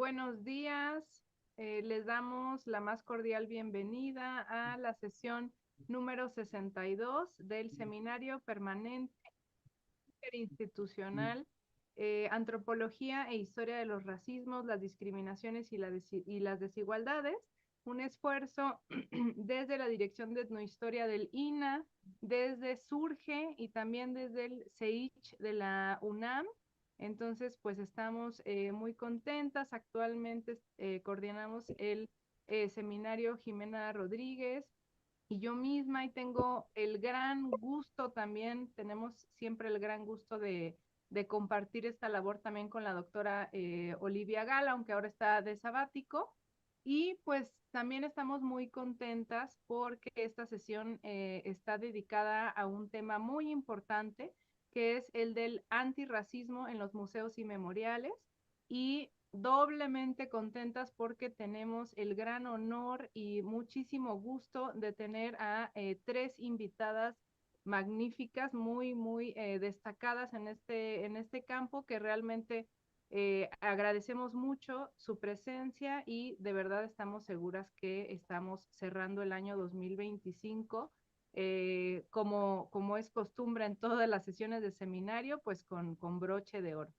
Buenos días, les damos la más cordial bienvenida a la sesión número 62 del Seminario Permanente Interinstitucional Antropología e Historia de los Racismos, las Discriminaciones y las Desigualdades, un esfuerzo desde la Dirección de Etnohistoria del INA, desde SURGE y también desde el CEICH de la UNAM. Entonces, pues estamos muy contentas. Actualmente coordinamos el seminario Jimena Rodríguez y yo misma, y tengo el gran gusto también, tenemos siempre el gran gusto de compartir esta labor también con la doctora Olivia Gala, aunque ahora está de sabático. Y pues también estamos muy contentas porque esta sesión está dedicada a un tema muy importante, que es el del antirracismo en los museos y memoriales. Y doblemente contentas porque tenemos el gran honor y muchísimo gusto de tener a tres invitadas magníficas, muy destacadas en este campo, que realmente agradecemos mucho su presencia y de verdad estamos seguras que estamos cerrando el año 2025 como es costumbre en todas las sesiones de seminario, pues con broche de oro.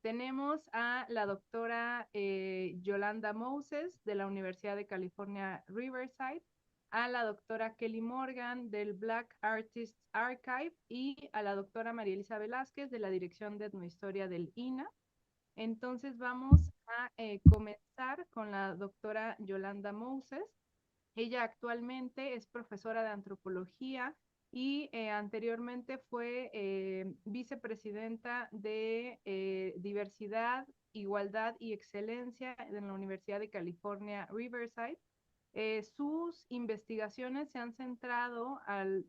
Tenemos a la doctora Yolanda Moses de la Universidad de California, Riverside, a la doctora Kelly Morgan del Black Artists Archive y a la doctora María Elisa Velázquez de la Dirección de Etnohistoria del INA. Entonces vamos a comenzar con la doctora Yolanda Moses. Ella actualmente es profesora de antropología y anteriormente fue vicepresidenta de Diversidad, Igualdad y Excelencia en la Universidad de California, Riverside. Sus investigaciones se han centrado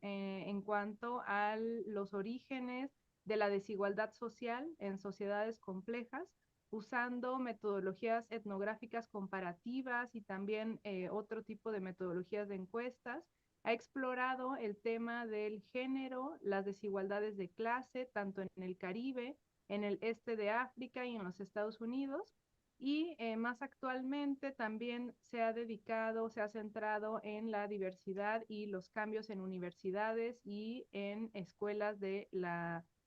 en cuanto a los orígenes de la desigualdad social en sociedades complejas, usando metodologías etnográficas comparativas y también otro tipo de metodologías de encuestas. Ha explorado el tema del género, las desigualdades de clase, tanto en el Caribe, en el este de África y en los Estados Unidos. Y más actualmente también se ha centrado en la diversidad y los cambios en universidades y en escuelas de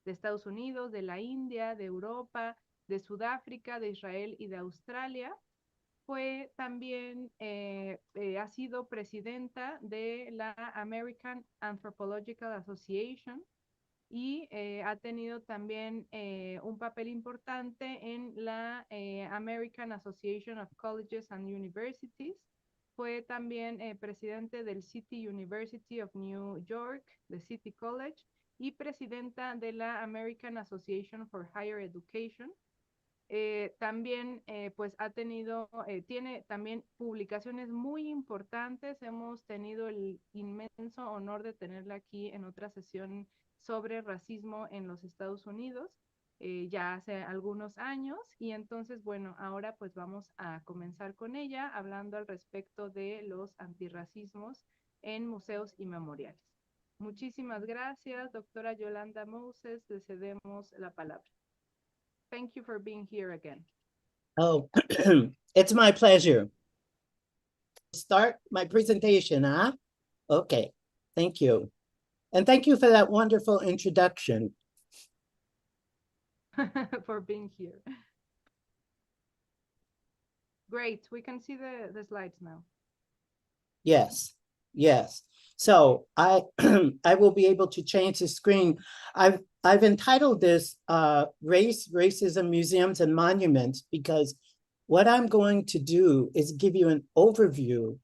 Estados Unidos, de la India, de Europa, de Sudáfrica, de Israel y de Australia. Fue también, ha sido presidenta de la American Anthropological Association y ha tenido también un papel importante en la American Association of Colleges and Universities. Fue también presidente del City University of New York, the City College, y presidenta de la American Association for Higher Education. También pues tiene también publicaciones muy importantes. Hemos tenido el inmenso honor de tenerla aquí en otra sesión sobre racismo en los Estados Unidos, ya hace algunos años. Y entonces, bueno, ahora pues vamos a comenzar con ella hablando al respecto de los antirracismos en museos y memoriales. Muchísimas gracias, doctora Yolanda Moses. Le cedemos la palabra. Thank you for being here again. Oh, it's my pleasure. Start my presentation, huh? Okay, thank you. And thank you for that wonderful introduction. For being here. Great, we can see the slides now. Yes, yes. So I I will be able to change the screen. I've entitled this Race, Racism, Museums and Monuments, because what I'm going to do is give you an overview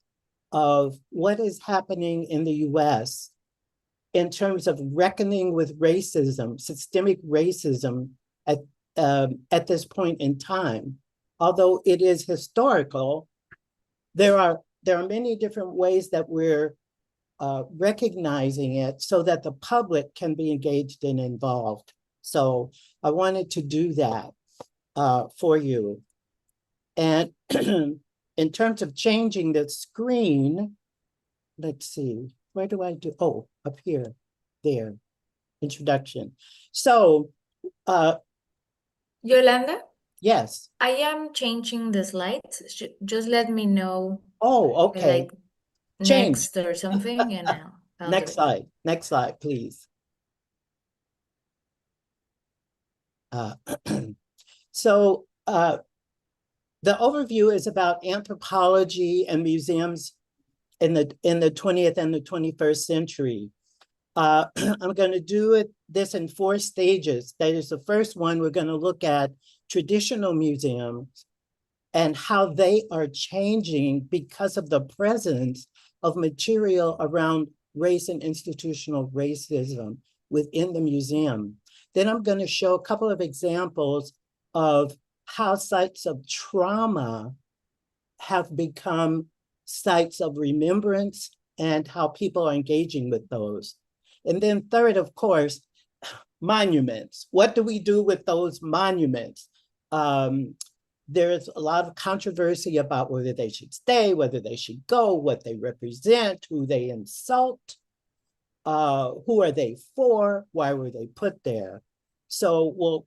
of what is happening in the US in terms of reckoning with racism, systemic racism at this point in time. Although it is historical, there are many different ways that we're recognizing it so that the public can be engaged and involved. So I wanted to do that for you. And in terms of changing the screen, let's see, where do I do? Oh, up here, there, introduction. So, Yolanda, Yes. I am changing the slides. Just let me know. Oh, okay. Like Change. next or something, and I'll do Next it. slide. Next slide, please. So the overview is about anthropology and museums in the 20th and the 21st century. I'm going to do this in 4 stages. That is, the first one, we're going to look at traditional museums and how they are changing because of the presence of material around race and institutional racism within the museum. Then I'm going to show a couple of examples of how sites of trauma have become sites of remembrance and how people are engaging with those. And then third, of course, monuments. What do we do with those monuments? There's a lot of controversy about whether they should stay, whether they should go, what they represent, who they insult, who are they for, why were they put there? So we'll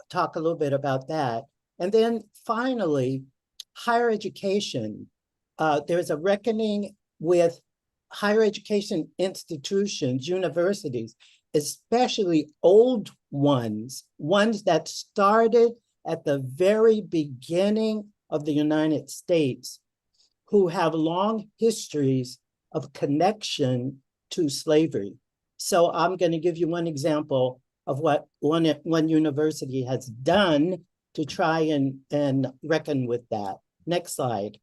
talk a little bit about that. And then finally, higher education. There's a reckoning with higher education institutions, universities, especially old ones that started at the very beginning of the United States, who have long histories of connection to slavery. So I'm going to give you one example of what one university has done to try and reckon with that. Next slide.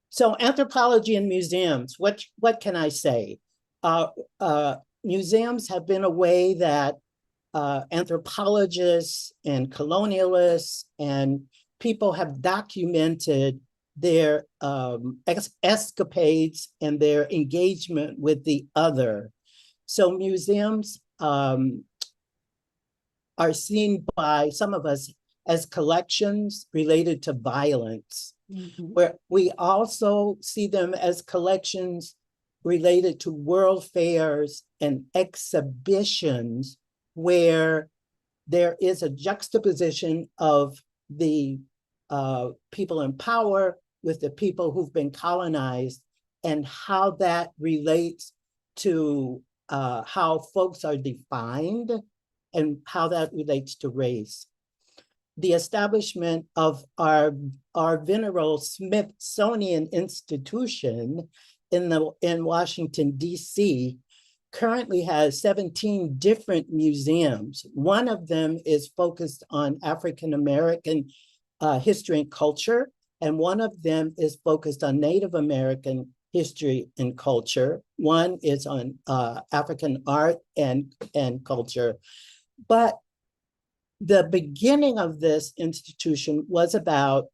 So anthropology and museums, what can I say? Museums have been a way that anthropologists and colonialists and people have documented their escapades and their engagement with the other. So museums are seen by some of us as collections related to violence, where we also see them as collections related to world fairs and exhibitions where there is a juxtaposition of the people in power with the people who've been colonized and how that relates to how folks are defined and how that relates to race. The establishment of our venerable Smithsonian Institution in Washington, D.C., currently has 17 different museums. One of them is focused on African-American history and culture, and one of them is focused on Native American history and culture. One is on African art and culture. But the beginning of this institution was about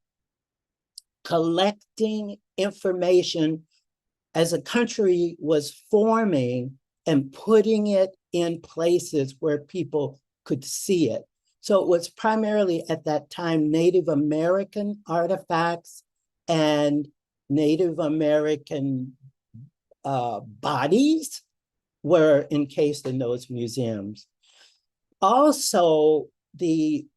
collecting information as a country was forming and putting it in places where people could see it. So it was primarily at that time Native American artifacts and Native American bodies were encased in those museums. Also, the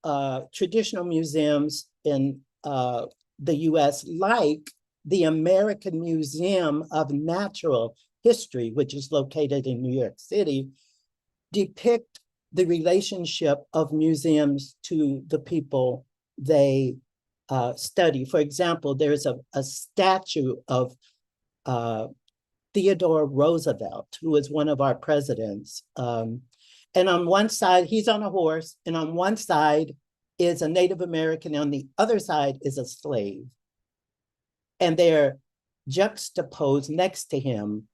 traditional museums in the US, like the American Museum of Natural History, which is located in New York City, depict the relationship of museums to the people they study. For example, there's a statue of Theodore Roosevelt, who was one of our presidents. And on one side, he's on a horse, and on one side is a Native American, and on the other side is a slave. And they're juxtaposed next to him,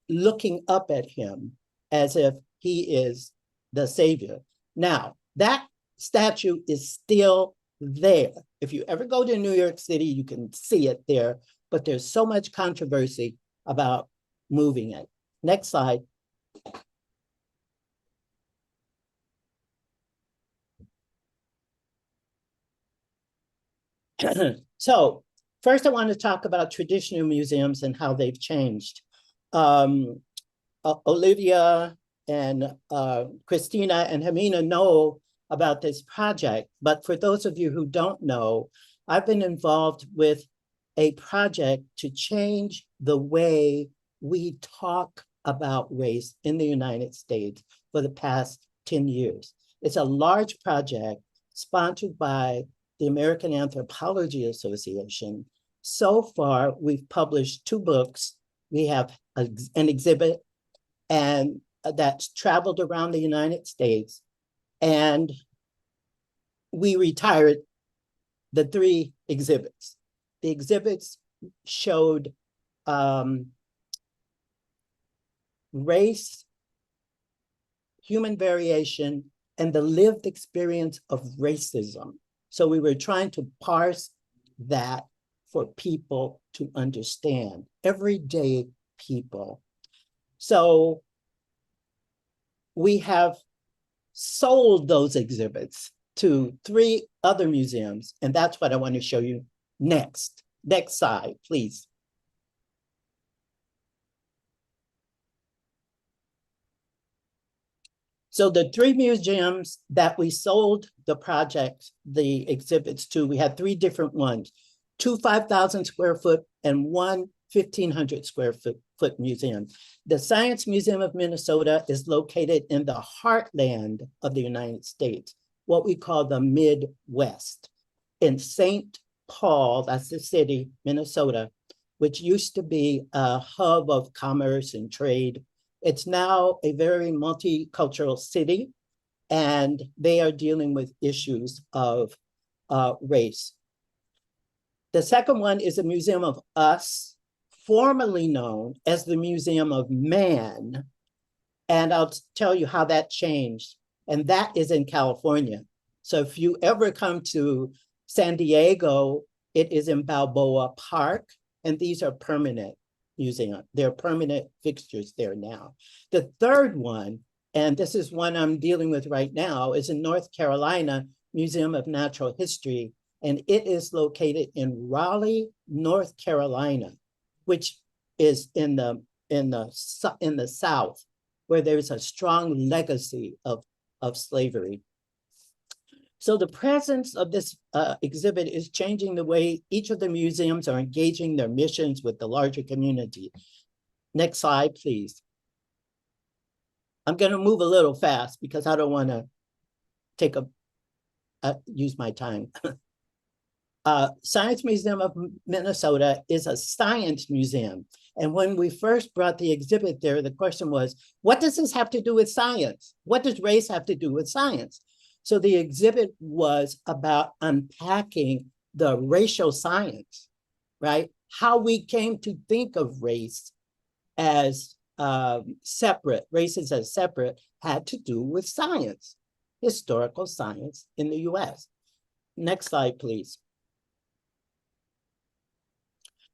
looking up at him as if he is the savior. Now, that statue is still there. If you ever go to New York City, you can see it there, but there's so much controversy about moving it. Next slide. So first I want to talk about traditional museums and how they've changed. Olivia Christina and Hamina know about this project, but for those of you who don't know, I've been involved with a project to change the way we talk about race in the United States for the past 10 years. It's a large project sponsored by the American Anthropology Association. So far, we've published 2 books. We have an exhibit and that's traveled around the United States. And we retired the 3 exhibits. The exhibits showed race, human variation, and the lived experience of racism. So we were trying to parse that for people to understand, everyday people. So we have sold those exhibits to 3 other museums, and that's what I want to show you next. Next slide, please. So the 3 museums that we sold the project, the exhibits to, we had 3 different ones, 2 5,000 square foot and 1 1,500 square foot museum. The Science Museum of Minnesota is located in the heartland of the United States, what we call the Midwest, in St. Paul, that's the city, Minnesota, which used to be a hub of commerce and trade. It's now a very multicultural city, and they are dealing with issues of race. The second one is a Museum of Us, formerly known as the Museum of Man. And I'll tell you how that changed. And that is in California. So if you ever come to San Diego, it is in Balboa Park. And these are permanent museums. They're permanent fixtures there now. The third one, and this is one I'm dealing with right now, is in North Carolina, Museum of Natural History. And it is located in Raleigh, North Carolina, which is in the South, where there's a strong legacy of slavery. So the presence of this exhibit is changing the way each of the museums are engaging their missions with the larger community. Next slide, please. I'm going to move a little fast because I don't want to take use my time. Science Museum of Minnesota is a science museum. And when we first brought the exhibit there, the question was, what does this have to do with science? What does race have to do with science? So the exhibit was about unpacking the racial science, right? How we came to think of race as separate, races as separate, had to do with science, historical science in the US. Next slide, please.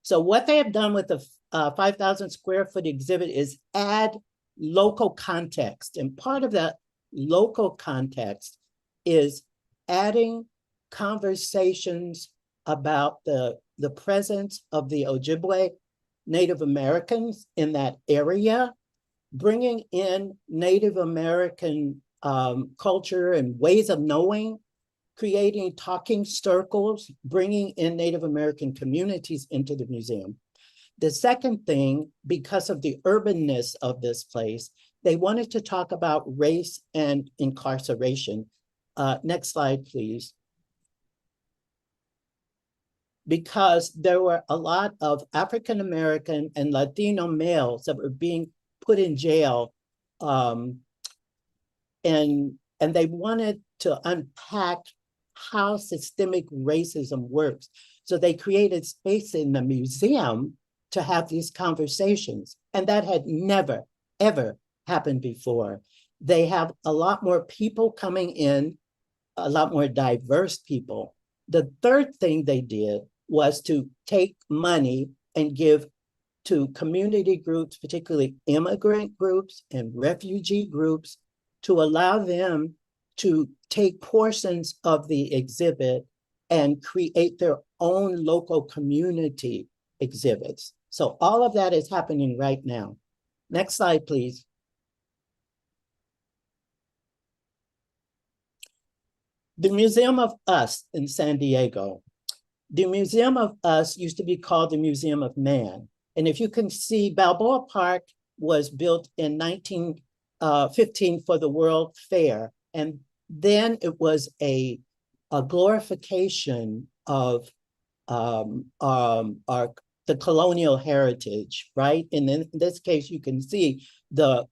So what they have done with the 5,000 square foot exhibit is add local context. And part of that local context is adding conversations about the presence of the Ojibwe Native Americans in that area, bringing in Native American culture and ways of knowing, creating talking circles, bringing in Native American communities into the museum. The second thing, because of the urbanness of this place, they wanted to talk about race and incarceration. Next slide, please. Because there were a lot of African American and Latino males that were being put in jail, and they wanted to unpack how systemic racism works. So they created space in the museum to have these conversations. And that had never, ever happened before. They have a lot more people coming in, a lot more diverse people. The third thing they did was to take money and give to community groups, particularly immigrant groups and refugee groups, to allow them to take portions of the exhibit and create their own local community exhibits. So all of that is happening right now. Next slide, please. The Museum of Us in San Diego. The Museum of Us used to be called the Museum of Man. And if you can see, Balboa Park was built in 1915 for the World Fair. And then it was a glorification of the colonial heritage, right? And in this case, you can see the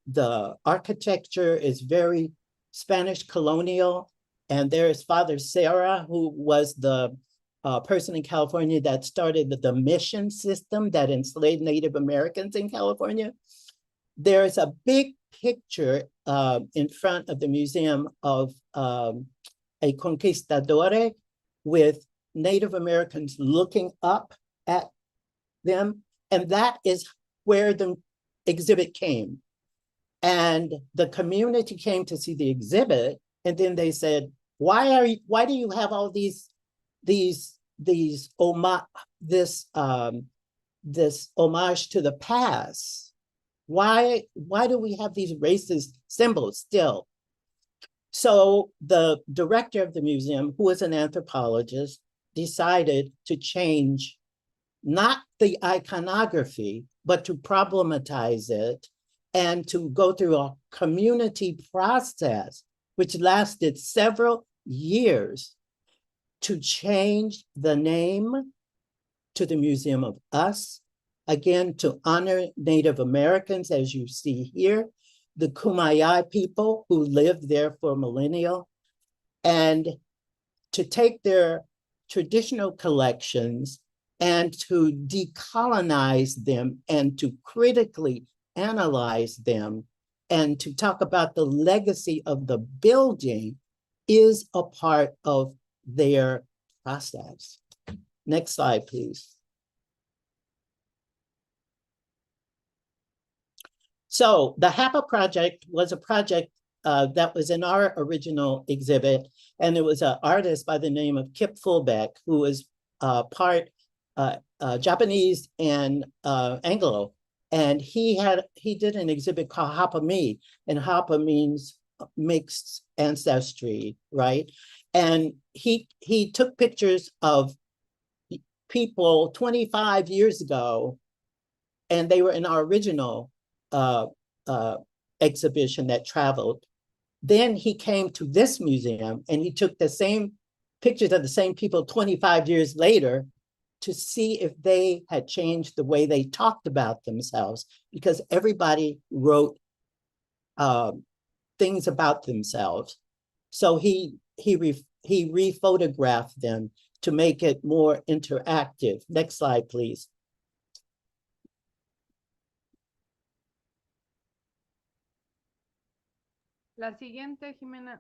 architecture is very Spanish colonial. And there is Father Serra, who was the person in California that started the mission system that enslaved Native Americans in California. There's a big picture in front of the museum of a conquistador with Native Americans looking up at them. And that is where the exhibit came. And the community came to see the exhibit. And then they said, why do you have all this homage to the past? Why do we have these racist symbols still? So the director of the museum, who is an anthropologist, decided to change not the iconography, but to problematize it and to go through a community process, which lasted several years, to change the name to the Museum of Us, again, to honor Native Americans, as you see here, the Kumeyaay people who lived there for millennia, and to take their traditional collections and to decolonize them and to critically analyze them and to talk about the legacy of the building is a part of their process. Next slide, please. So the HAPA project was a project that was in our original exhibit, and it was an artist by the name of Kip Fulbeck, who was part Japanese and Anglo, and he did an exhibit called Hapa Me, and Hapa means mixed ancestry, right? And he took pictures of people 25 years ago, and they were in our original exhibition that traveled. Then he came to this museum and he took the same pictures of the same people 25 years later to see if they had changed the way they talked about themselves, because everybody wrote things about themselves. So he rephotographed them to make it more interactive. Next slide, please. La siguiente, Jimena.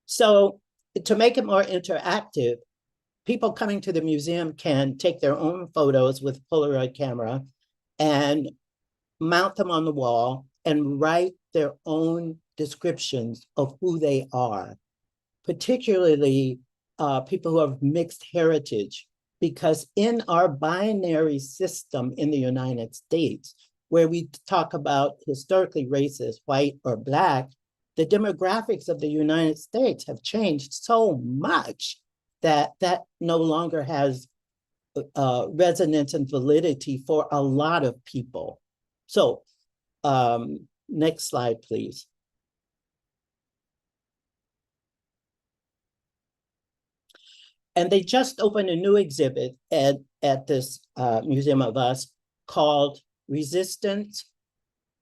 So to make it more interactive, people coming to the museum can take their own photos with Polaroid camera and mount them on the wall and write their own descriptions of who they are, particularly people who have mixed heritage, because in our binary system in the United States, where we talk about historically racist, white or Black, the demographics of the United States have changed so much that that no longer has resonance and validity for a lot of people. So next slide, please. And they just opened a new exhibit at this Museum of Us called Resistance,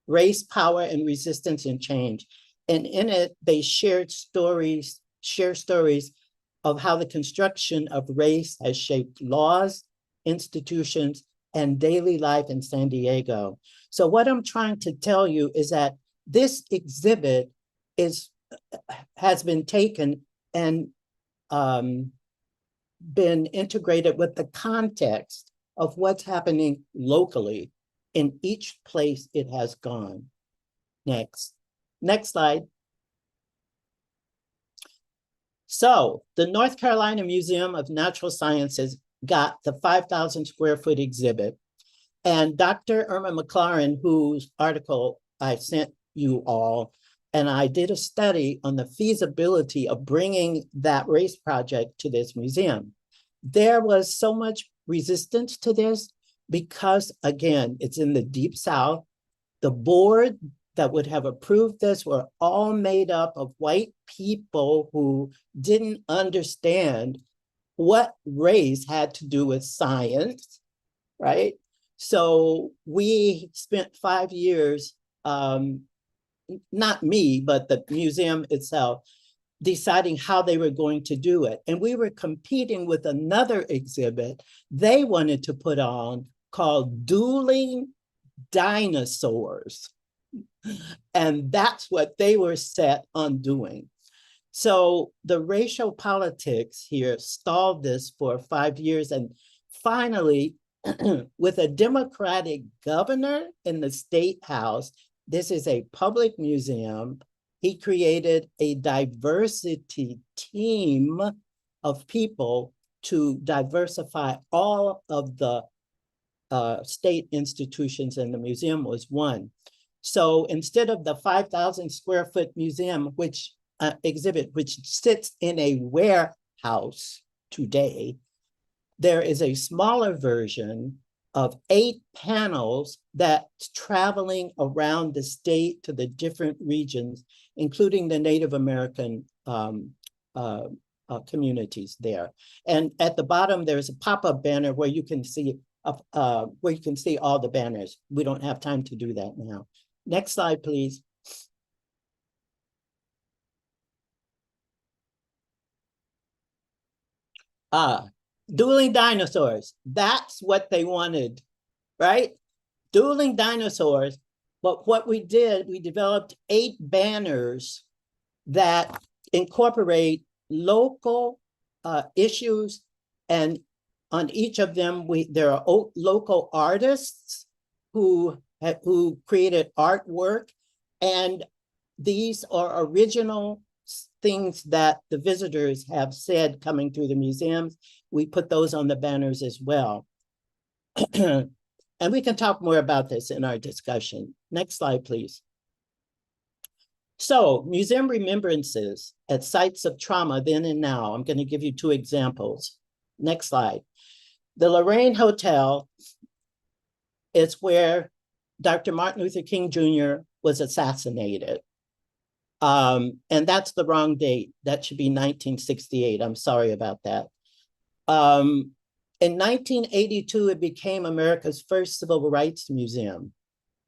Race, Power, and Resistance and Change. And in it, they share stories of how the construction of race has shaped laws, institutions, and daily life in San Diego. So what I'm trying to tell you is that this exhibit has been taken and been integrated with the context of what's happening locally in each place it has gone. Next slide. So the North Carolina Museum of Natural Sciences got the 5,000 square foot exhibit, and Dr. Irma McLaren, whose article I sent you all, and I did a study on the feasibility of bringing that race project to this museum. There was so much resistance to this because, again, it's in the Deep South. The board that would have approved this were all made up of white people who didn't understand what race had to do with science, right? So we spent 5 years, not me, but the museum itself, deciding how they were going to do it. And we were competing with another exhibit they wanted to put on called Dueling Dinosaurs. And that's what they were set on doing. So the racial politics here stalled this for 5 years. And finally, with a Democratic governor in the State House, this is a public museum, he created a diversity team of people to diversify all of the state institutions, and the museum was one. So instead of the 5,000 square foot museum, which exhibit, which sits in a warehouse today, there is a smaller version of 8 panels that's traveling around the state to the different regions, including the Native American communities there. And at the bottom, there's a pop-up banner where you can see all the banners. We don't have time to do that now. Next slide, please. Dueling dinosaurs. That's what they wanted, right? Dueling dinosaurs. But what we did, we developed 8 banners that incorporate local issues, and on each of them, there are local artists who created artwork, and these are original things that the visitors have said coming through the museums. We put those on the banners as well. And we can talk more about this in our discussion. Next slide, please. So, museum remembrances at sites of trauma then and now. I'm going to give you 2 examples. Next slide. The Lorraine Hotel is where Dr. Martin Luther King Jr. was assassinated. And that's the wrong date. That should be 1968. I'm sorry about that. In 1982, it became America's first civil rights museum.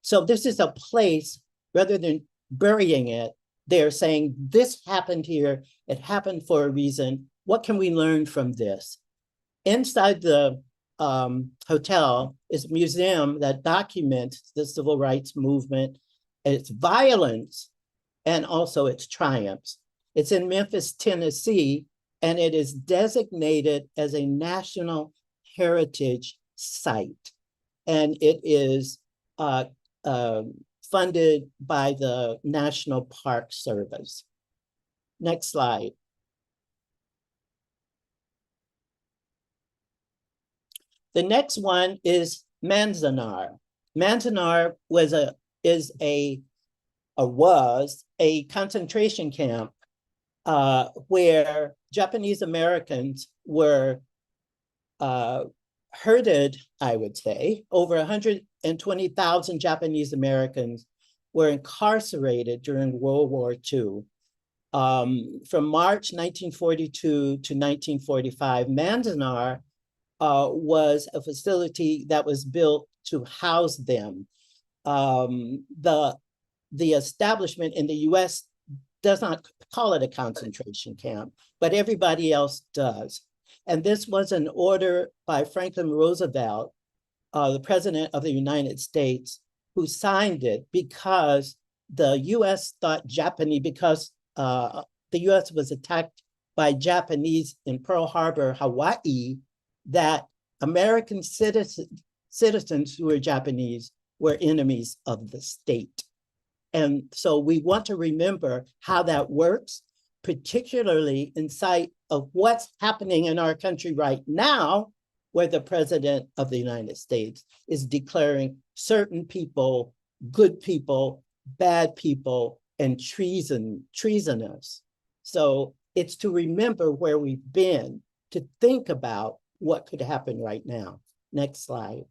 So this is a place, rather than burying it, they're saying this happened here. It happened for a reason. What can we learn from this? Inside the hotel is a museum that documents the civil rights movement, its violence, and also its triumphs. It's in Memphis, Tennessee, and it is designated as a National Heritage Site. And it is funded by the National Park Service. Next slide. The next one is Manzanar. Manzanar was a concentration camp where Japanese Americans were herded, I would say. Over 120,000 Japanese Americans were incarcerated during World War II. From March 1942 to 1945, Manzanar was a facility that was built to house them. The establishment in the US does not call it a concentration camp, but everybody else does. And this was an order by Franklin Roosevelt, the President of the United States, who signed it because the US thought because the US was attacked by Japanese in Pearl Harbor, Hawaii, that American citizens who were Japanese were enemies of the state. And so we want to remember how that works, particularly in sight of what's happening in our country right now, where the President of the United States is declaring certain people, good people, bad people, and treasonous. So it's to remember where we've been, to think about what could happen right now. Next slide.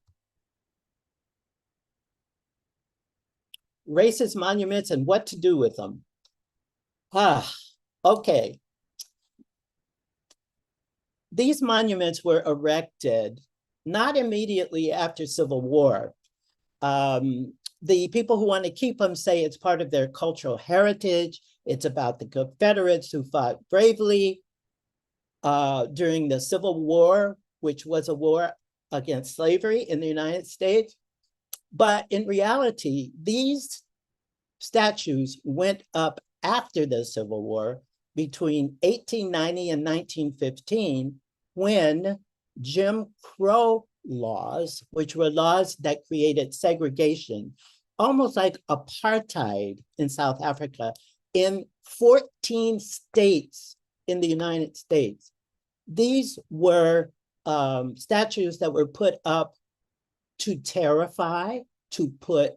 Racist monuments and what to do with them. Okay. These monuments were erected not immediately after Civil War. The people who want to keep them say it's part of their cultural heritage. It's about the Confederates who fought bravely during the Civil War, which was a war against slavery in the United States. But in reality, these statues went up after the Civil War between 1890 and 1915, when Jim Crow laws, which were laws that created segregation, almost like apartheid in South Africa, in 14 states in the United States. These were statues that were put up to terrify, to put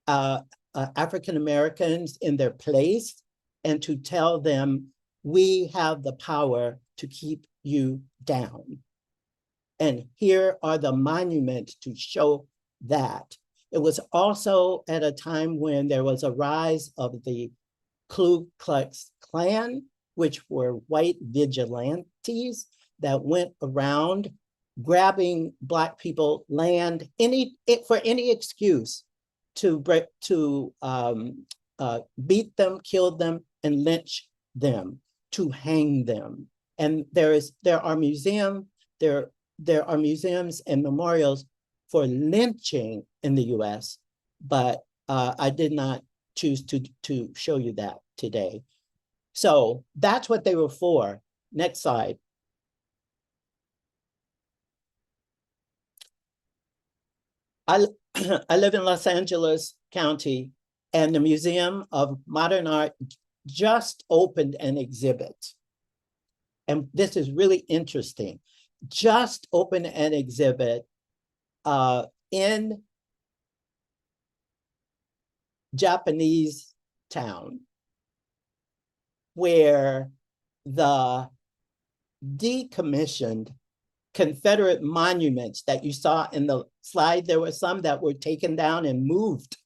African Americans in their place, and to tell them, we have the power to keep you down. And here are the monuments to show that. It was also at a time when there was a rise of the Ku Klux Klan, which were white vigilantes that went around grabbing Black people land for any excuse to beat them, kill them, and lynch them, to hang them. And there are museums and memorials for lynching in the US, but I did not choose to show you that today. So that's what they were for. Next slide. I live in Los Angeles County, and the Museum of Modern Art just opened an exhibit. And this is really interesting. Just opened an exhibit in Japanese town, where the decommissioned Confederate monuments that you saw in the slide, there were some that were taken down and moved.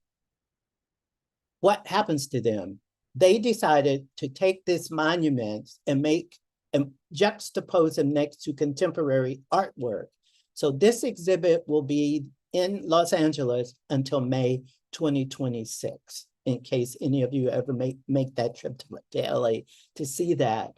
What happens to them? They decided to take this monument and juxtapose them next to contemporary artwork. So this exhibit will be in Los Angeles until May 2026, in case any of you ever make that trip to LA to see that.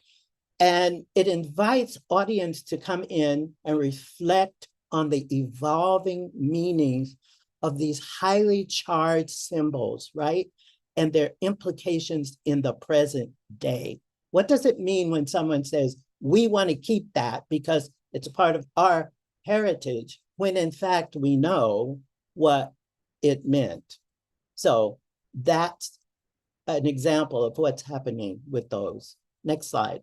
And it invites audience to come in and reflect on the evolving meanings of these highly charged symbols, right? And their implications in the present day. What does it mean when someone says, we want to keep that because it's a part of our heritage, when in fact we know what it meant? So that's an example of what's happening with those. Next slide.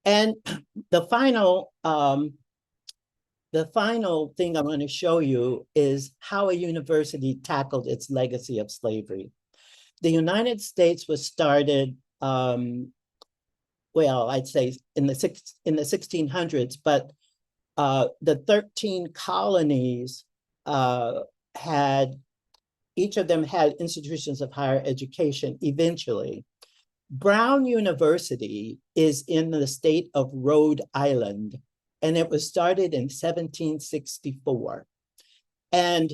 And the final thing I want to show you is how a university tackled its legacy of slavery. The United States was started, well, I'd say in the 1600s, but the 13 colonies each of them had institutions of higher education eventually. Brown University is in the state of Rhode Island, and it was started in 1764. And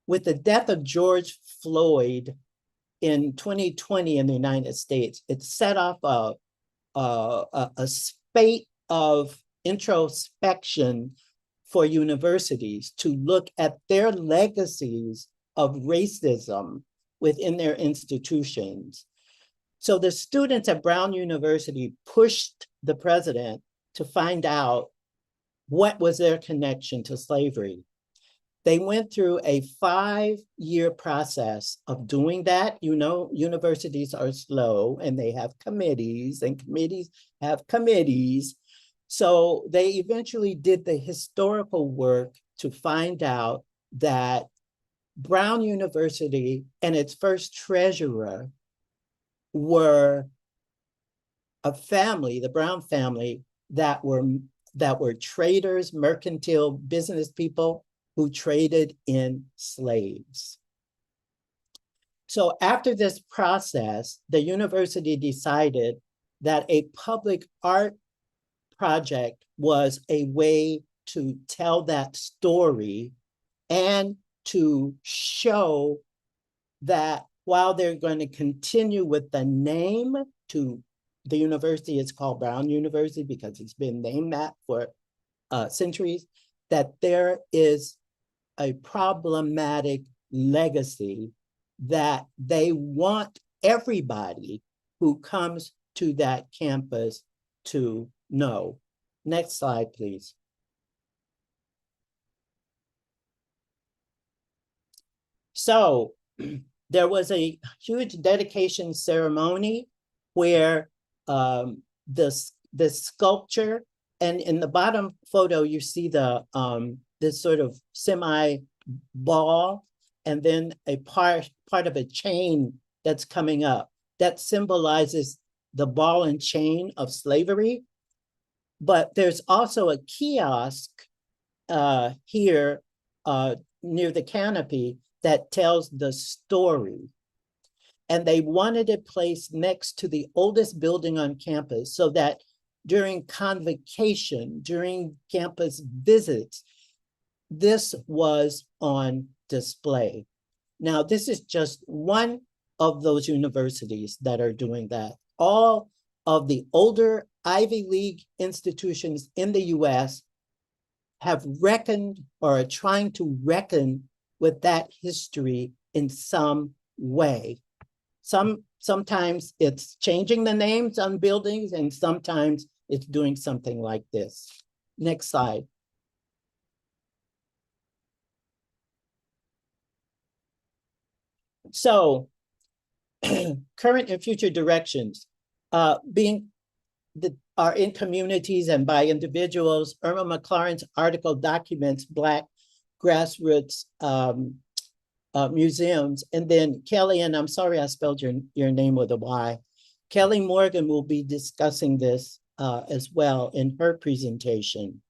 with the death of George Floyd in 2020 in the United States, it set off a spate of introspection for universities to look at their legacies of racism within their institutions. So the students at Brown University pushed the president to find out what was their connection to slavery. They went through a 5-year process of doing that. You know, universities are slow and they have committees, and committees have committees. So they eventually did the historical work to find out that Brown University and its first treasurer were a family, the Brown family, that were traders, mercantile business people who traded in slaves. So after this process, the university decided that a public art project was a way to tell that story and to show that while they're going to continue with the name, to the university is called Brown University because it's been named that for centuries, that there is a problematic legacy that they want everybody who comes to that campus to know. Next slide, please. So there was a huge dedication ceremony where this sculpture, and in the bottom photo, you see the this sort of semi ball, and then a part of a chain that's coming up that symbolizes the ball and chain of slavery. But there's also a kiosk here near the canopy that tells the story. And they wanted it placed next to the oldest building on campus so that during convocation, during campus visits, this was on display. Now, this is just one of those universities that are doing that. All of the older Ivy League institutions in the US have reckoned or are trying to reckon with that history in some way. Sometimes it's changing the names on buildings, and sometimes it's doing something like this. Next slide. So current and future directions are in communities and by individuals. Irma McLaurin's article documents Black grassroots museums. And then Kelly, and I'm sorry I spelled your name with a Y. Kelly Morgan will be discussing this as well in her presentation.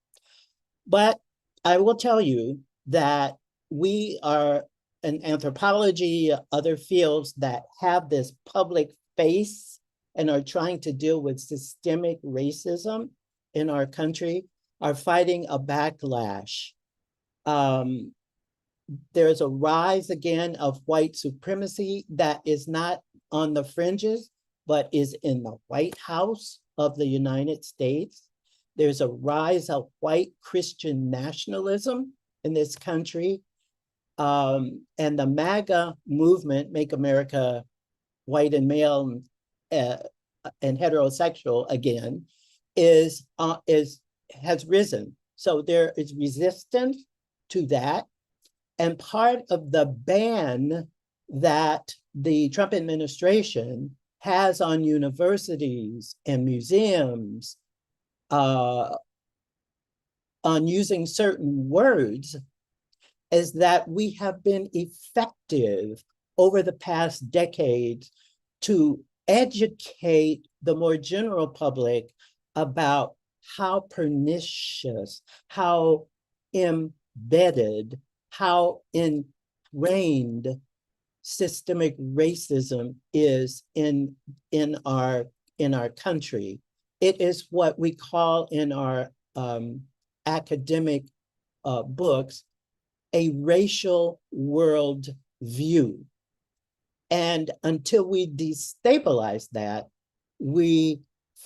But I will tell you that we are in anthropology, other fields that have this public face and are trying to deal with systemic racism in our country are fighting a backlash. There's a rise again of white supremacy that is not on the fringes, but is in the White House of the United States. There's a rise of white Christian nationalism in this country. And the MAGA movement, Make America White and Male and Heterosexual again, has risen. So there is resistance to that. And part of the ban that the Trump administration has on universities and museums on using certain words is that we have been effective over the past decades to educate the more general public about how pernicious, how embedded, how ingrained systemic racism is in our country. It is what we call in our academic books a racial world view. And until we destabilize that, we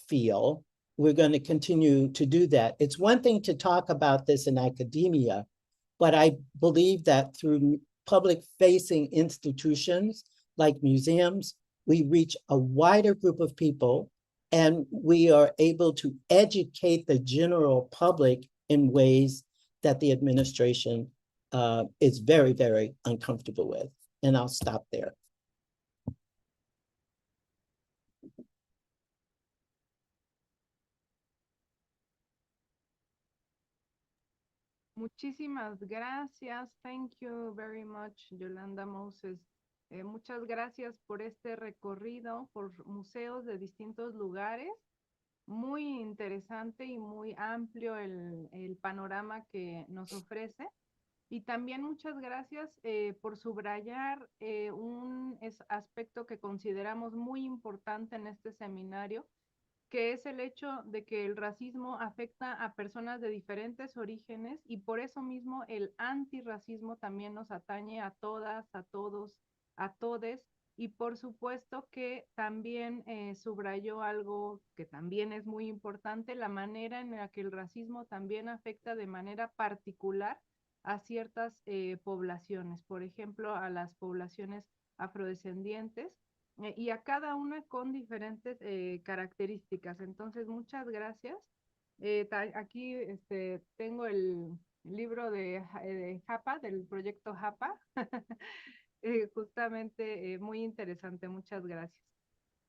feel we're going to continue to do that. It's one thing to talk about this in academia, but I believe that through public-facing institutions like museums, we reach a wider group of people and we are able to educate the general public in ways that the administration is very, very uncomfortable with. And I'll stop there. Muchísimas gracias. Thank you very much, Yolanda Moses. Muchas gracias por este recorrido por museos de distintos lugares. Muy interesante y muy amplio el panorama que nos ofrece. Y también muchas gracias por subrayar un aspecto que consideramos muy importante en este seminario, que es el hecho de que el racismo afecta a personas de diferentes orígenes y por eso mismo el antirracismo también nos atañe a todas, a todos, a todes. Y por supuesto que también subrayó algo que también es muy importante, la manera en la que el racismo también afecta de manera particular a ciertas poblaciones, por ejemplo, a las poblaciones afrodescendientes y a cada una con diferentes características. Entonces, muchas gracias. Aquí tengo el libro de JAPA, del proyecto JAPA. Justamente muy interesante, muchas gracias.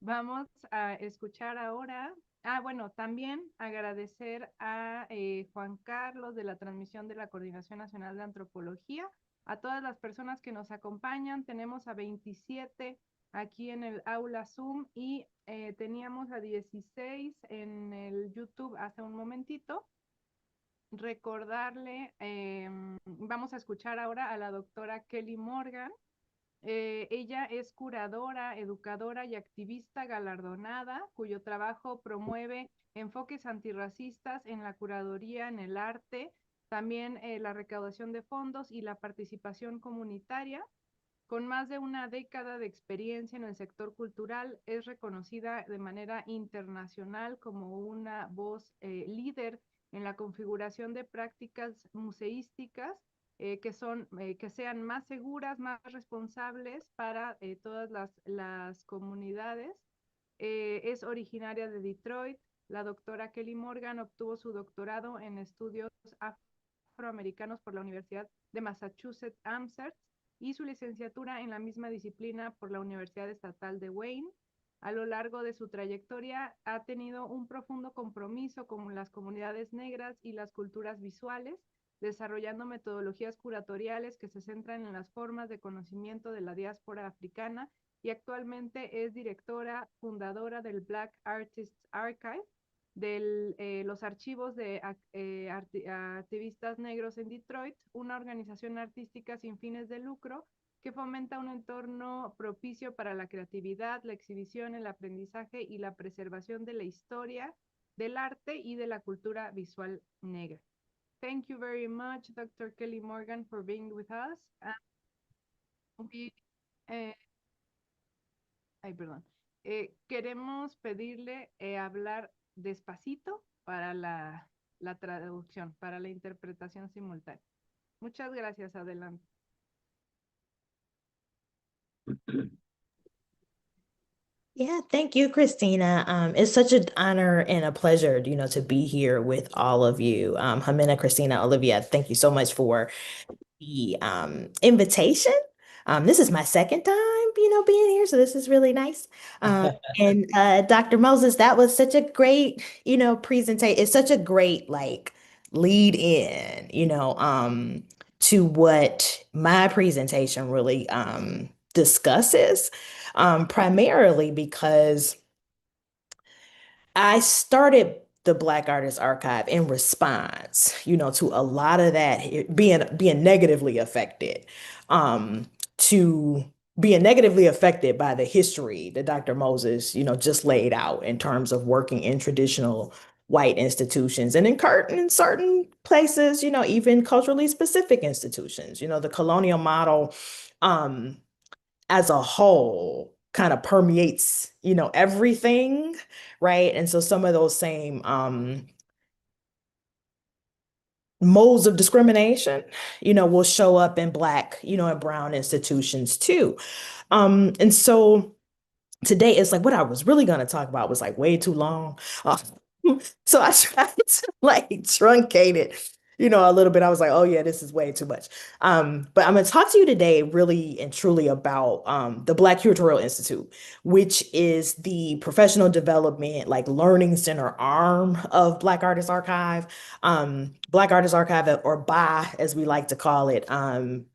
Vamos a escuchar ahora. Bueno, también agradecer a Juan Carlos de la transmisión de la Coordinación Nacional de Antropología, a todas las personas que nos acompañan. Tenemos a 27 aquí en el aula Zoom y teníamos a 16 en el YouTube hace un momentito. Recordarle, vamos a escuchar ahora a la doctora Kelly Morgan. Ella es curadora, educadora y activista galardonada, cuyo trabajo promueve enfoques antirracistas en la curaduría en el arte, también la recaudación de fondos y la participación comunitaria. Con más de una década de experiencia en el sector cultural, es reconocida de manera internacional como una voz líder en la configuración de prácticas museísticas que sean más seguras, más responsables para todas las comunidades. Es originaria de Detroit. La doctora Kelly Morgan obtuvo su doctorado en estudios afroamericanos por la Universidad de Massachusetts Amherst y su licenciatura en la misma disciplina por la Universidad Estatal de Wayne. A lo largo de su trayectoria ha tenido un profundo compromiso con las comunidades negras y las culturas visuales, desarrollando metodologías curatoriales que se centran en las formas de conocimiento de la diáspora africana y actualmente es directora fundadora del Black Artists Archive, de los archivos de activistas negros en Detroit, una organización artística sin fines de lucro que fomenta un entorno propicio para la creatividad, la exhibición, el aprendizaje y la preservación de la historia, del arte y de la cultura visual negra. Thank you very much, Dr. Kelly Morgan, for being with us. We, eh, perdón. Queremos pedirle hablar despacito para la traducción, para la interpretación simultánea. Muchas gracias, adelante. Yeah, thank you, Christina. It's such an honor and a pleasure, to be here with all of you. Jimena, Christina, Olivia, thank you so much for the invitation. This is my second time, being here, so this is really nice. And Dr. Moses, that was such a great, presentation. It's such a great lead in, to what my presentation really discusses, primarily because I started the Black Artists Archive in response, to a lot of that being negatively affected, to being negatively affected by the history that Dr. Moses, just laid out in terms of working in traditional white institutions and in certain places, even culturally specific institutions, the colonial model, as a whole kind of permeates, everything, right? And so some of those same modes of discrimination, will show up in Black, and brown institutions too. And so today it's like what I was really going to talk about was way too long. So I tried to truncate it, a little bit. I was like, oh yeah, this is way too much. But I'm going to talk to you today really and truly about the Black Curatorial Institute, which is the professional development, learning center arm of Black Artists Archive. Black Artists Archive, or BA as we like to call it,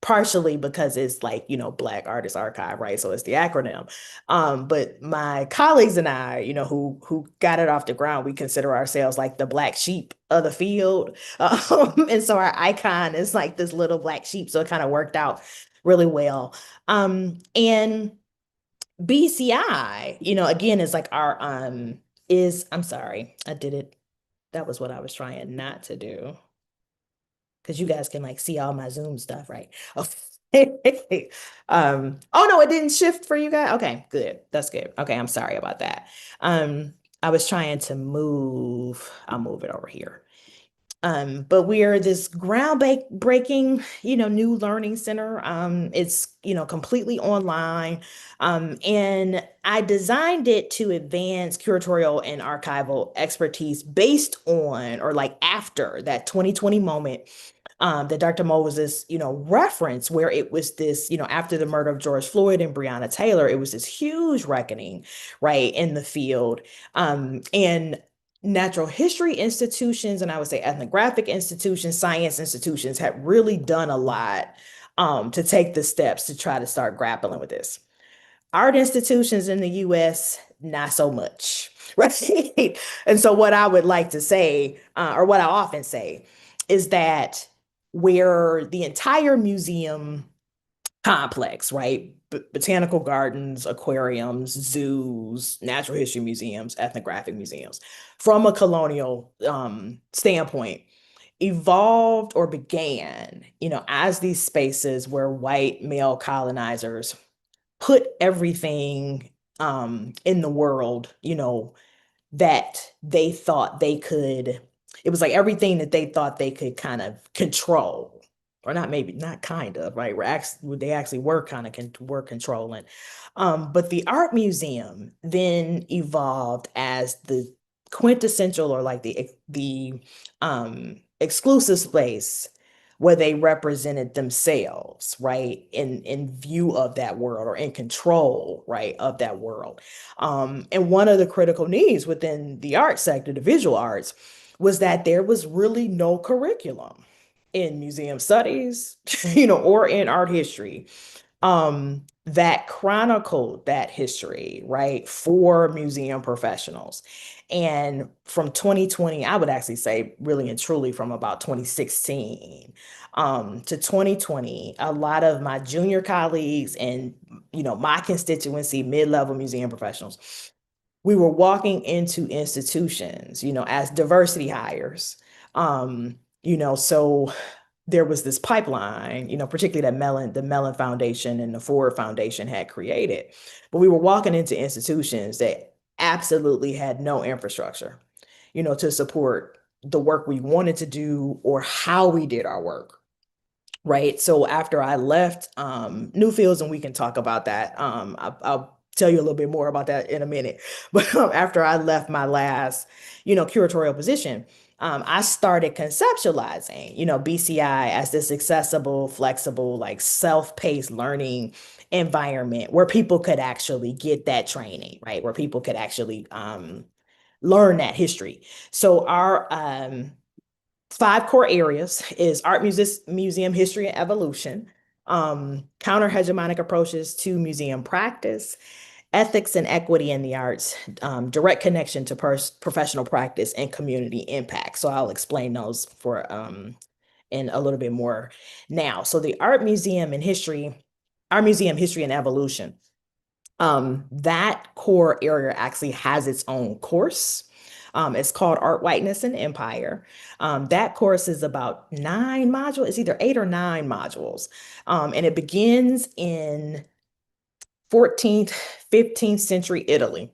partially because it's like, you know, Black Artists Archive, right? So it's the acronym. But my colleagues and I, you know, who got it off the ground, we consider ourselves like the black sheep of the field. And so our icon is like this little black sheep. So it kind of worked out really well. And BCI, you know, again, is like our I'm sorry, I did it. That was what I was trying not to do. Because you guys can like see all my Zoom stuff, right? Okay. Oh no, it didn't shift for you guys. Okay, good. That's good. Okay, I'm sorry about that. I was trying to move, I'll move it over here. But we are this groundbreaking, you know, new learning center. It's, you know, completely online. And I designed it to advance curatorial and archival expertise based on, or like after that 2020 moment that Dr. Moses, you know, referenced, where it was this, you know, after the murder of George Floyd and Breonna Taylor, it was this huge reckoning, right, in the field. And natural history institutions, and I would say ethnographic institutions, science institutions, have really done a lot to take the steps to try to start grappling with this. Art institutions in the US, not so much, right? And so what I would like to say, or what I often say, is that where the entire museum complex, right? Botanical gardens, aquariums, zoos, natural history museums, ethnographic museums, from a colonial standpoint, evolved or began, you know, as these spaces where white male colonizers put everything in the world, you know, that they thought they could, it was like everything that they thought they could kind of control, or not, maybe not kind of, right? They actually were kind of were controlling. But the art museum then evolved as the quintessential, or like the exclusive space where they represented themselves, right, in view of that world, or in control, right, of that world. And one of the critical needs within the art sector, the visual arts, was that there was really no curriculum in museum studies, you know, or in art history, that chronicled that history, right, for museum professionals. And from 2020, I would actually say really and truly from about 2016 to 2020, a lot of my junior colleagues and, you know, my constituency, mid-level museum professionals, we were walking into institutions, you know, as diversity hires. You know, so there was this pipeline, you know, particularly that the Mellon Foundation and the Ford Foundation had created. But we were walking into institutions that absolutely had no infrastructure, you know, to support the work we wanted to do or how we did our work. Right. So after I left Newfields, and we can talk about that, I'll tell you a little bit more about that in a minute. But after I left my last, you know, curatorial position, I started conceptualizing, you know, BCI as this accessible, flexible, like self-paced learning environment where people could actually get that training, right? Where people could actually learn that history. So our 5 core areas is art, museum history and evolution, counter-hegemonic approaches to museum practice, ethics and equity in the arts, direct connection to professional practice, and community impact. So I'll explain those for in a little bit more now. So the art museum and history, our museum history and evolution, that core area actually has its own course. It's called Art, Whiteness, and Empire. That course is about 9 modules. It's either 8 or 9 modules. And it begins in 14th, 15th century Italy,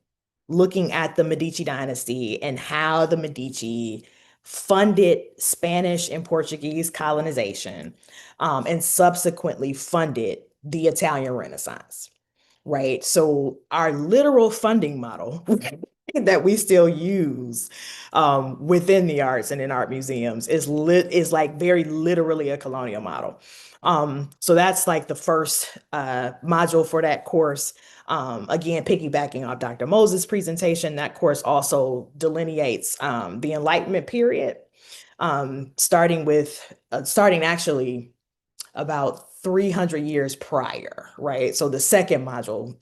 looking at the Medici dynasty and how the Medici funded Spanish and Portuguese colonization, and subsequently funded the Italian Renaissance, right? So our literal funding model that we still use within the arts and in art museums is like very literally a colonial model. So that's like the first module for that course. Again, piggybacking off Dr. Moses' presentation, that course also delineates the Enlightenment period starting actually about 300 years prior, right? So the second module,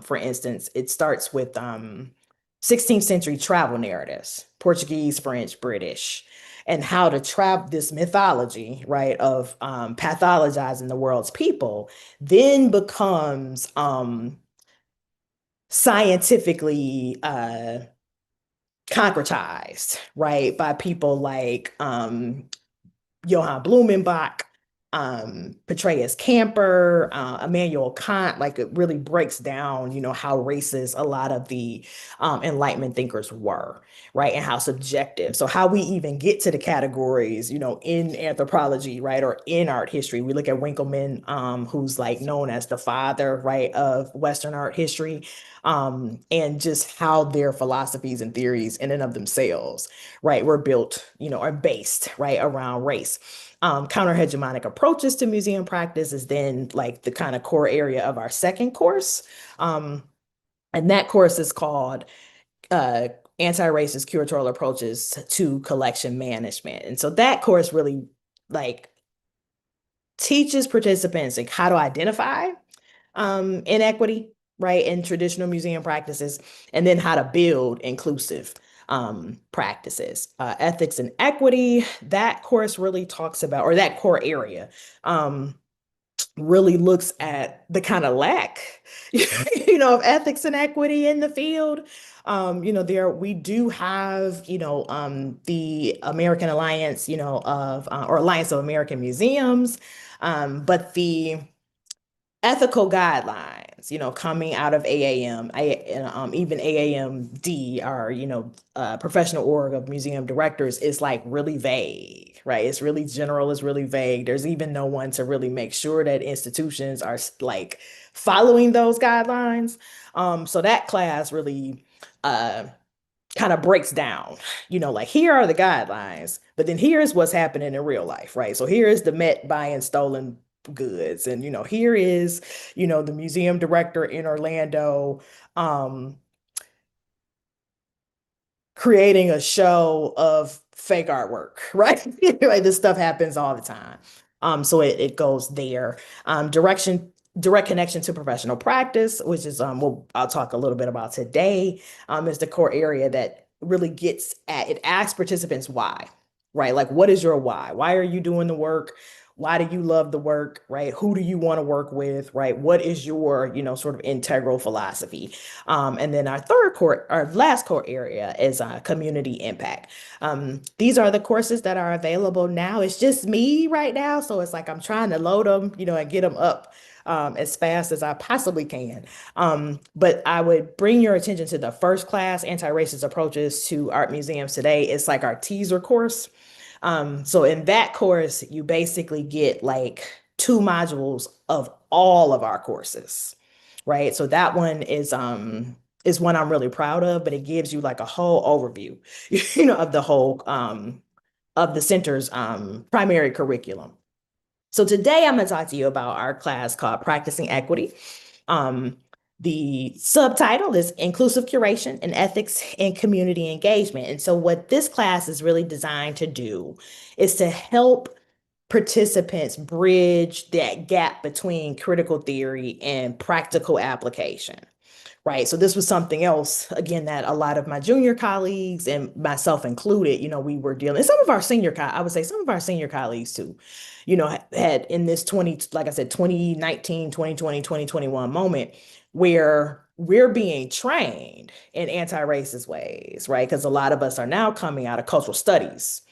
for instance, it starts with 16th century travel narratives, Portuguese, French, British, and how to trap this mythology, right, of pathologizing the world's people, then becomes scientifically concretized, right, by people like Johann Blumenbach, Petraeus Camper, Immanuel Kant. Like, it really breaks down, how racist a lot of the Enlightenment thinkers were, right? And how subjective. So how we even get to the categories, in anthropology, right? Or in art history. We look at Winckelmann, who's like known as the father, right, of Western art history, and just how their philosophies and theories in and of themselves, right, were built, are based, right, around race. Counter-hegemonic approaches to museum practice is then like the kind of core area of our second course. And that course is called Anti-Racist Curatorial Approaches to Collection Management. And so that course really like teaches participants like how to identify inequity, right, in traditional museum practices, and then how to build inclusive practices. Ethics and equity, that course really talks about, or that core area really looks at the kind of lack, of ethics and equity in the field. We do have, the American Alliance, or Alliance of American Museums, but the ethical guidelines, coming out of AAM, even AAMD, our, professional org of museum directors, is like really vague, right? It's really general, it's really vague. There's even no one to really make sure that institutions are like following those guidelines. So that class really, kind of breaks down, like, here are the guidelines, but then here's what's happening in real life, right? So here is the Met buying stolen goods, and here is the museum director in Orlando creating a show of fake artwork, right? Like, this stuff happens all the time. So it goes there. Direct connection to professional practice, which is what I'll talk a little bit about today, is the core area that really gets at, it asks participants why, right? Like, what is your why? Why are you doing the work? Why do you love the work, right? Who do you want to work with, right? What is your, sort of integral philosophy? And then our last core area is community impact. These are the courses that are available now. It's just me right now, so it's like I'm trying to load them, and get them up as fast as I possibly can. But I would bring your attention to the first class, Anti-Racist Approaches to Art Museums Today. It's like our teaser course. So in that course, you basically get like 2 modules of all of our courses, right? So that one is one I'm really proud of, but it gives you like a whole overview, of the whole of the center's primary curriculum. So today I'm going to talk to you about our class called Practicing Equity. The subtitle is Inclusive Curation and Ethics in Community Engagement. And so what this class is really designed to do is to help participants bridge that gap between critical theory and practical application. Right. So this was something else, again, that a lot of my junior colleagues and myself included, we were dealing, and some of our I would say some of our senior colleagues too, had in this 2019, 2020, 2021 moment where we're being trained in anti-racist ways, right? Because a lot of us are now coming out of cultural studies,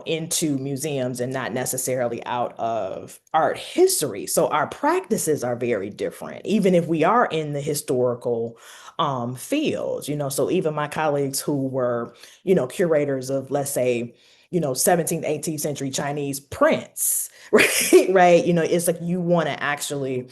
into museums and not necessarily out of art history. So our practices are very different, even if we are in the historical fields, so even my colleagues who were, curators of, let's say, 17th, 18th century Chinese prints, right? Right. It's like you want to actually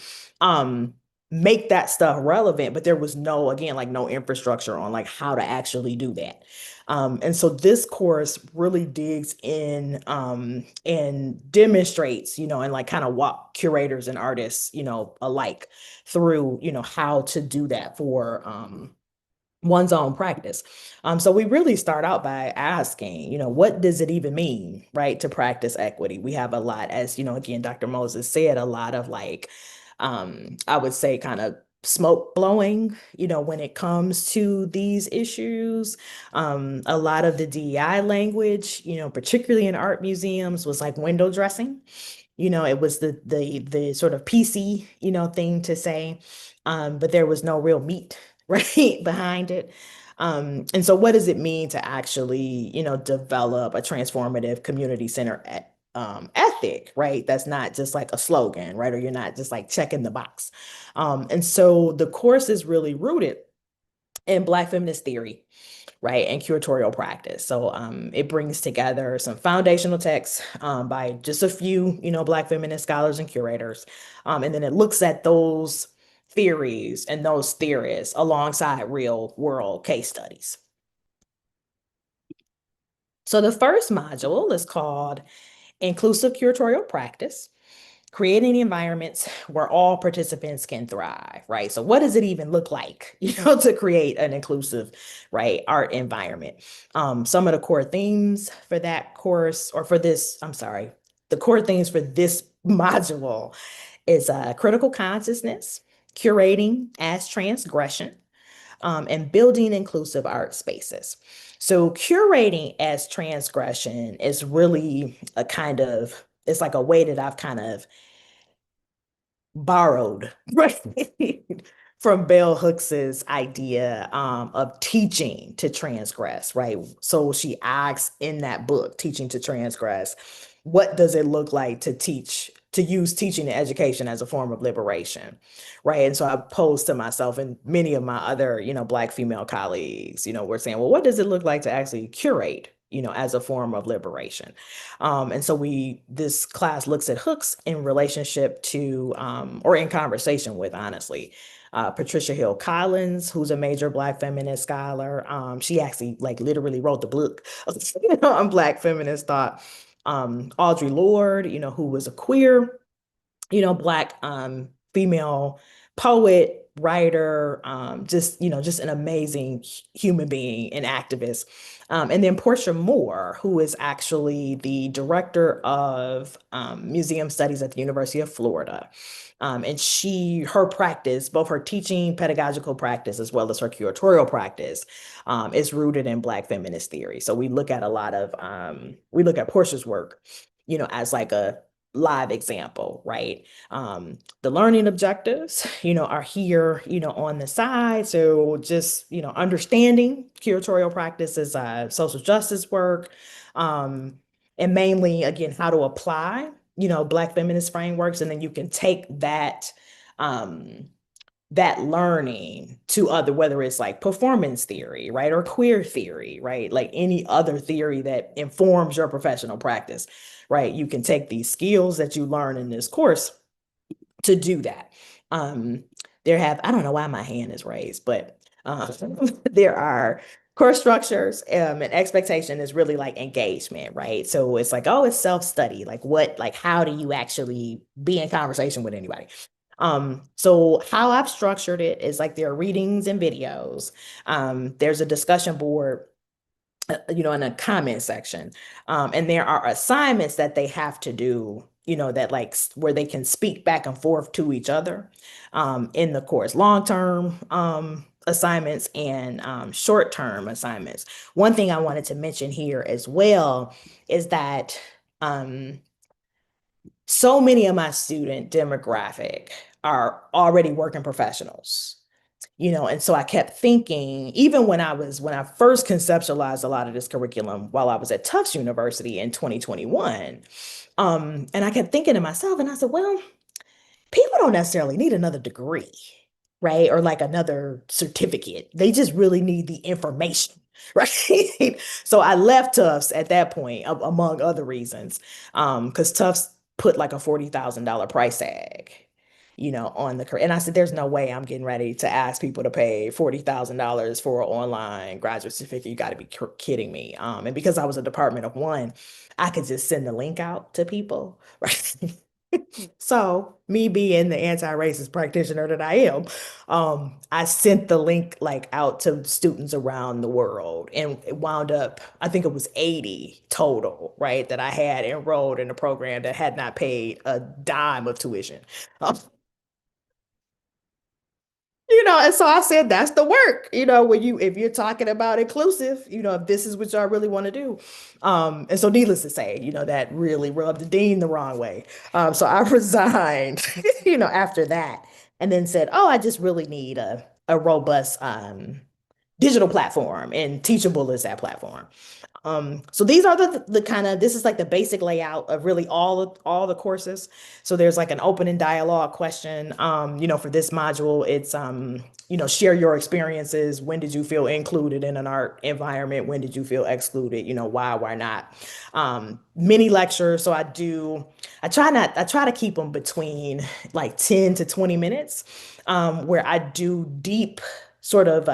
make that stuff relevant, but there was no infrastructure on like how to actually do that. And so this course really digs in and demonstrates, and like kind of walk curators and artists, alike through, how to do that for one's own practice. So we really start out by asking, what does it even mean, right, to practice equity? We have a lot, as again, Dr. Moses said, a lot of like, I would say kind of smoke blowing, when it comes to these issues. A lot of the DEI language, particularly in art museums, was like window dressing. It was the sort of PC, thing to say, but there was no real meat, right, behind it. And so what does it mean to actually, develop a transformative community center ethic, right? That's not just like a slogan, right? Or you're not just like checking the box. And so the course is really rooted in Black feminist theory, right, and curatorial practice. So it brings together some foundational texts by just a few, Black feminist scholars and curators. And then it looks at those theories and those theorists alongside real world case studies. So the first module is called Inclusive Curatorial Practice, creating environments where all participants can thrive, right? So what does it even look like, to create an inclusive, right, art environment? Some of the core themes for that course, or for this, the core themes for this module is critical consciousness, curating as transgression, and building inclusive art spaces. So curating as transgression is really it's like a way that I've kind of borrowed right from Bell Hooks's idea of teaching to transgress, right? So she asks in that book, Teaching to Transgress, what does it look like to use teaching and education as a form of liberation, right? And so I posed to myself and many of my other, Black female colleagues, were saying, well, what does it look like to actually curate, as a form of liberation? And so this class looks at Hooks in relationship to, or in conversation with, honestly, Patricia Hill Collins, who's a major Black feminist scholar. She actually like literally wrote the book on Black feminist thought. Audre Lorde, who was a queer, Black female poet, writer, just an amazing human being and activist. And then Portia Moore, who is actually the director of museum studies at the University of Florida. And her practice, both her teaching pedagogical practice as well as her curatorial practice, is rooted in Black feminist theory. So we look at we look at Portia's work, as like a live example, right? The learning objectives, are here, on the side. So just, understanding curatorial practices, social justice work, and mainly, again, how to apply, Black feminist frameworks. And then you can take that learning to whether it's like performance theory, right, or queer theory, right, like any other theory that informs your professional practice, right? You can take these skills that you learn in this course to do that. I don't know why my hand is raised, but there are course structures, and expectation is really like engagement, right? So it's like, oh, it's self-study. Like how do you actually be in conversation with anybody? So how I've structured it is like there are readings and videos. There's a discussion board, in a comment section. And there are assignments that they have to do, that like where they can speak back and forth to each other in the course, long-term assignments and short-term assignments. One thing I wanted to mention here as well is that so many of my student demographic are already working professionals. And so I kept thinking, even when I first conceptualized a lot of this curriculum while I was at Tufts University in 2021, and I kept thinking to myself, and I said, well, people don't necessarily need another degree, right? Or like another certificate. They just really need the information, right? So I left Tufts at that point, among other reasons, because Tufts put like a $40,000 price tag, on and I said, there's no way I'm getting ready to ask people to pay $40,000 for an online graduate certificate. You got to be kidding me. And because I was a department of one, I could just send the link out to people, right? So me being the anti-racist practitioner that I am, I sent the link like out to students around the world, and it wound up, I think it was 80 total, right, that I had enrolled in the program that had not paid a dime of tuition. Um, and so I said, that's the work, if you're talking about inclusive, if this is what y'all really want to do. And so needless to say, that really rubbed the dean the wrong way. So I resigned, after that, and then said, oh, I just really need a robust digital platform, and Teachable is that platform. So these are the kind of, this is like the basic layout of really all the courses. So there's like an open and dialogue question. For this module, it's share your experiences. When did you feel included in an art environment? When did you feel excluded? Why not? Mini lectures. So I try to keep them between like 10 to 20 minutes, where I do deep sort of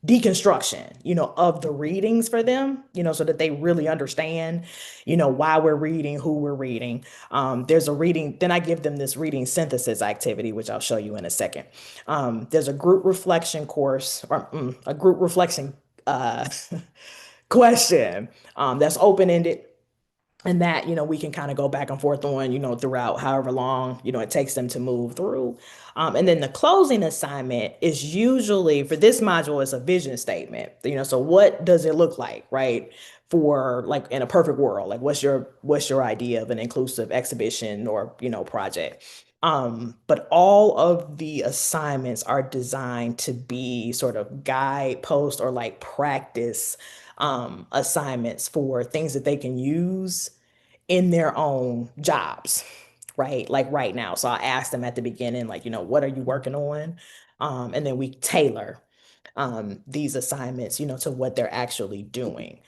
deconstruction, of the readings for them, so that they really understand, why we're reading, who we're reading. There's a reading, then I give them this reading synthesis activity, which I'll show you in a second. There's a group reflection course, or a group reflection question that's open-ended. And that, we can kind of go back and forth on, throughout however long, it takes them to move through. And then the closing assignment is usually, for this module, is a vision statement. So what does it look like, right? For like in a perfect world, like what's your idea of an inclusive exhibition or, project? But all of the assignments are designed to be sort of guidepost or like practice assignments for things that they can use in their own jobs, right? Like right now. So I asked them at the beginning, like, what are you working on? And then we tailor these assignments, to what they're actually doing.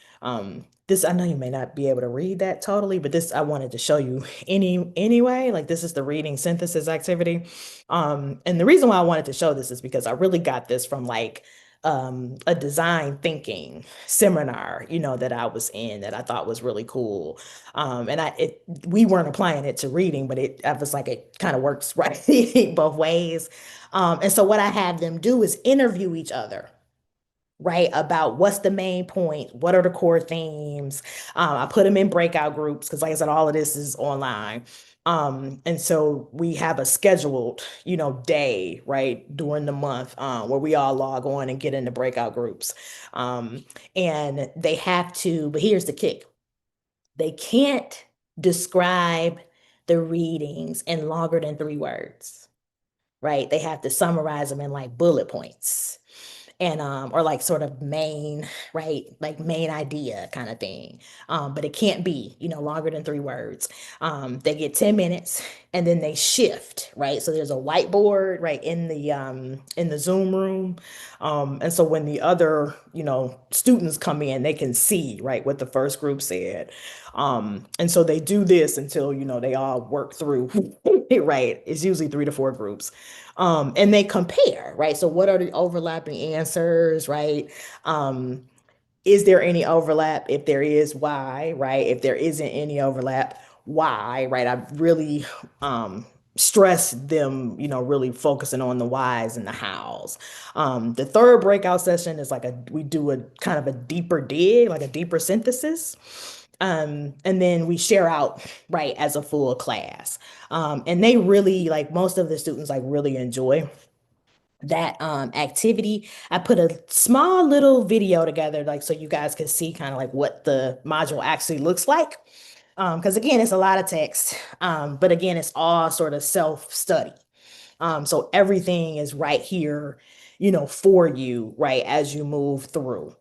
This, I know you may not be able to read that totally, but this I wanted to show you anyway. Like this is the reading synthesis activity. And the reason why I wanted to show this is because I really got this from like a design thinking seminar, that I was in, that I thought was really cool. And we weren't applying it to reading, but I was like, it kind of works right both ways. And so what I have them do is interview each other, right? About what's the main point, what are the core themes. I put them in breakout groups because, like I said, all of this is online. And so we have a scheduled, day, right, during the month, where we all log on and get into breakout groups. And they have to, but here's the kick. They can't describe the readings in longer than 3 words, right? They have to summarize them in like bullet points, and or like sort of main, right, like main idea kind of thing. But it can't be, longer than 3 words. They get 10 minutes, and then they shift, right? So there's a whiteboard right in the Zoom room. And so when the other, students come in, they can see, right, what the first group said. And so they do this until, they all work through, right? It's usually 3 to 4 groups. And they compare, right? So what are the overlapping answers, right? Is there any overlap? If there is, why, right? If there isn't any overlap, why, right? I really stress them, really focusing on the whys and the hows. The third breakout session is like we do a kind of a deeper dig, like a deeper synthesis. And then we share out, right, as a full class. And they really, like most of the students, like really enjoy that activity. I put a small little video together, like so you guys can see kind of like what the module actually looks like. Because again, it's a lot of text, but again, it's all sort of self-study. So everything is right here, for you, right, as you move through.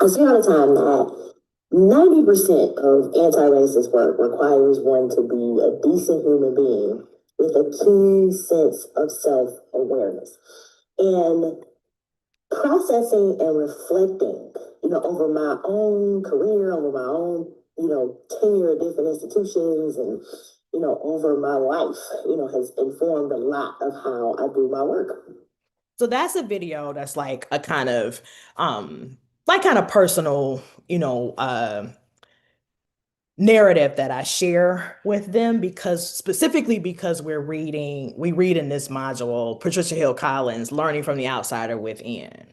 I see all the time that 90% of anti-racist work requires one to be a decent human being with a keen sense of self-awareness. And processing and reflecting, over my own career, over my own, tenure at different institutions and, over my life, has informed a lot of how I do my work. So that's a video that's like a kind of personal, narrative that I share with them, specifically because we read in this module, Patricia Hill Collins, Learning from the Outsider Within.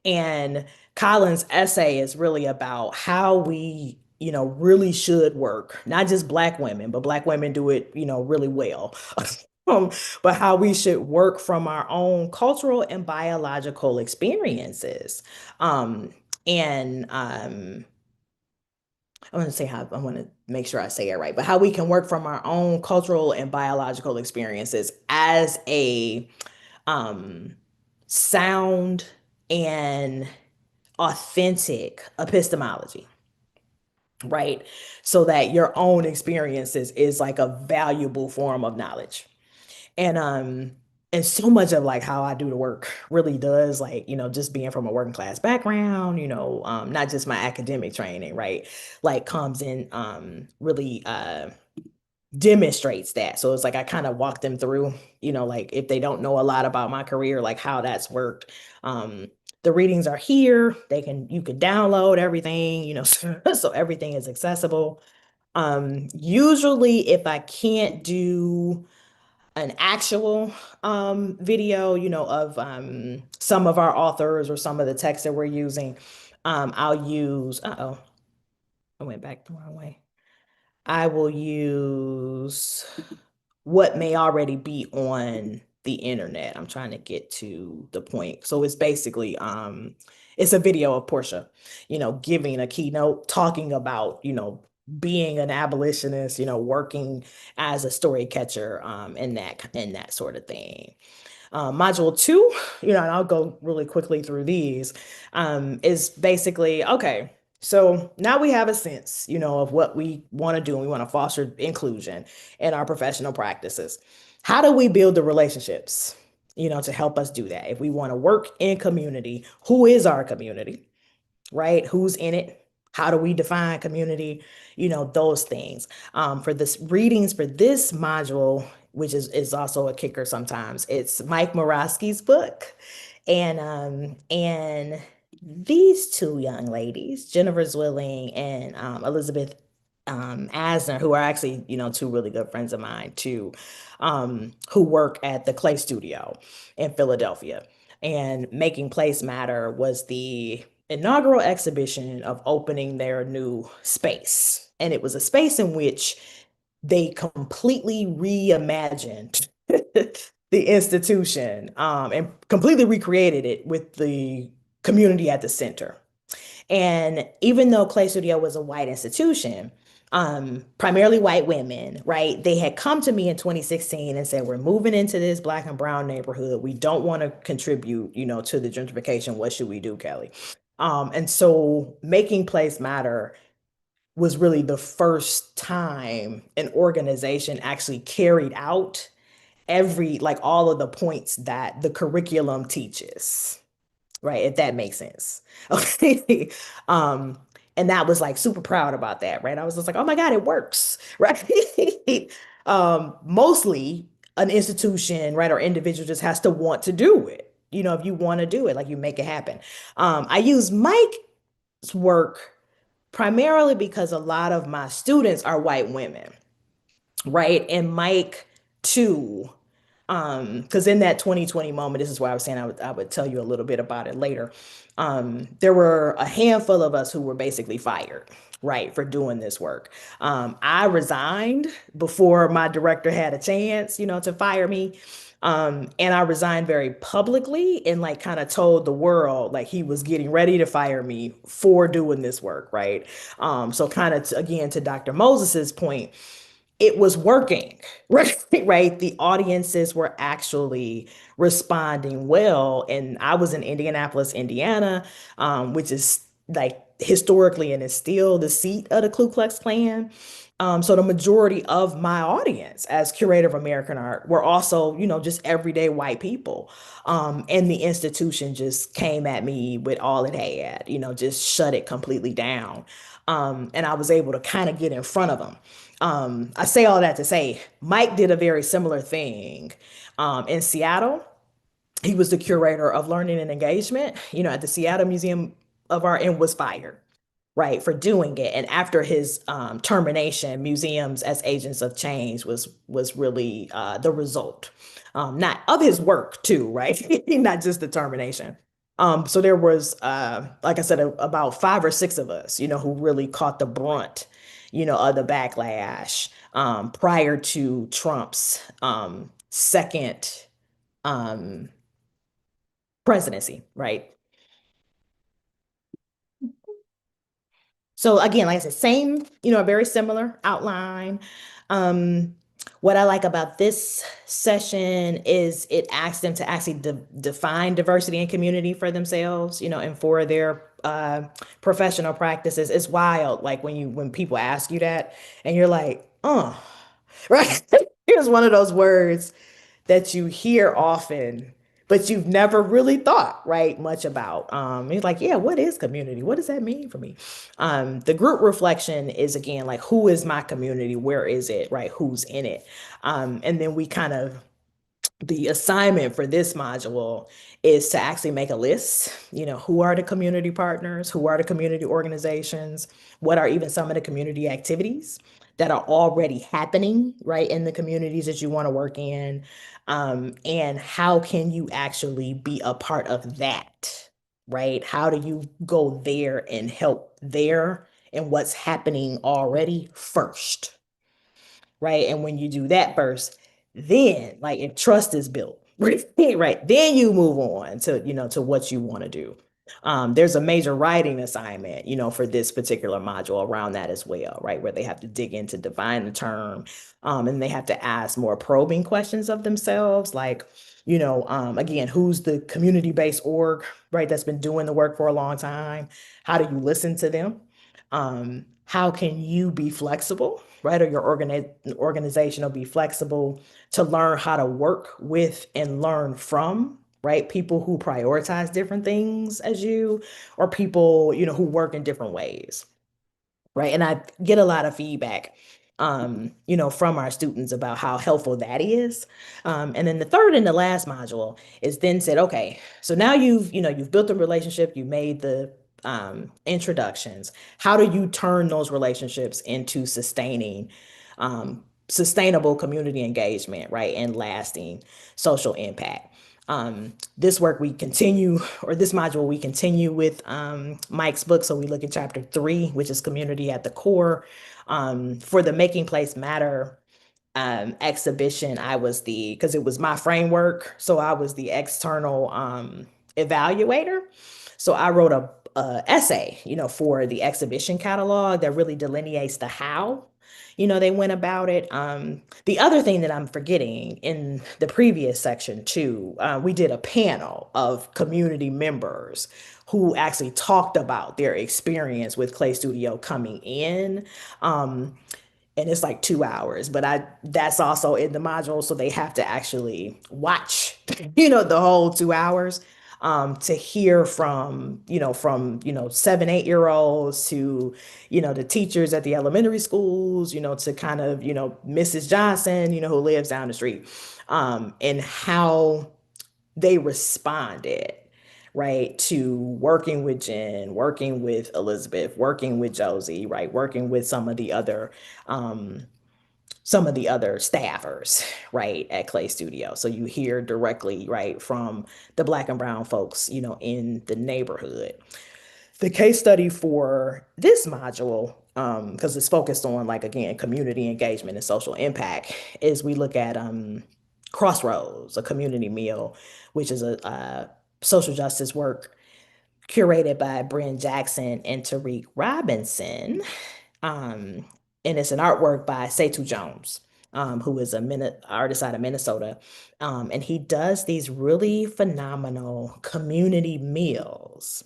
And Collins' essay is really about how we, really should work, not just Black women, but Black women do it, really well. But how we should work from our own cultural and biological experiences. And I want to make sure I say it right, but how we can work from our own cultural and biological experiences as a sound and authentic epistemology, right? So that your own experiences is like a valuable form of knowledge. And so much of like how I do the work really does, like, just being from a working class background, not just my academic training, right? Like comes in really demonstrates that. So it's like I kind of walk them through, like if they don't know a lot about my career, like how that's worked. The readings are here. You can download everything, so everything is accessible. Usually if I can't do an actual video, of some of our authors or some of the text that we're using, I'll use, I went back the wrong way. I will use what may already be on the internet. I'm trying to get to the point. So it's basically, it's a video of Portia, giving a keynote, talking about, being an abolitionist, working as a story catcher, and that sort of thing. Module 2, and I'll go really quickly through these, is basically, okay, so now we have a sense, of what we want to do, and we want to foster inclusion in our professional practices. How do we build the relationships, to help us do that? If we want to work in community, who is our community, right? Who's in it? How do we define community? Those things. For this readings for this module, which is also a kicker sometimes, it's Mike Morawski's book. And these two young ladies, Jennifer Zwilling and Elizabeth Asner, who are actually, two really good friends of mine too, who work at the Clay Studio in Philadelphia. And Making Place Matter was the inaugural exhibition of opening their new space. And it was a space in which they completely reimagined the institution, and completely recreated it with the community at the center. And even though Clay Studio was a white institution, primarily white women, right? They had come to me in 2016 and said, we're moving into this Black and brown neighborhood. We don't want to contribute, to the gentrification. What should we do, Kelly? And so Making Place Matter was really the first time an organization actually carried out all of the points that the curriculum teaches, right? If that makes sense. Okay. And that was like super proud about that, right? I was just like, oh my God, it works, right? Mostly an institution, right, or individual just has to want to do it. If you want to do it, like you make it happen. I use Mike's work primarily because a lot of my students are white women, right? And Mike too, because in that 2020 moment, this is why I was saying I would tell you a little bit about it later. There were a handful of us who were basically fired, right, for doing this work. I resigned before my director had a chance, to fire me. And I resigned very publicly and like kind of told the world like he was getting ready to fire me for doing this work, right? So kind of again to Dr. Moses's point, it was working, right? Right. The audiences were actually responding well. And I was in Indianapolis, Indiana, which is like historically and is still the seat of the Ku Klux Klan. So the majority of my audience as curator of American art were also, just everyday white people. And the institution just came at me with all it had, just shut it completely down. And I was able to kind of get in front of them. I say all that to say, Mike did a very similar thing in Seattle. He was the curator of learning and engagement, at the Seattle Museum of Art and was fired, right, for doing it. And after his termination, museums as agents of change was really the result, not of his work too, right? Not just the termination. So there was, like I said, about 5 or 6 of us, who really caught the brunt, of the backlash prior to Trump's second presidency, right? So again, like I said, same, very similar outline. What I like about this session is it asks them to actually define diversity and community for themselves, and for their professional practices. It's wild, like when people ask you that, and you're like, oh, right? Here's one of those words that you hear often, but you've never really thought, right, much about. It's like, yeah, what is community? What does that mean for me? The group reflection is, again, like, who is my community? Where is it, right? Who's in it? And then we kind of, the assignment for this module is to actually make a list, who are the community partners, who are the community organizations, what are even some of the community activities that are already happening, right, in the communities that you want to work in, and how can you actually be a part of that, right? How do you go there and help there and what's happening already first, right? And when you do that first, then, like, if trust is built, right, then you move on to, to what you want to do. There's a major writing assignment, for this particular module around that as well, right, where they have to dig into define the term, and they have to ask more probing questions of themselves, like, again, who's the community-based org, right, that's been doing the work for a long time? How do you listen to them? How can you be flexible, right? Or your organization will be flexible to learn how to work with and learn from, right? People who prioritize different things as you, or people, who work in different ways, right? And I get a lot of feedback, from our students about how helpful that is. And then the third and the last module is then said, okay, so now you've built a relationship, you made the introductions. How do you turn those relationships into sustainable community engagement, right? And lasting social impact. This work we continue, or this module we continue with Mike's book. So we look at chapter 3, which is community at the core. For the Making Place Matter exhibition, because it was my framework, so I was the external evaluator. So I wrote a essay, for the exhibition catalog that really delineates the how, they went about it. The other thing that I'm forgetting in the previous section too, we did a panel of community members who actually talked about their experience with Clay Studio coming in. And it's like 2 hours, but that's also in the module. So they have to actually watch, the whole 2 hours, to hear from 7, 8-year-olds to, the teachers at the elementary schools, to kind of, Mrs. Johnson, who lives down the street, and how they responded, right, to working with Jen, working with Elizabeth, working with Josie, right, working with some of the other staffers, right, at Clay Studio. So you hear directly, right, from the Black and brown folks, in the neighborhood. The case study for this module, because it's focused on, like, again, community engagement and social impact, is we look at Crossroads, a community meal, which is a social justice work curated by Bryn Jackson and Tariq Robinson. And it's an artwork by Setu Jones, who is an artist out of Minnesota. And he does these really phenomenal community meals.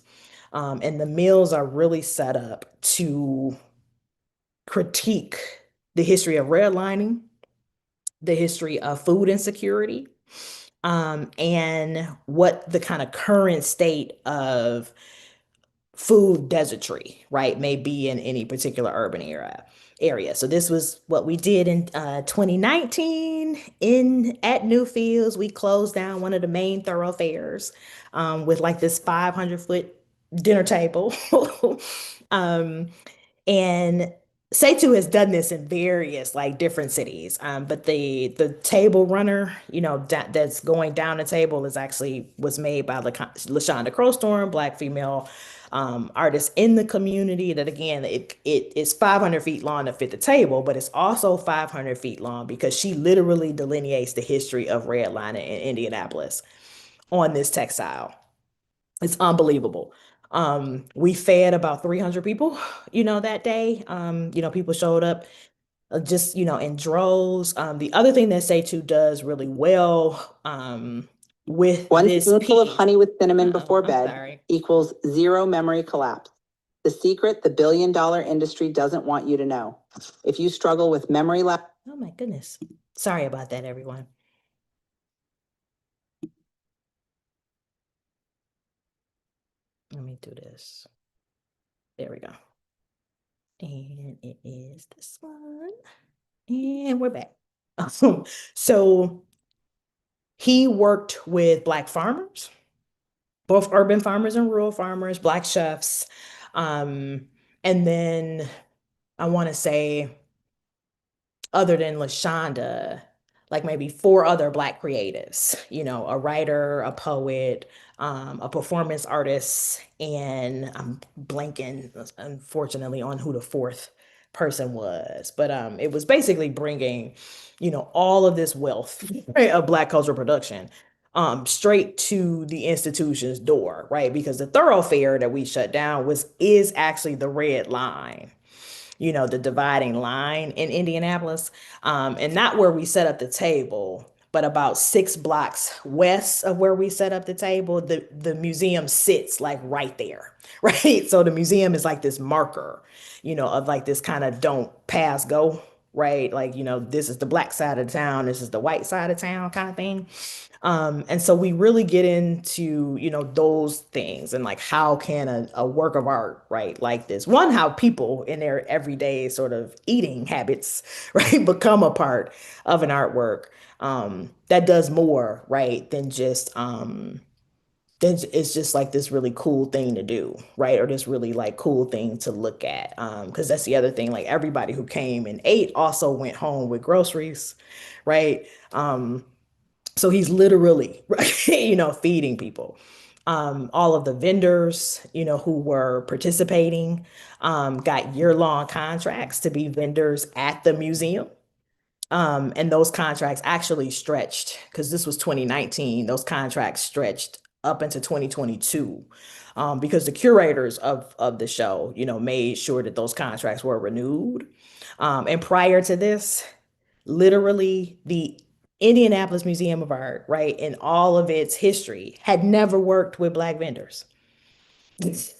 And the meals are really set up to critique the history of redlining, the history of food insecurity, and what the kind of current state of food desertry, right, may be in any particular urban area. So this was what we did in 2019 at Newfields. We closed down one of the main thoroughfares with like this 500-foot dinner table. And Setu has done this in various like different cities. But the table runner, that's going down the table is actually was made by LaShonda Crowstorm, Black female artist in the community. That again, it is 500 feet long to fit the table, but it's also 500 feet long because she literally delineates the history of redlining in Indianapolis on this textile. It's unbelievable. We fed about 300 people, that day. People showed up just, in droves. The other thing that Setu does really well with One this spoonful of piece- honey with cinnamon Uh-oh, before I'm bed sorry. equals zero memory collapse. The secret the billion-dollar industry doesn't want you to know. If you struggle with memory lapse. Oh my goodness. Sorry about that, everyone. Let me do this. There we go. And it is this one. And we're back. So he worked with Black farmers, both urban farmers and rural farmers, Black chefs. And then I want to say, other than LaShonda, like maybe 4 other Black creatives, a writer, a poet, a performance artist, and I'm blanking, unfortunately, on who the 4th person was. But it was basically bringing, all of this wealth right, of Black cultural production straight to the institution's door, right? Because the thoroughfare that we shut down is actually the red line, the dividing line in Indianapolis, and not where we set up the table, but about 6 blocks west of where we set up the table. The museum sits like right there, right? So the museum is like this marker, of like this kind of don't pass go, right? Like, this is the Black side of town, this is the white side of town kind of thing. And so we really get into, those things and like how can a work of art, right, like this, one, how people in their everyday sort of eating habits, right, become a part of an artwork that does more, right, than just it's just like this really cool thing to do, right? Or this really like cool thing to look at. Because that's the other thing, like everybody who came and ate also went home with groceries, right? So he's literally, right, feeding people. All of the vendors, who were participating, got year-long contracts to be vendors at the museum. And those contracts actually stretched, because this was 2019, those contracts stretched up into 2022, because the curators of the show, made sure that those contracts were renewed. And prior to this, literally the Indianapolis Museum of Art, right, in all of its history, had never worked with Black vendors. It's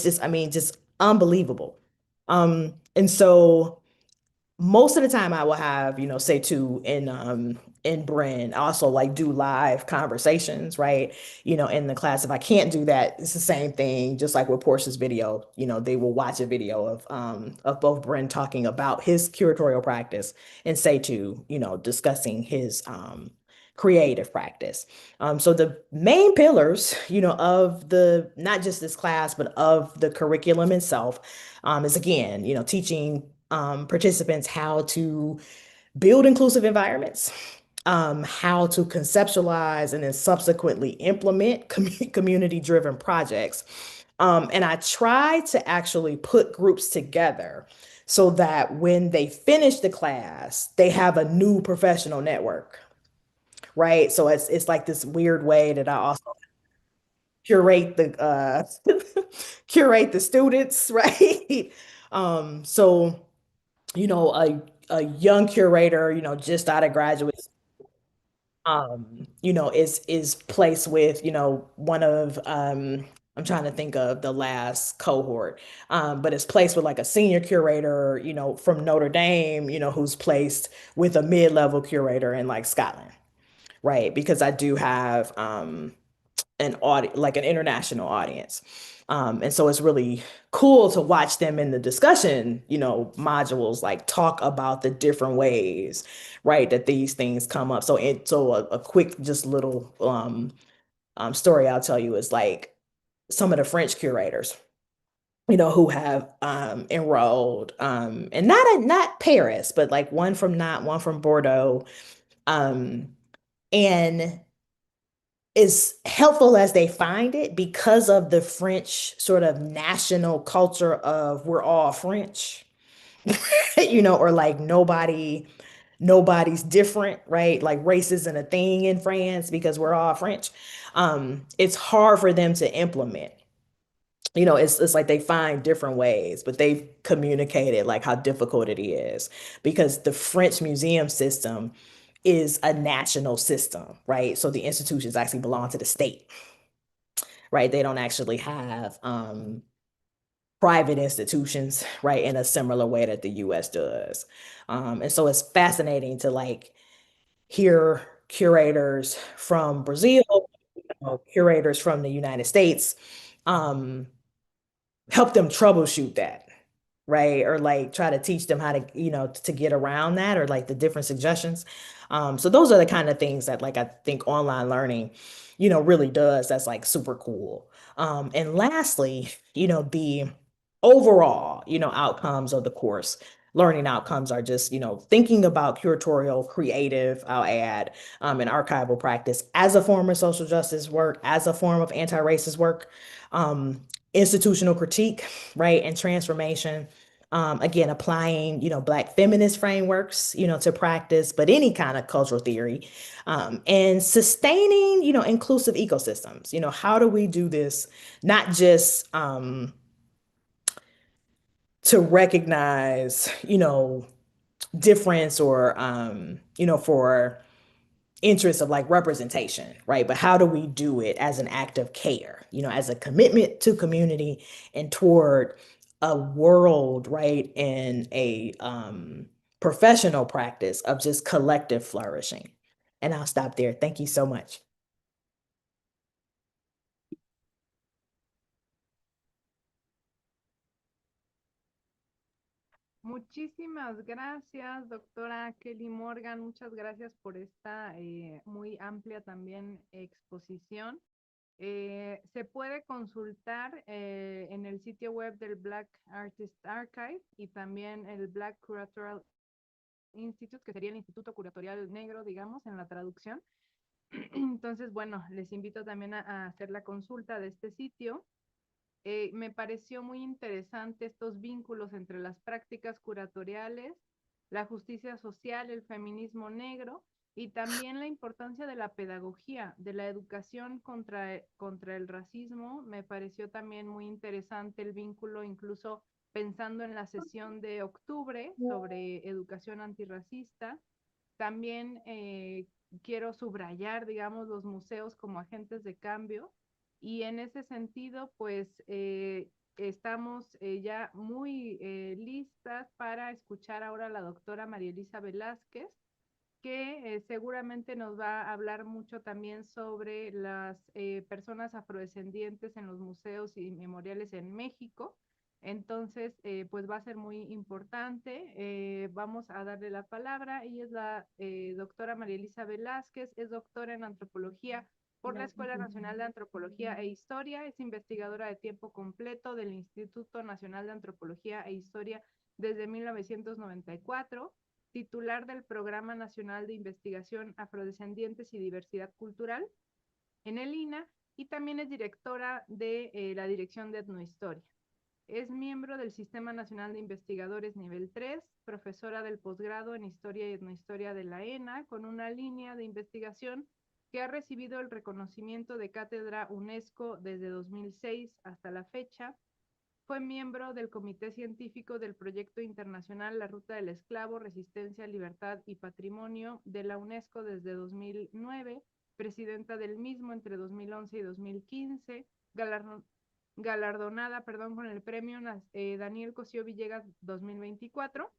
just, I mean, just unbelievable. And so most of the time I will have, say in Bryn, also like do live conversations, right? In the class. If I can't do that, it's the same thing, just like with Portia's video, they will watch a video of both Bryn talking about his curatorial practice and Setu, discussing his creative practice. So the main pillars, of the not just this class, but of the curriculum itself, is again, teaching participants how to build inclusive environments, how to conceptualize and then subsequently implement community-driven projects. And I try to actually put groups together so that when they finish the class, they have a new professional network, right? So it's like this weird way that I also curate the curate the students, right? So a young curator, just out of graduate, is placed with, one of, I'm trying to think of the last cohort, but it's placed with like a senior curator, from Notre Dame, who's placed with a mid-level curator in like Scotland, right? Because I do have, an audience, like an international audience. And so it's really cool to watch them in the discussion, modules, like talk about the different ways, right, that these things come up. So a quick, just little story I'll tell you is like, some of the French curators, who have enrolled, and not Paris, but like one from Nantes, one from Bordeaux, and as helpful as they find it, because of the French sort of national culture of we're all French, or like nobody's different, right? Like race isn't a thing in France because we're all French. It's hard for them to implement. It's like they find different ways, but they've communicated like how difficult it is because the French museum system is a national system, right? So the institutions actually belong to the state, right? They don't actually have private institutions, right, in a similar way that the US does. And so it's fascinating to like hear curators from Brazil, curators from the United States, help them troubleshoot that, right? Or like try to teach them how to, to get around that, or like the different suggestions. So those are the kind of things that like I think online learning, really does. That's like super cool. And lastly, the overall, outcomes of the course. Learning outcomes are just, thinking about curatorial, creative, I'll add, and archival practice as a form of social justice work, as a form of anti-racist work, institutional critique, right, and transformation. Again, applying, Black feminist frameworks, to practice, but any kind of cultural theory, and sustaining, inclusive ecosystems. How do we do this? Not just to recognize, difference or, for interest of like representation, right? But how do we do it as an act of care, as a commitment to community and toward a world, right? And a professional practice of just collective flourishing. And I'll stop there. Thank you so much. Muchísimas gracias, doctora Kelly Morgan. Muchas gracias por esta muy amplia también exposición. Se puede consultar en el sitio web del Black Artist Archive y también el Black Curatorial Institute, que sería el Instituto Curatorial Negro, digamos, en la traducción. Entonces, bueno, les invito también a hacer la consulta de este sitio. Me pareció muy interesante estos vínculos entre las prácticas curatoriales, la justicia social, el feminismo negro y también la importancia de la pedagogía, de la educación contra el racismo. Me pareció también muy interesante el vínculo, incluso pensando en la sesión de octubre sobre educación antirracista. También quiero subrayar, digamos, los museos como agentes de cambio. Y en ese sentido, pues estamos ya muy listas para escuchar ahora a la doctora María Elisa Velázquez, que seguramente nos va a hablar mucho también sobre las personas afrodescendientes en los museos y memoriales en México. Entonces, pues va a ser muy importante. Vamos a darle la palabra. Ella es la doctora María Elisa Velázquez, es doctora en antropología por la Escuela Nacional de Antropología e Historia, es investigadora de tiempo completo del Instituto Nacional de Antropología e Historia desde 1994, titular del Programa Nacional de Investigación Afrodescendientes y Diversidad Cultural en el INA, y también es directora de la Dirección de Etnohistoria. Es miembro del Sistema Nacional de Investigadores Nivel 3, profesora del posgrado en Historia y Etnohistoria de la ENA, con una línea de investigación que ha recibido el reconocimiento de cátedra UNESCO desde 2006 hasta la fecha. Fue miembro del Comité Científico del Proyecto Internacional La Ruta del Esclavo, Resistencia, Libertad y Patrimonio de la UNESCO desde 2009, presidenta del mismo entre 2011 y 2015, galardonada con el premio Daniel Cosío Villegas 2024,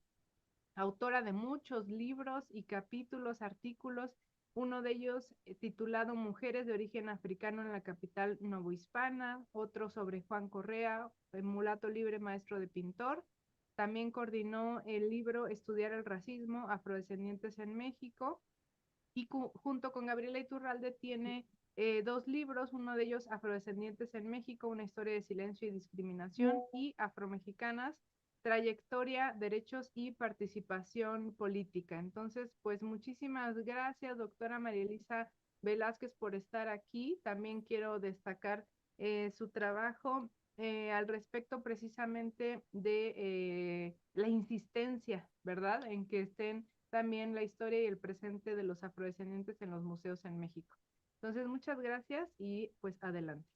autora de muchos libros y capítulos, artículos, uno de ellos titulado Mujeres de origen africano en la capital novohispana, otro sobre Juan Correa, mulato libre, maestro de pintor. También coordinó el libro Estudiar el racismo, afrodescendientes en México, y junto con Gabriela Iturralde tiene 2 libros, uno de ellos Afrodescendientes en México, una historia de silencio y discriminación, y Afromexicanas, trayectoria, derechos y participación política. Entonces, pues muchísimas gracias, doctora María Elisa Velázquez, por estar aquí. También quiero destacar su trabajo al respecto precisamente de la insistencia, ¿verdad?, en que estén también la historia y el presente de los afrodescendientes en los museos en México. Entonces, muchas gracias y pues adelante.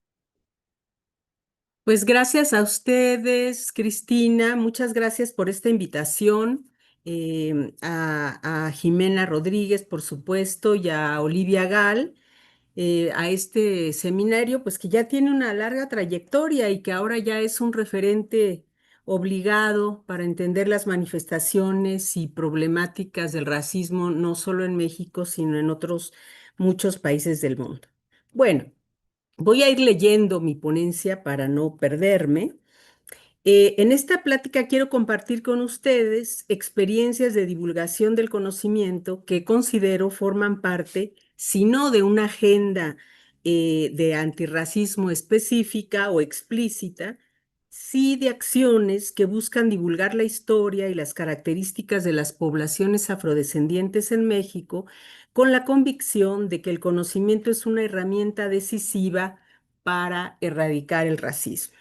Pues gracias a ustedes, Cristina, muchas gracias por esta invitación, a Jimena Rodríguez, por supuesto, y a Olivia Gal, a este seminario, pues que ya tiene una larga trayectoria y que ahora ya es un referente obligado para entender las manifestaciones y problemáticas del racismo, no solo en México, sino en otros muchos países del mundo. Bueno, voy a ir leyendo mi ponencia para no perderme. En esta plática quiero compartir con ustedes experiencias de divulgación del conocimiento que considero forman parte, si no de una agenda de antirracismo específica o explícita, sí de acciones que buscan divulgar la historia y las características de las poblaciones afrodescendientes en México, con la convicción de que el conocimiento es una herramienta decisiva para erradicar el racismo.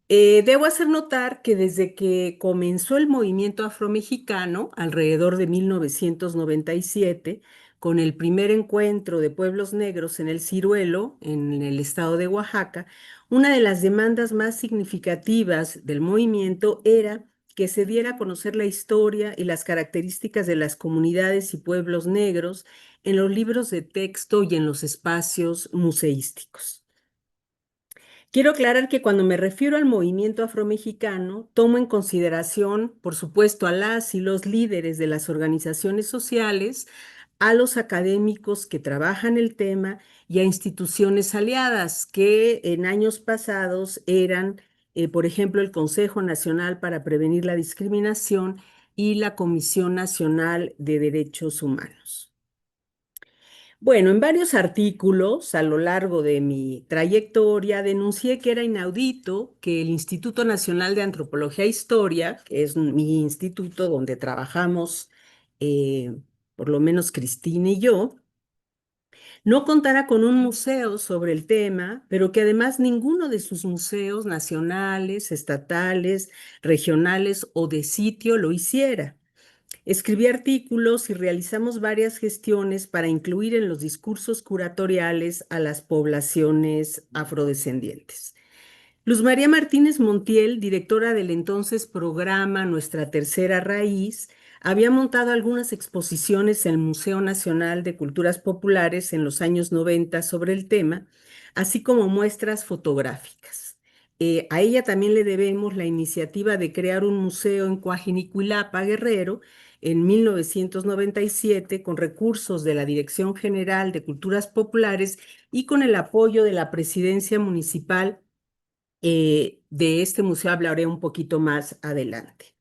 Debo hacer notar que desde que comenzó el movimiento afromexicano, alrededor de 1997, con el primer encuentro de pueblos negros en el Ciruelo, en el estado de Oaxaca, una de las demandas más significativas del movimiento era que se diera a conocer la historia y las características de las comunidades y pueblos negros en los libros de texto y en los espacios museísticos. Quiero aclarar que cuando me refiero al movimiento afromexicano, tomo en consideración, por supuesto, a las y los líderes de las organizaciones sociales, a los académicos que trabajan el tema y a instituciones aliadas que en años pasados eran, por ejemplo, el Consejo Nacional para Prevenir la Discriminación y la Comisión Nacional de Derechos Humanos. Bueno, en varios artículos a lo largo de mi trayectoria denuncié que era inaudito que el Instituto Nacional de Antropología e Historia, que es mi instituto donde trabajamos, por lo menos Cristina y yo, no contara con un museo sobre el tema, pero que además ninguno de sus museos nacionales, estatales, regionales o de sitio lo hiciera. Escribí artículos y realizamos varias gestiones para incluir en los discursos curatoriales a las poblaciones afrodescendientes. Luz María Martínez Montiel, directora del entonces programa Nuestra Tercera Raíz, había montado algunas exposiciones en el Museo Nacional de Culturas Populares en los años 90 sobre el tema, así como muestras fotográficas. A ella también le debemos la iniciativa de crear un museo en Coajinicuilapa, Guerrero, en 1997, con recursos de la Dirección General de Culturas Populares y con el apoyo de la Presidencia Municipal. De este museo hablaré un poquito más adelante.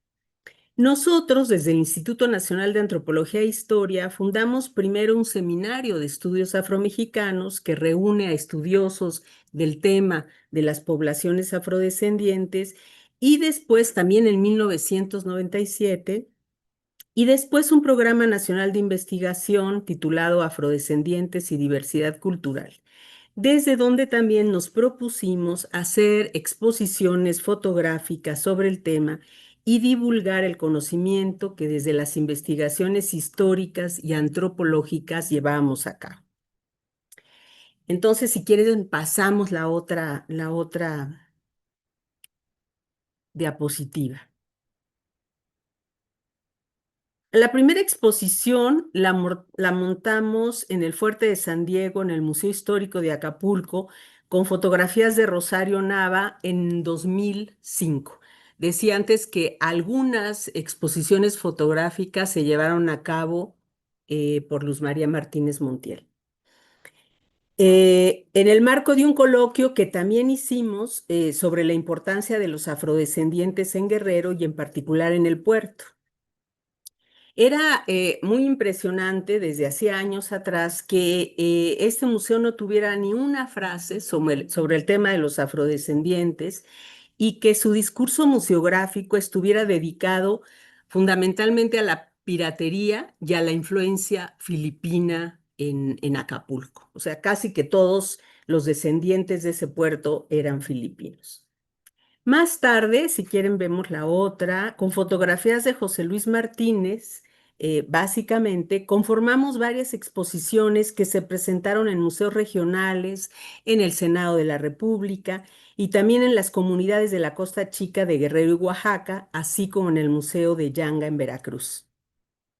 Nosotros, desde el Instituto Nacional de Antropología e Historia, fundamos primero un seminario de estudios afromexicanos que reúne a estudiosos del tema de las poblaciones afrodescendientes y después, también en 1997, y después un programa nacional de investigación titulado Afrodescendientes y Diversidad Cultural, desde donde también nos propusimos hacer exposiciones fotográficas sobre el tema y divulgar el conocimiento que desde las investigaciones históricas y antropológicas llevamos a cabo. Entonces, si quieren, pasamos la otra diapositiva. La primera exposición la montamos en el Fuerte de San Diego, en el Museo Histórico de Acapulco, con fotografías de Rosario Nava en 2005. Decía antes que algunas exposiciones fotográficas se llevaron a cabo por Luz María Martínez Montiel. En el marco de un coloquio que también hicimos sobre la importancia de los afrodescendientes en Guerrero y en particular en el puerto. Era muy impresionante desde hacía años atrás que este museo no tuviera ni una frase sobre el tema de los afrodescendientes y que su discurso museográfico estuviera dedicado fundamentalmente a la piratería y a la influencia filipina en Acapulco. O sea, casi que todos los descendientes de ese puerto eran filipinos. Más tarde, si quieren, vemos la otra, con fotografías de José Luis Martínez. Básicamente, conformamos varias exposiciones que se presentaron en museos regionales, en el Senado de la República y también en las comunidades de la Costa Chica de Guerrero y Oaxaca, así como en el Museo de Yanga en Veracruz.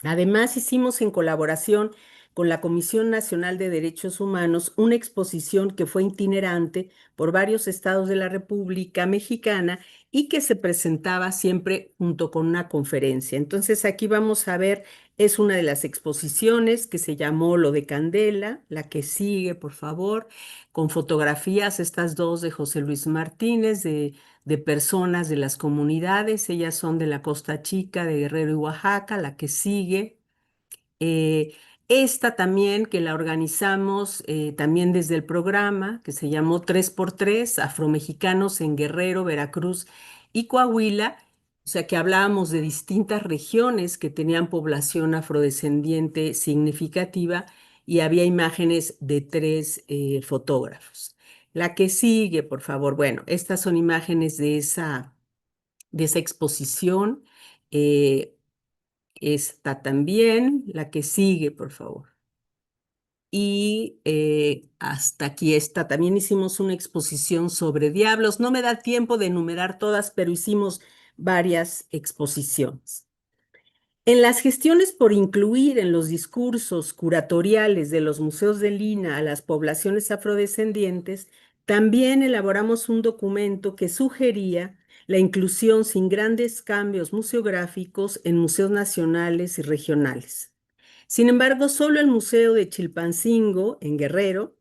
Además, hicimos en colaboración con la Comisión Nacional de Derechos Humanos una exposición que fue itinerante por varios estados de la República Mexicana y que se presentaba siempre junto con una conferencia. Entonces, aquí vamos a ver, es una de las exposiciones que se llamó Lo de Candela, la que sigue, por favor, con fotografías, estas dos de José Luis Martínez, de personas de las comunidades. Ellas son de la Costa Chica, de Guerrero y Oaxaca. La que sigue. Eh, Esta también que la organizamos también desde el programa que se llamó 3x3 Afromexicanos en Guerrero, Veracruz y Coahuila. O sea que hablábamos de distintas regiones que tenían población afrodescendiente significativa y había imágenes de tres fotógrafos. La que sigue, por favor. Bueno, estas son imágenes de esa exposición. Eh, Esta también, la que sigue, por favor. Y hasta aquí está. También hicimos una exposición sobre diablos. No me da tiempo de enumerar todas, pero hicimos varias exposiciones. En las gestiones por incluir en los discursos curatoriales de los museos de Lina a las poblaciones afrodescendientes, también elaboramos un documento que sugería la inclusión sin grandes cambios museográficos en museos nacionales y regionales. Sin embargo, solo el Museo de Chilpancingo, en Guerrero,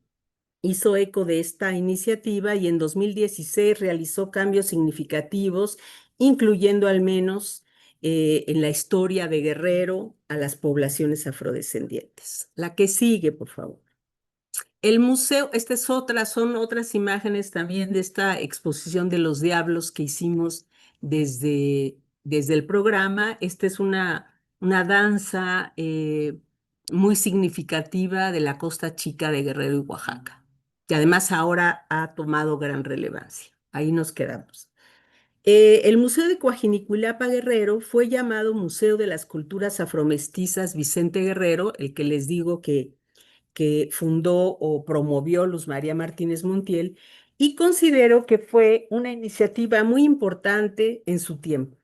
hizo eco de esta iniciativa y en 2016 realizó cambios significativos, incluyendo al menos en la historia de Guerrero a las poblaciones afrodescendientes. La que sigue, por favor. El museo, son otras imágenes también de esta exposición de los diablos que hicimos desde el programa. Esta es una danza muy significativa de la Costa Chica de Guerrero y Oaxaca, que además ahora ha tomado gran relevancia. Ahí nos quedamos. El Museo de Coajinicuilapa Guerrero fue llamado Museo de las Culturas Afromestizas Vicente Guerrero, el que les digo que fundó o promovió Luz María Martínez Montiel, y considero que fue una iniciativa muy importante en su tiempo.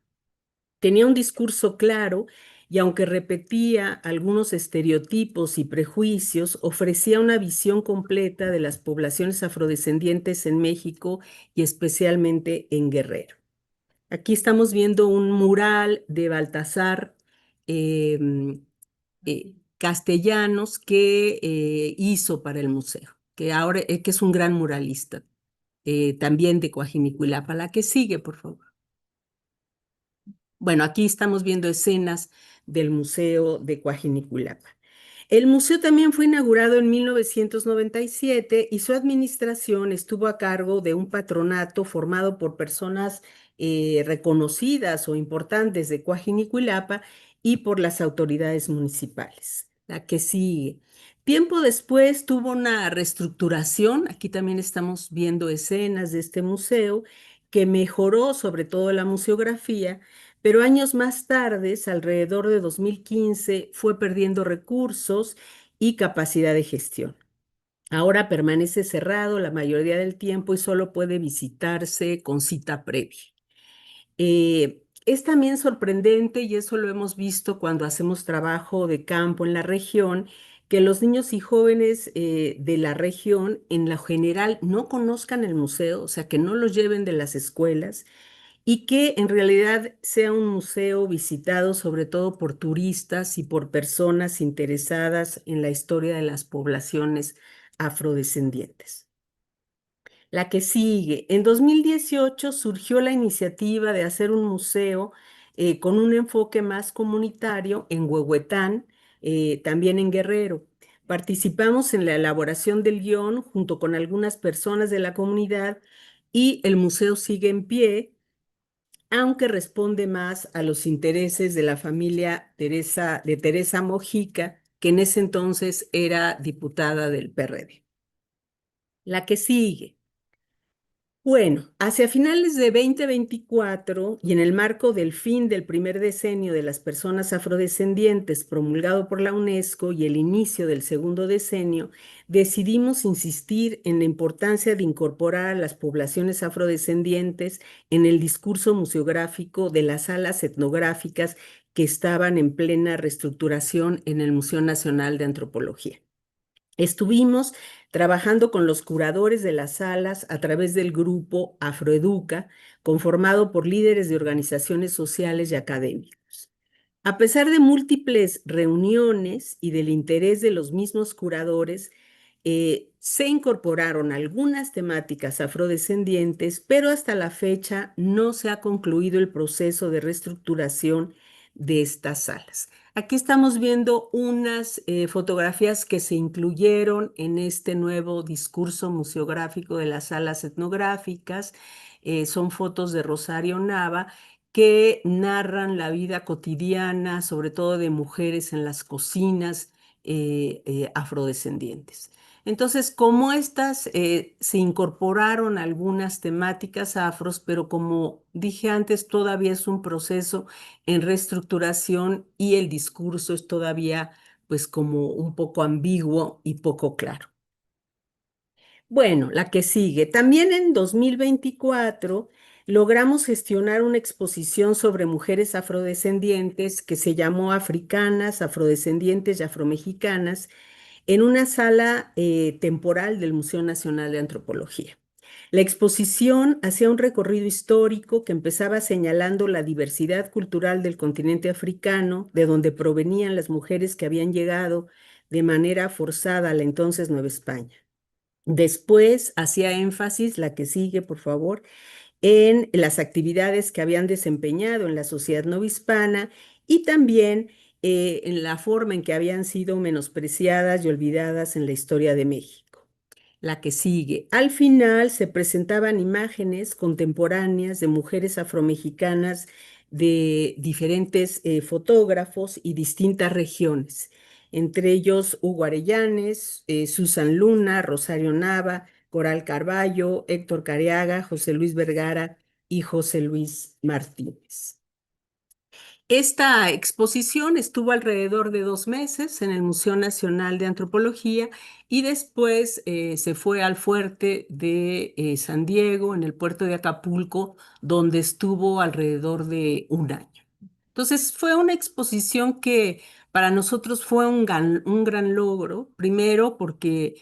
Tenía un discurso claro y aunque repetía algunos estereotipos y prejuicios, ofrecía una visión completa de las poblaciones afrodescendientes en México y especialmente en Guerrero. Aquí estamos viendo un mural de Baltasar Castellanos que hizo para el museo, que ahora que es un gran muralista, también de Coajinicuilapa. La que sigue, por favor. Bueno, aquí estamos viendo escenas del Museo de Coajinicuilapa. El museo también fue inaugurado en 1997 y su administración estuvo a cargo de un patronato formado por personas reconocidas o importantes de Coajinicuilapa y por las autoridades municipales. La que sigue. Tiempo después tuvo una reestructuración. Aquí también estamos viendo escenas de este museo que mejoró sobre todo la museografía, pero años más tarde, alrededor de 2015, fue perdiendo recursos y capacidad de gestión. Ahora permanece cerrado la mayoría del tiempo y solo puede visitarse con cita previa. Es también sorprendente, y eso lo hemos visto cuando hacemos trabajo de campo en la región, que los niños y jóvenes de la región en lo general no conozcan el museo, o sea, que no los lleven de las escuelas y que en realidad sea un museo visitado sobre todo por turistas y por personas interesadas en la historia de las poblaciones afrodescendientes. La que sigue. En 2018 surgió la iniciativa de hacer un museo con un enfoque más comunitario en Huehuetán, también en Guerrero. Participamos en la elaboración del guión junto con algunas personas de la comunidad y el museo sigue en pie, aunque responde más a los intereses de la familia de Teresa Mojica, que en ese entonces era diputada del PRD. La que sigue. Bueno, hacia finales de 2024 y en el marco del fin del primer decenio de las personas afrodescendientes promulgado por la UNESCO y el inicio del segundo decenio, decidimos insistir en la importancia de incorporar a las poblaciones afrodescendientes en el discurso museográfico de las salas etnográficas que estaban en plena reestructuración en el Museo Nacional de Antropología. Estuvimos trabajando con los curadores de las salas a través del grupo Afroeduca, conformado por líderes de organizaciones sociales y académicos. A pesar de múltiples reuniones y del interés de los mismos curadores, se incorporaron algunas temáticas afrodescendientes, pero hasta la fecha no se ha concluido el proceso de reestructuración de estas salas. Aquí estamos viendo unas fotografías que se incluyeron en este nuevo discurso museográfico de las salas etnográficas. Son fotos de Rosario Nava que narran la vida cotidiana, sobre todo de mujeres en las cocinas afrodescendientes. Entonces, como estas se incorporaron algunas temáticas afros, pero como dije antes, todavía es un proceso en reestructuración y el discurso es todavía pues como un poco ambiguo y poco claro. Bueno, la que sigue. También en 2024 logramos gestionar una exposición sobre mujeres afrodescendientes que se llamó Africanas, Afrodescendientes y Afromexicanas en una sala temporal del Museo Nacional de Antropología. La exposición hacía un recorrido histórico que empezaba señalando la diversidad cultural del continente africano, de donde provenían las mujeres que habían llegado de manera forzada a la entonces Nueva España. Después hacía énfasis, la que sigue, por favor, en las actividades que habían desempeñado en la sociedad novohispana y también en la forma en que habían sido menospreciadas y olvidadas en la historia de México. La que sigue. Al final se presentaban imágenes contemporáneas de mujeres afromexicanas de diferentes fotógrafos y distintas regiones, entre ellos Hugo Arellanes, Susan Luna, Rosario Nava, Coral Carballo, Héctor Careaga, José Luis Vergara y José Luis Martínez. Esta exposición estuvo alrededor de 2 meses en el Museo Nacional de Antropología y después se fue al fuerte de San Diego, en el puerto de Acapulco, donde estuvo alrededor de 1 año. Entonces fue una exposición que para nosotros fue un gran logro, primero porque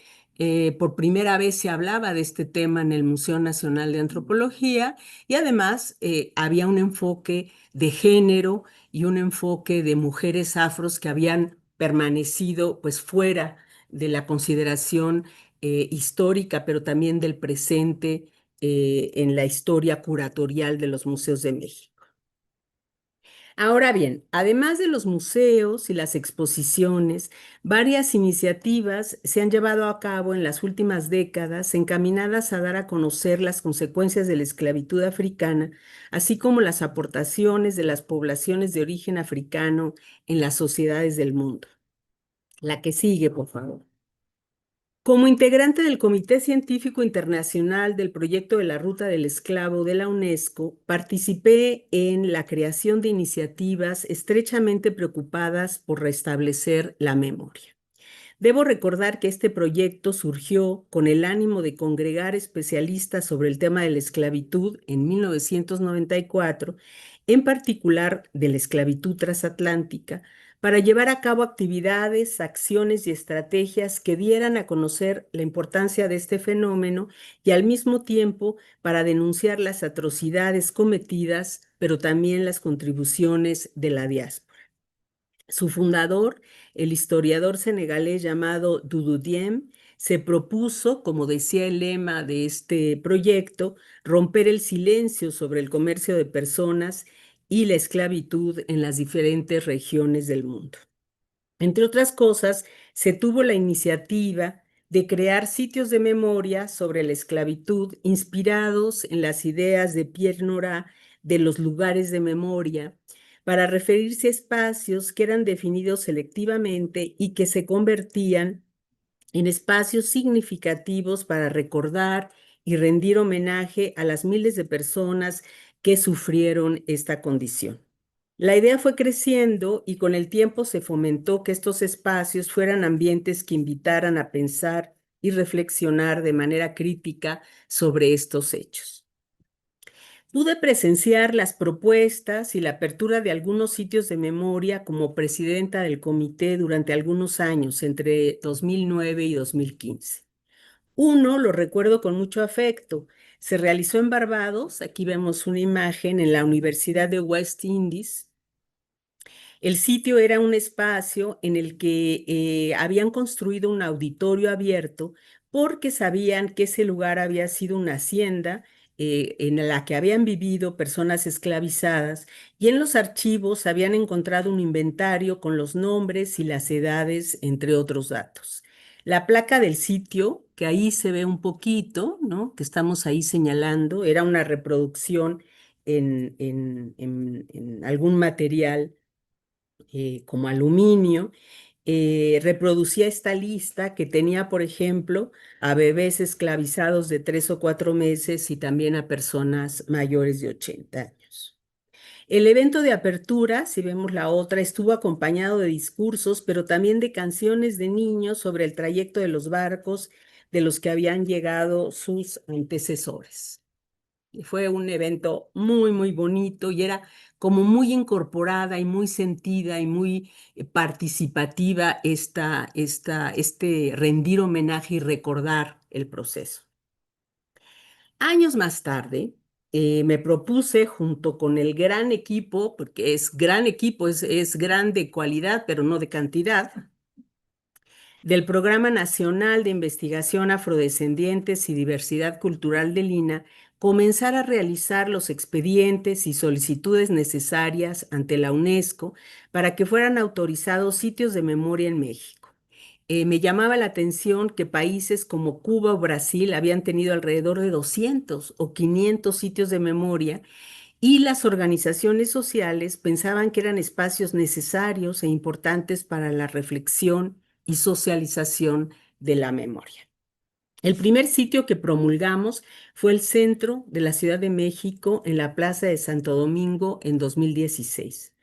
por primera vez se hablaba de este tema en el Museo Nacional de Antropología y además había un enfoque de género y un enfoque de mujeres afros que habían permanecido pues fuera de la consideración histórica, pero también del presente en la historia curatorial de los museos de México. Ahora bien, además de los museos y las exposiciones, varias iniciativas se han llevado a cabo en las últimas décadas encaminadas a dar a conocer las consecuencias de la esclavitud africana, así como las aportaciones de las poblaciones de origen africano en las sociedades del mundo. La que sigue, por favor. Como integrante del Comité Científico Internacional del Proyecto de la Ruta del Esclavo de la UNESCO, participé en la creación de iniciativas estrechamente preocupadas por restablecer la memoria. Debo recordar que este proyecto surgió con el ánimo de congregar especialistas sobre el tema de la esclavitud en 1994, en particular de la esclavitud transatlántica, para llevar a cabo actividades, acciones y estrategias que dieran a conocer la importancia de este fenómeno y al mismo tiempo para denunciar las atrocidades cometidas, pero también las contribuciones de la diáspora. Su fundador, el historiador senegalés llamado Doudou Diem, se propuso, como decía el lema de este proyecto, romper el silencio sobre el comercio de personas y la esclavitud en las diferentes regiones del mundo. Entre otras cosas, se tuvo la iniciativa de crear sitios de memoria sobre la esclavitud inspirados en las ideas de Pierre Nora de los lugares de memoria, para referirse a espacios que eran definidos selectivamente y que se convertían en espacios significativos para recordar y rendir homenaje a las miles de personas que sufrieron esta condición. La idea fue creciendo y con el tiempo se fomentó que estos espacios fueran ambientes que invitaran a pensar y reflexionar de manera crítica sobre estos hechos. Pude presenciar las propuestas y la apertura de algunos sitios de memoria como presidenta del comité durante algunos años, entre 2009 y 2015. Uno lo recuerdo con mucho afecto. Se realizó en Barbados, aquí vemos una imagen en la Universidad de West Indies. El sitio era un espacio en el que habían construido un auditorio abierto porque sabían que ese lugar había sido una hacienda en la que habían vivido personas esclavizadas, y en los archivos habían encontrado un inventario con los nombres y las edades, entre otros datos. La placa del sitio, que ahí se ve un poquito, ¿no?, que estamos ahí señalando, era una reproducción en algún material como aluminio. Reproducía esta lista que tenía, por ejemplo, a bebés esclavizados de 3 o 4 meses y también a personas mayores de 80 años. El evento de apertura, si vemos la otra, estuvo acompañado de discursos, pero también de canciones de niños sobre el trayecto de los barcos de los que habían llegado sus antecesores. Fue un evento muy, muy bonito y era como muy incorporada y muy sentida y muy participativa este rendir homenaje y recordar el proceso. Años más tarde, me propuse junto con el gran equipo, porque es gran equipo, es gran de cualidad, pero no de cantidad, del Programa Nacional de Investigación Afrodescendientes y Diversidad Cultural del INAH, comenzar a realizar los expedientes y solicitudes necesarias ante la UNESCO para que fueran autorizados sitios de memoria en México. Me llamaba la atención que países como Cuba o Brasil habían tenido alrededor de 200 o 500 sitios de memoria, y las organizaciones sociales pensaban que eran espacios necesarios e importantes para la reflexión y socialización de la memoria. El primer sitio que promulgamos fue el centro de la Ciudad de México, en la Plaza de Santo Domingo, en 2016.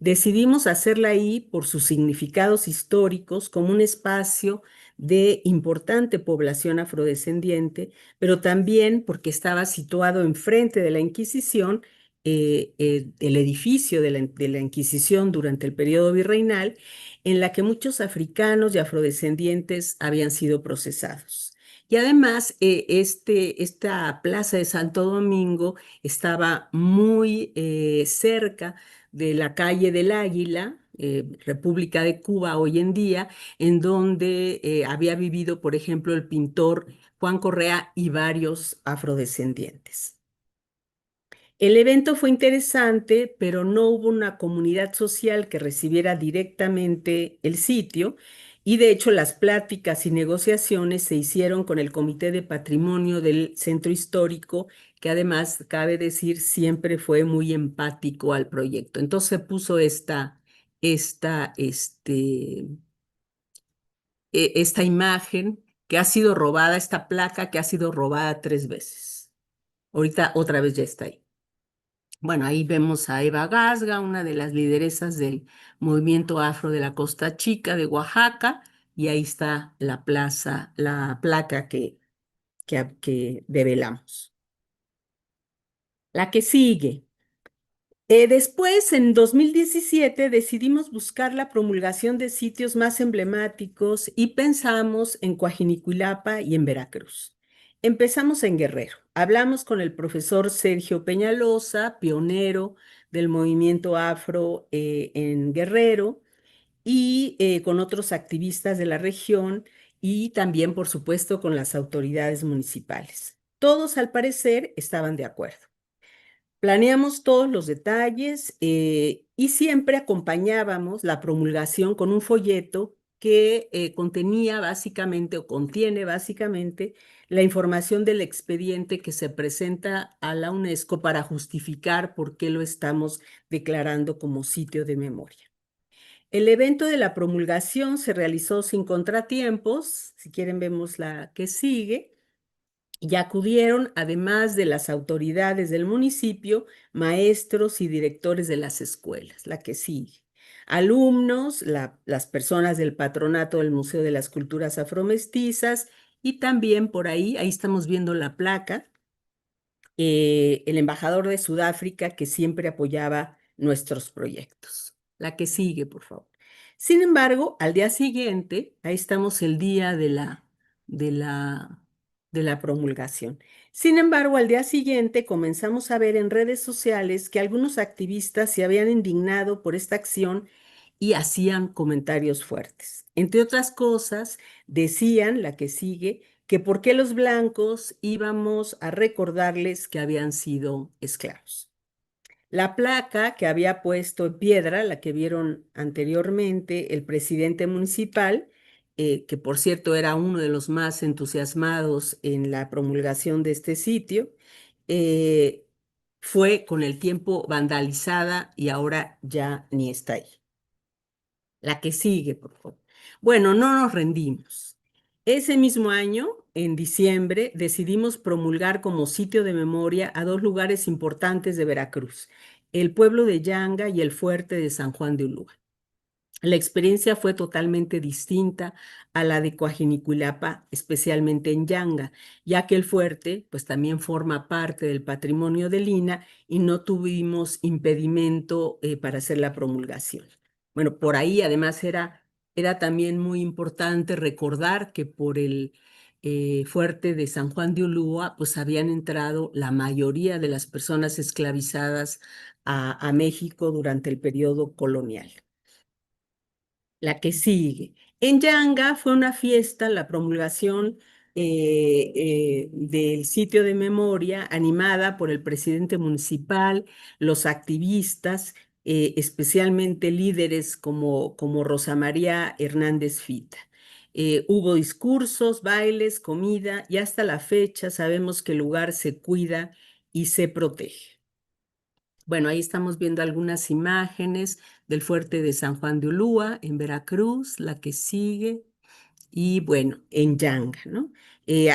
Decidimos hacerla ahí por sus significados históricos, como un espacio de importante población afrodescendiente, pero también porque estaba situado enfrente de la Inquisición, el edificio de la Inquisición durante el periodo virreinal, en la que muchos africanos y afrodescendientes habían sido procesados. Y además, esta Plaza de Santo Domingo estaba muy cerca de la calle del Águila, República de Cuba hoy en día, en donde había vivido, por ejemplo, el pintor Juan Correa y varios afrodescendientes. El evento fue interesante, pero no hubo una comunidad social que recibiera directamente el sitio, y de hecho las pláticas y negociaciones se hicieron con el Comité de Patrimonio del Centro Histórico, que además, cabe decir, siempre fue muy empático al proyecto. Entonces se puso esta imagen que ha sido robada, esta placa que ha sido robada 3 veces. Ahorita otra vez ya está ahí. Bueno, ahí vemos a Eva Gasga, una de las lideresas del movimiento afro de la Costa Chica de Oaxaca, y ahí está la placa que develamos. La que sigue. Después, en 2017, decidimos buscar la promulgación de sitios más emblemáticos y pensamos en Coajinicuilapa y en Veracruz. Empezamos en Guerrero. Hablamos con el profesor Sergio Peñalosa, pionero del movimiento afro en Guerrero, y con otros activistas de la región, y también, por supuesto, con las autoridades municipales. Todos, al parecer, estaban de acuerdo. Planeamos todos los detalles y siempre acompañábamos la promulgación con un folleto que contenía básicamente o contiene básicamente la información del expediente que se presenta a la UNESCO para justificar por qué lo estamos declarando como sitio de memoria. El evento de la promulgación se realizó sin contratiempos. Si quieren, vemos la que sigue. Y acudieron, además de las autoridades del municipio, maestros y directores de las escuelas, la que sigue. Alumnos, las personas del patronato del Museo de las Culturas Afromestizas y también por ahí estamos viendo la placa, el embajador de Sudáfrica que siempre apoyaba nuestros proyectos. La que sigue, por favor. Sin embargo, al día siguiente, ahí estamos el día de la promulgación. Sin embargo, al día siguiente comenzamos a ver en redes sociales que algunos activistas se habían indignado por esta acción y hacían comentarios fuertes. Entre otras cosas, decían, la que sigue, que por qué los blancos íbamos a recordarles que habían sido esclavos. La placa que había puesto en piedra, la que vieron anteriormente el presidente municipal, que por cierto era uno de los más entusiasmados en la promulgación de este sitio, fue con el tiempo vandalizada y ahora ya ni está ahí. La que sigue, por favor. Bueno, no nos rendimos. Ese mismo año, en diciembre, decidimos promulgar como sitio de memoria a dos lugares importantes de Veracruz, el pueblo de Yanga y el fuerte de San Juan de Ulúa. La experiencia fue totalmente distinta a la de Coajinicuilapa, especialmente en Yanga, ya que el fuerte pues también forma parte del patrimonio del INAH y no tuvimos impedimento para hacer la promulgación. Bueno, por ahí además era también muy importante recordar que por el fuerte de San Juan de Ulúa pues habían entrado la mayoría de las personas esclavizadas a México durante el periodo colonial. La que sigue. En Yanga fue una fiesta, la promulgación del sitio de memoria animada por el presidente municipal, los activistas, especialmente líderes como Rosa María Hernández Fita. Hubo discursos, bailes, comida y hasta la fecha sabemos que el lugar se cuida y se protege. Bueno, ahí estamos viendo algunas imágenes del fuerte de San Juan de Ulúa en Veracruz, la que sigue, y bueno, en Yanga, ¿no?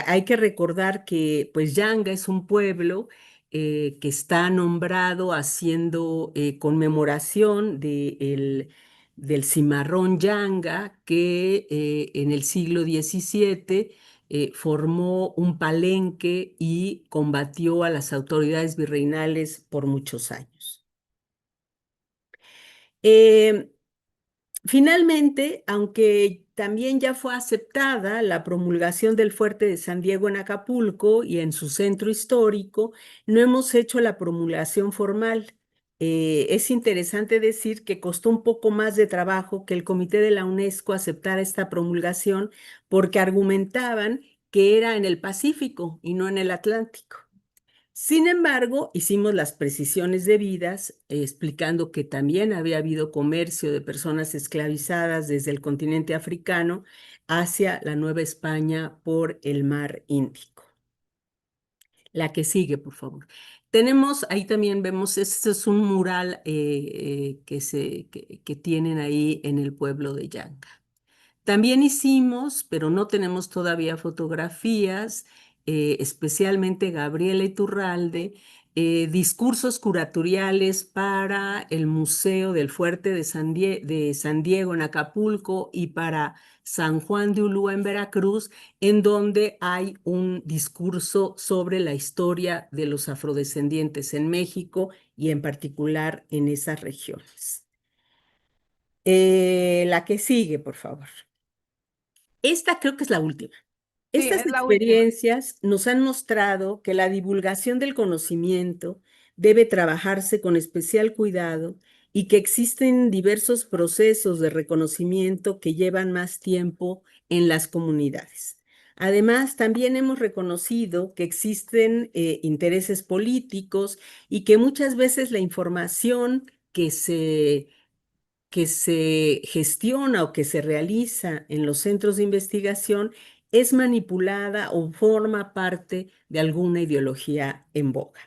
Hay que recordar que pues Yanga es un pueblo que está nombrado haciendo conmemoración del cimarrón Yanga que en el siglo XVII formó un palenque y combatió a las autoridades virreinales por muchos años. Finalmente, aunque también ya fue aceptada la promulgación del fuerte de San Diego en Acapulco y en su centro histórico, no hemos hecho la promulgación formal. Es interesante decir que costó un poco más de trabajo que el comité de la UNESCO aceptara esta promulgación porque argumentaban que era en el Pacífico y no en el Atlántico. Sin embargo, hicimos las precisiones debidas, explicando que también había habido comercio de personas esclavizadas desde el continente africano hacia la Nueva España por el mar Índico. La que sigue, por favor. Ahí también vemos, este es un mural que tienen ahí en el pueblo de Yanga. También hicimos, pero no tenemos todavía fotografías, especialmente Gabriela Iturralde, discursos curatoriales para el Museo del Fuerte de San Diego en Acapulco y para San Juan de Ulúa en Veracruz, en donde hay un discurso sobre la historia de los afrodescendientes en México y en particular en esas regiones. La que sigue, por favor. Esta creo que es la última. Sí, Estas es la última. experiencias nos han mostrado que la divulgación del conocimiento debe trabajarse con especial cuidado y que existen diversos procesos de reconocimiento que llevan más tiempo en las comunidades. Además, también hemos reconocido que existen intereses políticos y que muchas veces la información que se gestiona o que se realiza en los centros de investigación es manipulada o forma parte de alguna ideología en boga.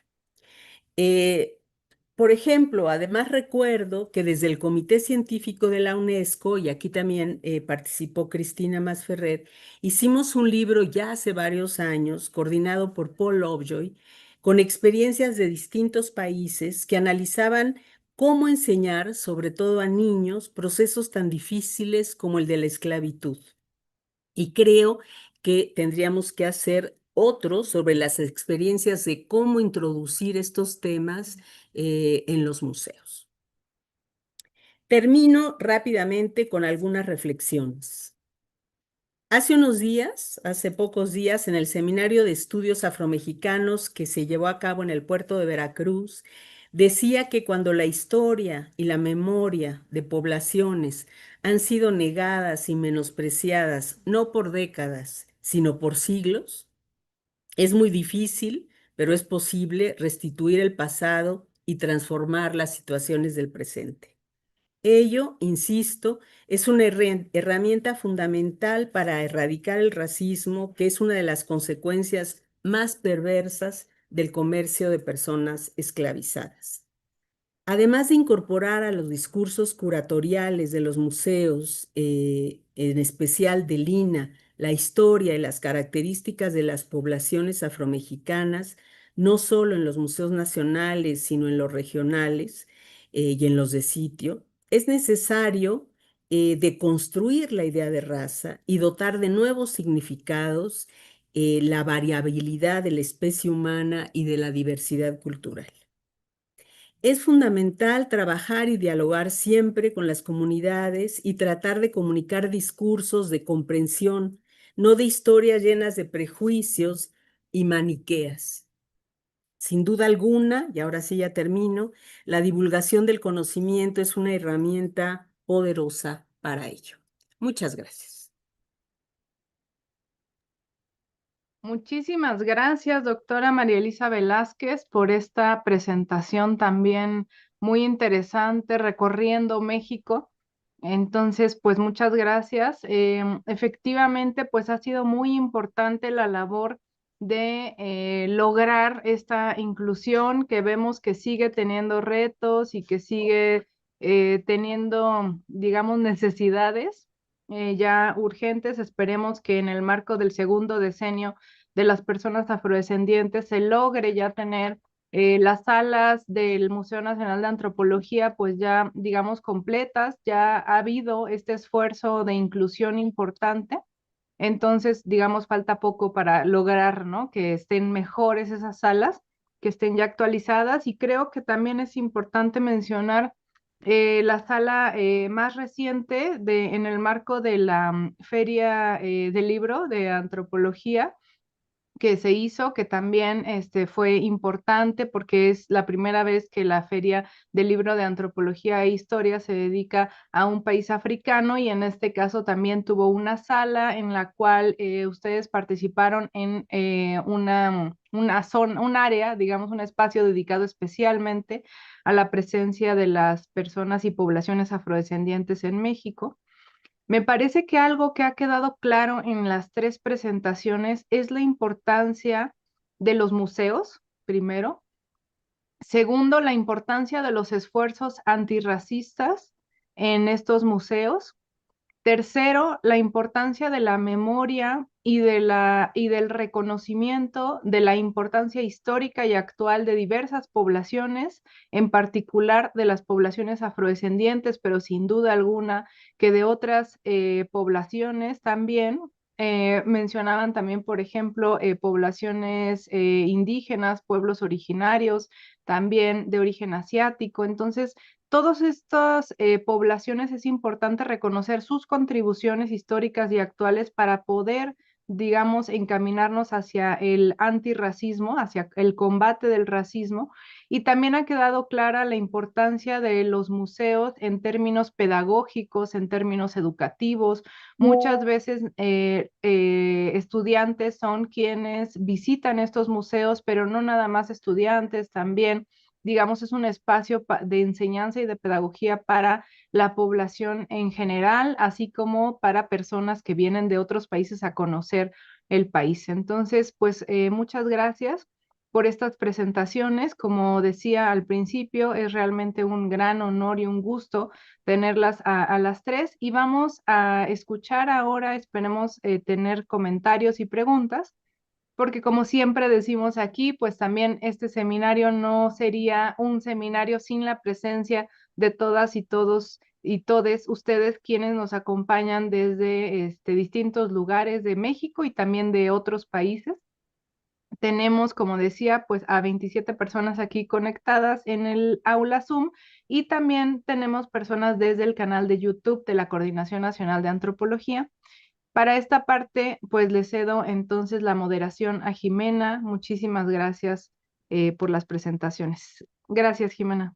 Por ejemplo, además recuerdo que desde el Comité Científico de la UNESCO, y aquí también participó Cristina Masferrer, hicimos un libro ya hace varios años, coordinado por Paul Lovejoy, con experiencias de distintos países que analizaban cómo enseñar, sobre todo a niños, procesos tan difíciles como el de la esclavitud. Y creo que tendríamos que hacer otro sobre las experiencias de cómo introducir estos temas en los museos. Termino rápidamente con algunas reflexiones. Hace pocos días, en el Seminario de Estudios Afromexicanos que se llevó a cabo en el puerto de Veracruz, decía que cuando la historia y la memoria de poblaciones han sido negadas y menospreciadas, no por décadas, sino por siglos, es muy difícil, pero es posible restituir el pasado y transformar las situaciones del presente. Ello, insisto, es una herramienta fundamental para erradicar el racismo, que es una de las consecuencias más perversas del comercio de personas esclavizadas. Además de incorporar a los discursos curatoriales de los museos, en especial del INA, la historia y las características de las poblaciones afromexicanas, no solo en los museos nacionales, sino en los regionales y en los de sitio, es necesario deconstruir la idea de raza y dotar de nuevos significados la variabilidad de la especie humana y de la diversidad cultural. Es fundamental trabajar y dialogar siempre con las comunidades y tratar de comunicar discursos de comprensión, no de historias llenas de prejuicios y maniqueas. Sin duda alguna, y ahora sí ya termino, la divulgación del conocimiento es una herramienta poderosa para ello. Muchas gracias. Muchísimas gracias, doctora María Elisa Velázquez, por esta presentación también muy interesante, recorriendo México. Entonces, pues muchas gracias. Efectivamente, pues ha sido muy importante la labor de lograr esta inclusión que vemos que sigue teniendo retos y que sigue teniendo, digamos, necesidades ya urgentes. Esperemos que en el marco del segundo decenio de las personas afrodescendientes se logre ya tener las salas del Museo Nacional de Antropología pues ya digamos completas, ya ha habido este esfuerzo de inclusión importante, entonces digamos falta poco para lograr, ¿no?, que estén mejores esas salas, que estén ya actualizadas, y creo que también es importante mencionar la sala más reciente en el marco de la Feria del Libro de Antropología que se hizo, que también fue importante porque es la primera vez que la Feria del Libro de Antropología e Historia se dedica a un país africano, y en este caso también tuvo una sala en la cual ustedes participaron en un área, digamos, un espacio dedicado especialmente a la presencia de las personas y poblaciones afrodescendientes en México. Me parece que algo que ha quedado claro en las tres presentaciones es la importancia de los museos, primero. Segundo, la importancia de los esfuerzos antirracistas en estos museos. Tercero, la importancia de la memoria y del reconocimiento de la importancia histórica y actual de diversas poblaciones, en particular de las poblaciones afrodescendientes, pero sin duda alguna que de otras poblaciones también. Mencionaban también, por ejemplo, poblaciones indígenas, pueblos originarios, también de origen asiático. Entonces, todas estas poblaciones es importante reconocer sus contribuciones históricas y actuales para poder digamos, encaminarnos hacia el antirracismo, hacia el combate del racismo, y también ha quedado clara la importancia de los museos en términos pedagógicos, en términos educativos. Muchas veces estudiantes son quienes visitan estos museos, pero no nada más estudiantes, también, digamos, es un espacio de enseñanza y de pedagogía para la población en general, así como para personas que vienen de otros países a conocer el país. Entonces, pues muchas gracias por estas presentaciones. Como decía al principio, es realmente un gran honor y un gusto tenerlas a las tres, y vamos a escuchar ahora, esperemos tener comentarios y preguntas, porque como siempre decimos aquí, pues también este seminario no sería un seminario sin la presencia de todas y todos y todes ustedes quienes nos acompañan desde distintos lugares de México y también de otros países. Tenemos, como decía, pues a 27 personas aquí conectadas en el aula Zoom, y también tenemos personas desde el canal de YouTube de la Coordinación Nacional de Antropología. Para esta parte, pues le cedo entonces la moderación a Jimena. Muchísimas gracias por las presentaciones. Gracias, Jimena.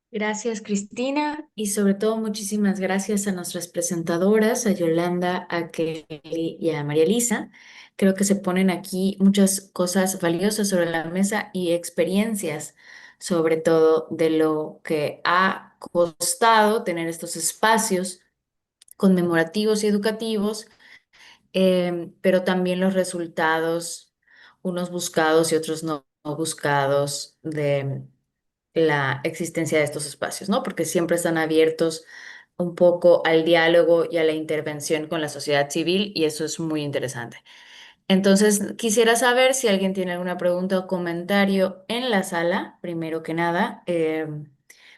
Gracias, Cristina, y sobre todo muchísimas gracias a nuestras presentadoras, a Yolanda, a Kelly y a María Elisa. Creo que se ponen aquí muchas cosas valiosas sobre la mesa y experiencias, sobre todo de lo que ha costado tener estos espacios conmemorativos y educativos, pero también los resultados, unos buscados y otros no buscados, de la existencia de estos espacios, ¿no? Porque siempre están abiertos un poco al diálogo y a la intervención con la sociedad civil, y eso es muy interesante. Entonces, quisiera saber si alguien tiene alguna pregunta o comentario en la sala. Primero que nada,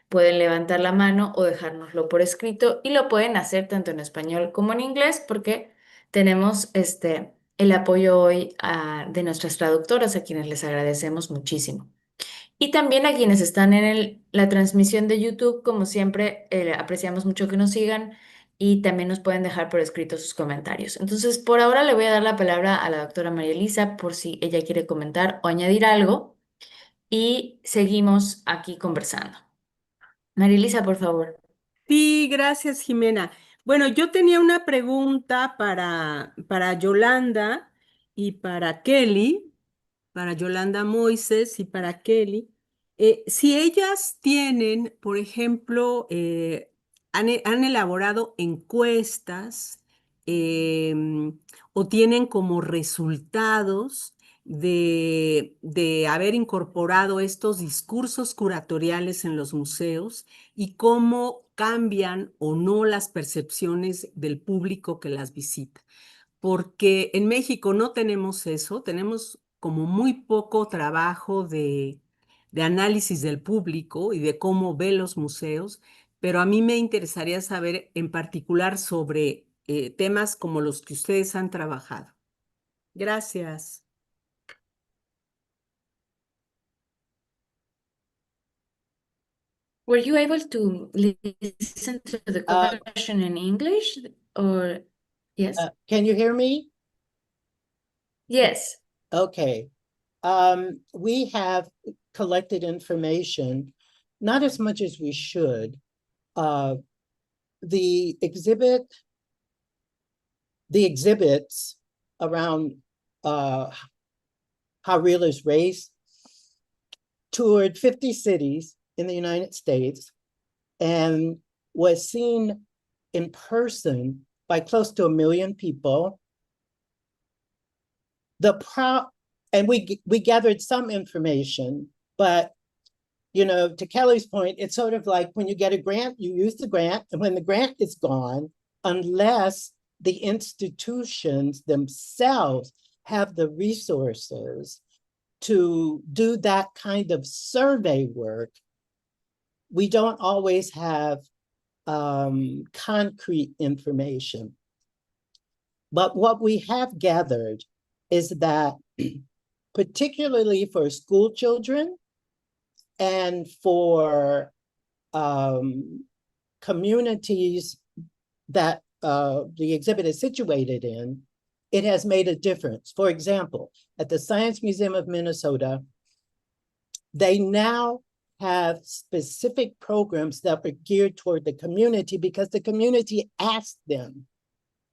pueden levantar la mano o dejárnoslo por escrito, y lo pueden hacer tanto en español como en inglés, porque tenemos el apoyo hoy de nuestras traductoras, a quienes les agradecemos muchísimo. Y también a quienes están en la transmisión de YouTube, como siempre, apreciamos mucho que nos sigan, y también nos pueden dejar por escrito sus comentarios. Entonces, por ahora le voy a dar la palabra a la doctora María Elisa por si ella quiere comentar o añadir algo, y seguimos aquí conversando. María Elisa, por favor. Sí, gracias, Jimena. Bueno, yo tenía una pregunta para Yolanda y para Kelly, para Yolanda Moises y para Kelly. Si ellas tienen, por ejemplo, han elaborado encuestas, o tienen como resultados de haber incorporado estos discursos curatoriales en los museos, y cómo cambian o no las percepciones del público que las visita. Porque en México no tenemos eso, tenemos como muy poco trabajo de análisis del público y de cómo ve los museos, pero a mí me interesaría saber en particular sobre temas como los que ustedes han trabajado. Gracias. Were you able to listen to the question in English, or yes? Can you hear me? Yes. Okay. We have collected information, not as much as we should. The exhibits around How Real is Race toured 50 cities in the United States and was seen in person by close to 1 million people. And we gathered some information, but to Kelly's point, it's sort of like when you get a grant, you use the grant, and when the grant is gone, unless the institutions themselves have the resources to do that kind of survey work, we don't always have concrete information. But what we have gathered is that particularly for school children and for communities that the exhibit is situated in, it has made a difference. For example, at the Science Museum of Minnesota, they now have specific programs that are geared toward the community because the community asked them,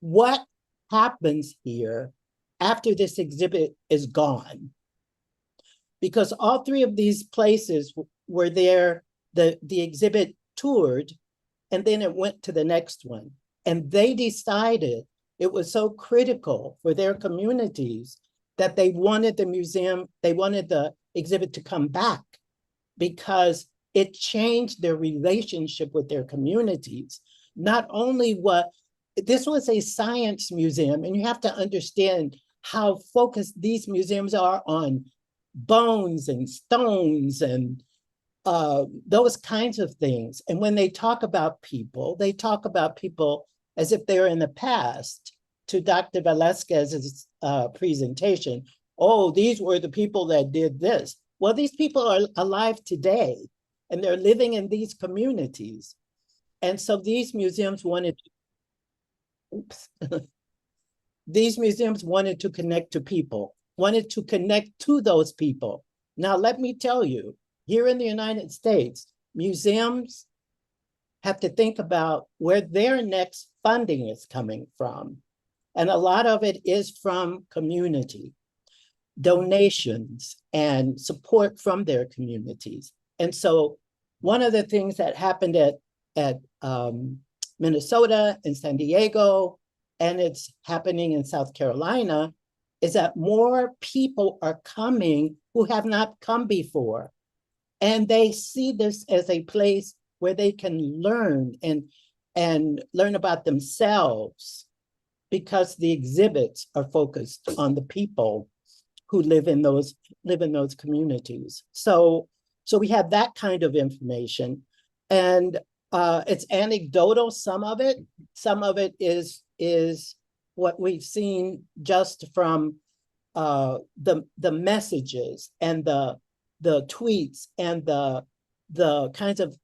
what happens here after this exhibit is gone? Because all three of these places were there, the exhibit toured, and then it went to the next one. And they decided it was so critical for their communities that they wanted the museum, they wanted the exhibit to come back because it changed their relationship with their communities. Not only this was a science museum, and you have to understand how focused these museums are on bones and stones and those kinds of things. And when they talk about people, they talk about people as if they're in the past. To Dr. Velasquez's presentation, oh, these were the people that did this. Well, these people are alive today, and they're living in these communities. And so these museums wanted these museums wanted to connect to people, wanted to connect to those people. Now, let me tell you, here in the United States, museums have to think about where their next funding is coming from. And a lot of it is from community, donations and support from their communities. And so one of the things that happened at Minnesota and San Diego, and it's happening in South Carolina, is that more people are coming who have not come before. And they see this as a place where they can learn and learn about themselves, because the exhibits are focused on the people who live in those communities. So we have that kind of information, and it's anecdotal. Some of it is what we've seen just from the messages and the tweets and the kinds of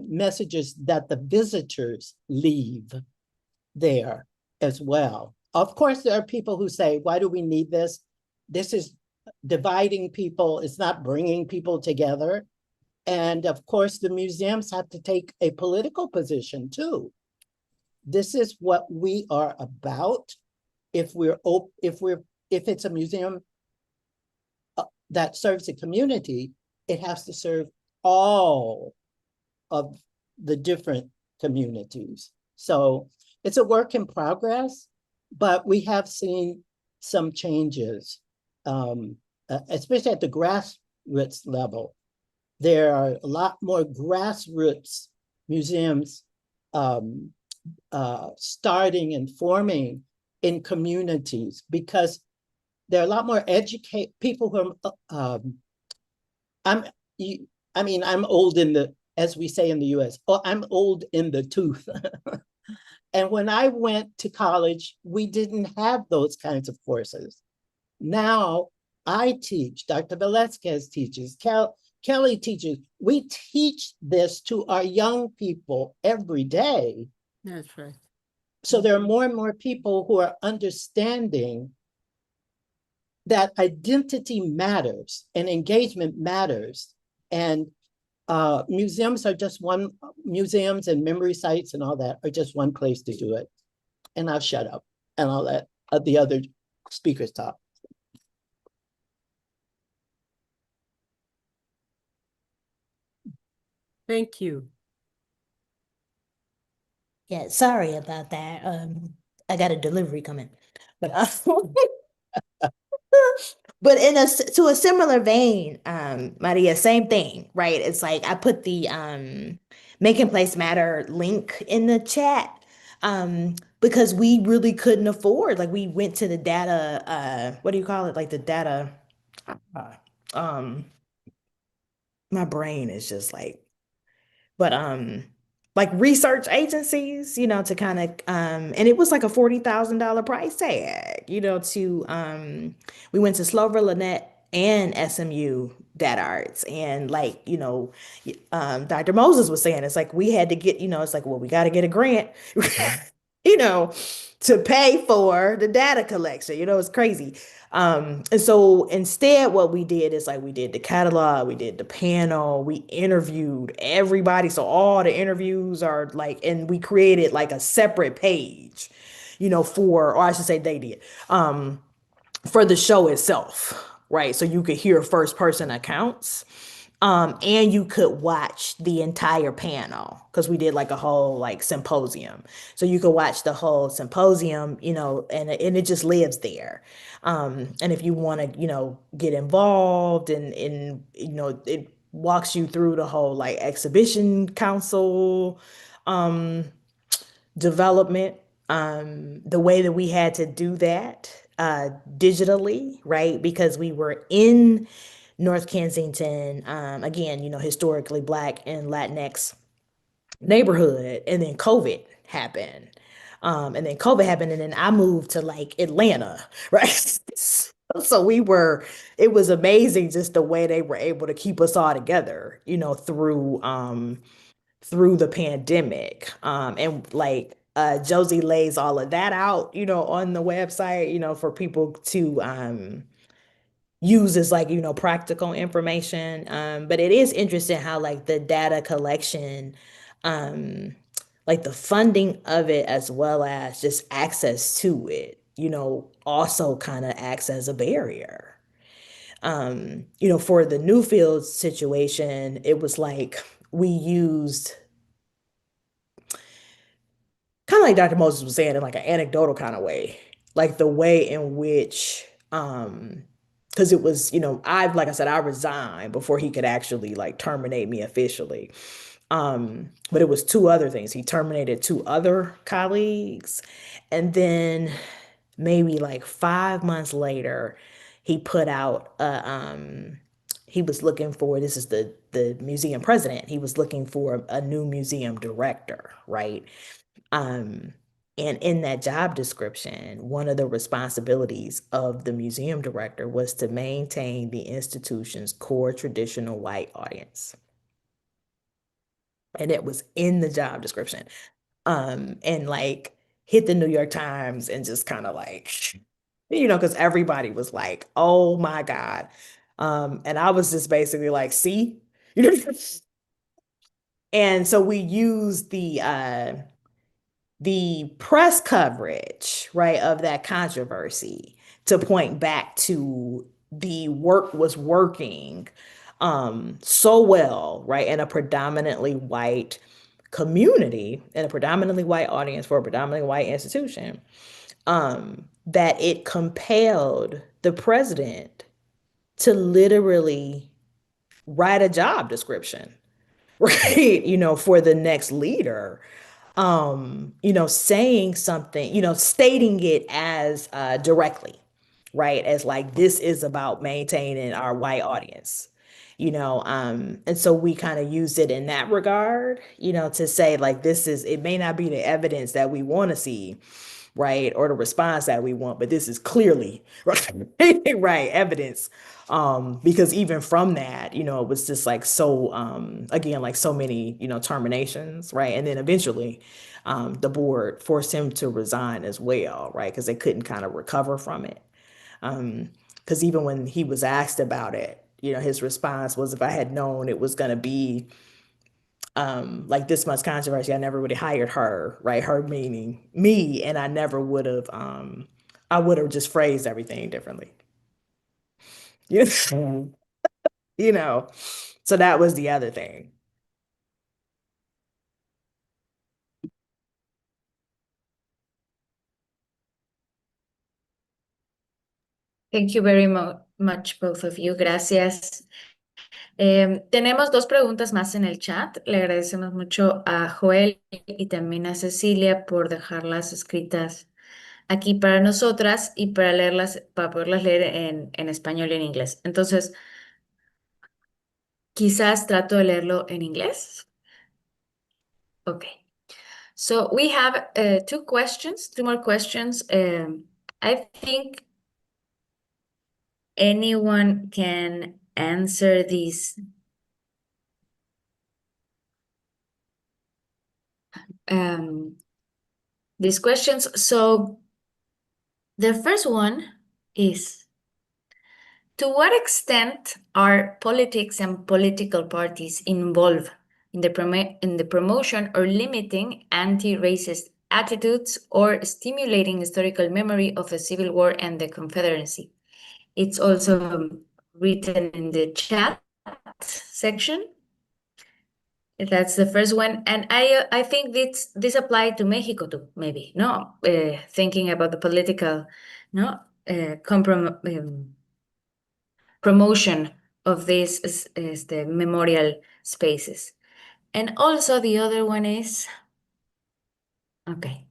messages that the visitors leave there as well. Of course, there are people who say, why do we need this? This is dividing people. It's not bringing people together. And of course, the museums have to take a political position too. This is what we are about. If it's a museum that serves the community, it has to serve all of the different communities. So it's a work in progress, but we have seen some changes, especially at the grassroots level. There are a lot more grassroots museums starting and forming in communities, because there are a lot more people who are, I'm old as we say in the US, I'm old in the tooth. And when I went to college, we didn't have those kinds of courses. Now I teach, Dr. Velasquez teaches, Kelly teaches. We teach this to our young people every day. That's right. So there are more and more people who are understanding that identity matters and engagement matters. And museums and memory sites and all that are just one place to do it. And I'll shut up and I'll let the other speakers talk. Thank you. Yeah, sorry about that. I got a delivery coming, but but to a similar vein, Maria, same thing, right? It's like I put the Making Place Matter link in the chat, because we really couldn't afford. Like we went to the data, what do you call it? Like the data, my brain is just like, but like research agencies, to kind of and it was like a $40,000 price tag, to we went to Slover, Lynette, and SMU Data Arts, and like, Dr. Moses was saying, it's like we had to get, it's like, well, we got to get a grant. to pay for the data collection. It's crazy. And so instead, what we did is like we did the catalog, we did the panel, we interviewed everybody. So all the interviews are like, and we created like a separate page, or I should say they did, for the show itself, right? So you could hear first person accounts. And you could watch the entire panel because we did like a whole like symposium. So you could watch the whole symposium, and it just lives there. And if you want to, get involved and it walks you through the whole like exhibition council development, the way that we had to do that digitally, right? Because we were in North Kensington, again, historically Black and Latinx neighborhood, and then COVID happened. And then I moved to like Atlanta, right? So it was amazing just the way they were able to keep us all together, through the pandemic. And like Josie lays all of that out, on the website, for people to use as like, practical information. But it is interesting how like the data collection, like the funding of it as well as just access to it, also kind of acts as a barrier. For the Newfield situation, it was like we used kind of like Dr. Moses was saying in like an anecdotal kind of way, like the way in which, because it was, like I said, I resigned before he could actually like terminate me officially. But it was two other things. He terminated two other colleagues, and then maybe like 5 months later, he put out he was looking for, this is the museum president. He was looking for a new museum director, right? Um, and in that job description, one of the responsibilities of the museum director was to maintain the institution's core traditional white audience. And it was in the job description. And like hit the New York Times and just kind of like, because everybody was like, oh my God. And I was just basically like, see, and so we used the press coverage, right, of that controversy to point back to the work was working so well, right, in a predominantly white community, in a predominantly white audience for a predominantly white institution, that it compelled the president to literally write a job description, right, for the next leader, saying something, stating it as directly, right? As like, this is about maintaining our white audience, and so we kind of used it in that regard, to say like, it may not be the evidence that we want to see, right? Or the response that we want, but this is clearly right evidence. Because even from that, it was just like so again, like so many, terminations, right? And then eventually the board forced him to resign as well, right? Because they couldn't kind of recover from it. Because even when he was asked about it, his response was, if I had known it was gonna be like this much controversy, I never would have hired her, right? Her meaning me, and I never would have I would have just phrased everything differently. You know, you know. So that was the other thing. Thank you very much, both of you. Gracias. Tenemos dos preguntas más en el chat. Le agradecemos mucho a Joel y también a Cecilia por dejarlas escritas aquí para nosotras y para leerlas, para poderlas leer en español y en inglés. Entonces, quizás trato de leerlo en inglés. Okay. So we have two more questions. I think anyone can answer these. these questions. So the first one is, to what extent are politics and political parties involved in the promotion or limiting anti-racist attitudes or stimulating historical memory of the Civil War and the Confederacy? It's also written in the chat section. That's the first one, and I think this applied to Mexico too, maybe, no? Thinking about the political, no, promotion of this is the memorial spaces. And also the other one is, okay.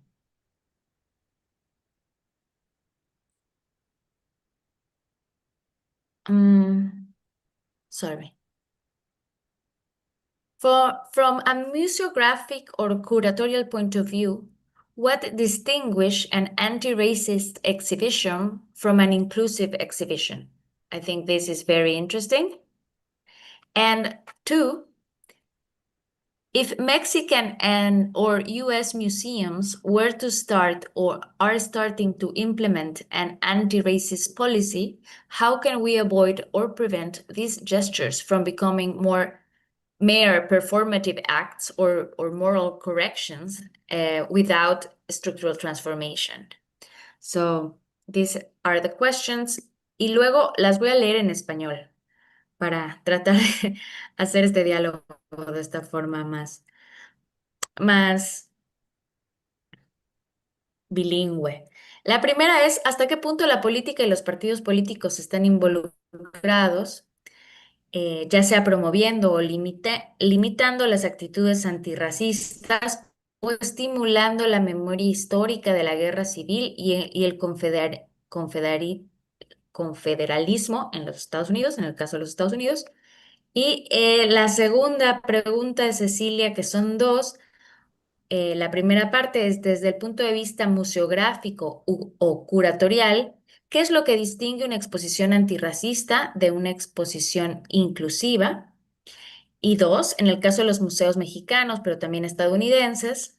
Sorry. From a museographic or curatorial point of view, what distinguish an anti-racist exhibition from an inclusive exhibition? I think this is very interesting. And two, if Mexican or US museums were to start or are starting to implement an anti-racist policy, how can we avoid or prevent these gestures from becoming mere performative acts or moral corrections without structural transformation? So these are the questions. Y luego las voy a leer en español para tratar de hacer este diálogo de esta forma más bilingüe. La primera es, ¿hasta qué punto la política y los partidos políticos están involucrados, ya sea promoviendo o limitando las actitudes antirracistas o estimulando la memoria histórica de la guerra civil y el confederalismo en los Estados Unidos, en el caso de los Estados Unidos? Y la segunda pregunta de Cecilia, que son dos. La primera parte es desde el punto de vista museográfico o curatorial, ¿qué es lo que distingue una exposición antirracista de una exposición inclusiva? Y dos, en el caso de los museos mexicanos, pero también estadounidenses,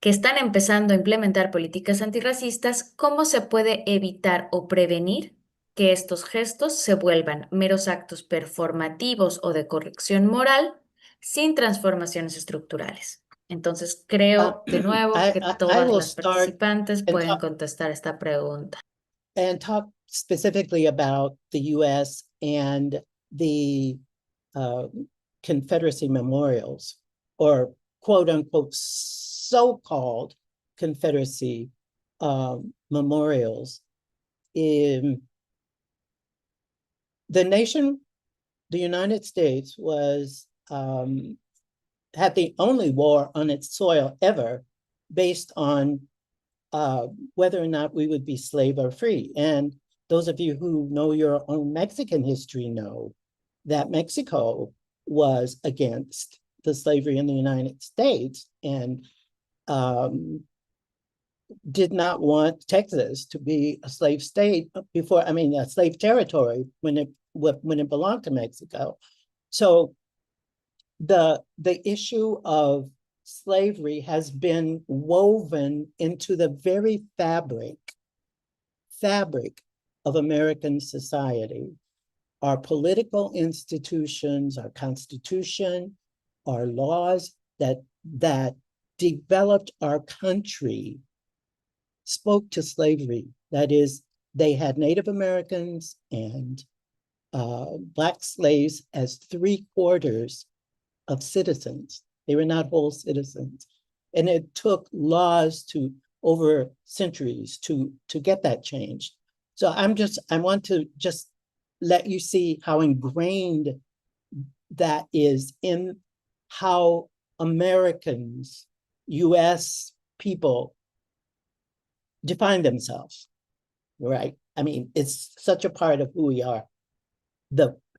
que están empezando a implementar políticas antirracistas, ¿cómo se puede evitar o prevenir que estos gestos se vuelvan meros actos performativos o de corrección moral sin transformaciones estructurales? Entonces, creo de nuevo que I todas will las start participantes and pueden talk, contestar esta pregunta. talk specifically about the U.S. and the Confederacy memorials, or quote unquote so-called Confederacy memorials. The nation, the United States, was had the only war on its soil ever based on whether or not we would be slave or free. And those of you who know your own Mexican history know that Mexico was against the slavery in the United States and did not want Texas to be a slave state before, I mean, a slave territory when it belonged to Mexico. So the issue of slavery has been woven into the very fabric of American society. Our political institutions, our Constitution, our laws that developed our country spoke to slavery. That is, they had Native Americans and Black slaves as 3/4 of citizens. They were not whole citizens. And it took laws over centuries to get that changed. So I want to just let you see how ingrained that is in how Americans, US people define themselves, right? I mean, it's such a part of who we are.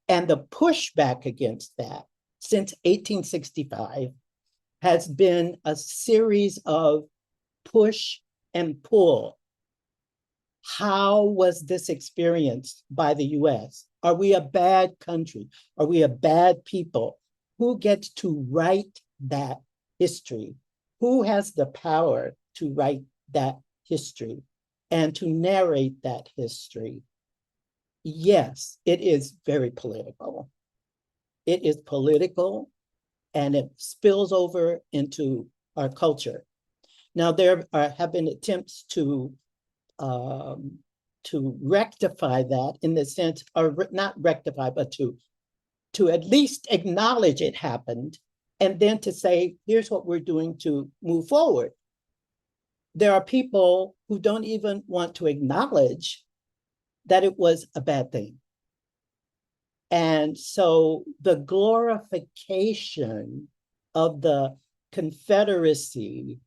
And the pushback against that since 1865 has been a series of push and pull. How was this experienced by the US? Are we a bad country? Are we a bad people? Who gets to write that history? Who has the power to write that history and to narrate that history. Yes, it is very political. It is political, and it spills over into our culture. Now, there have been attempts to rectify that in the sense, or not rectify, but to at least acknowledge it happened, and then to say, here's what we're doing to move forward. There are people who don't even want to acknowledge that it was a bad thing. And so the glorification of the Confederacy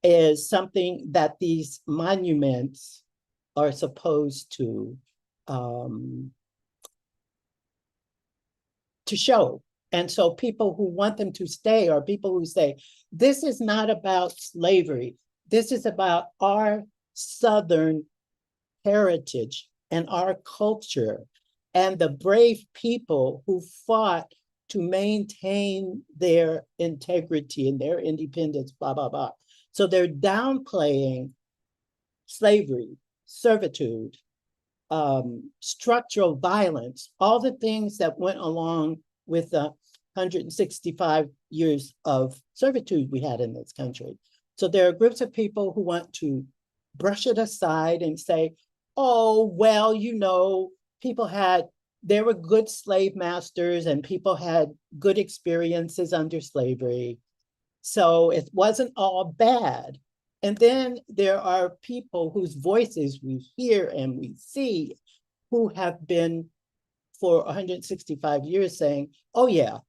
is something that these monuments are supposed to show. And so people who want them to stay are people who say, this is not about slavery. This is about our Southern heritage and our culture and the brave people who fought to maintain their integrity and their independence, blah, blah, blah. So they're downplaying slavery, servitude, structural violence, all the things that went along with the 165 years of servitude we had in this country. So there are groups of people who want to brush it aside and say, oh, well, you know, there were good slave masters and people had good experiences under slavery. So it wasn't all bad. And then there are people whose voices we hear and we see who have been for 165 years saying, oh yeah,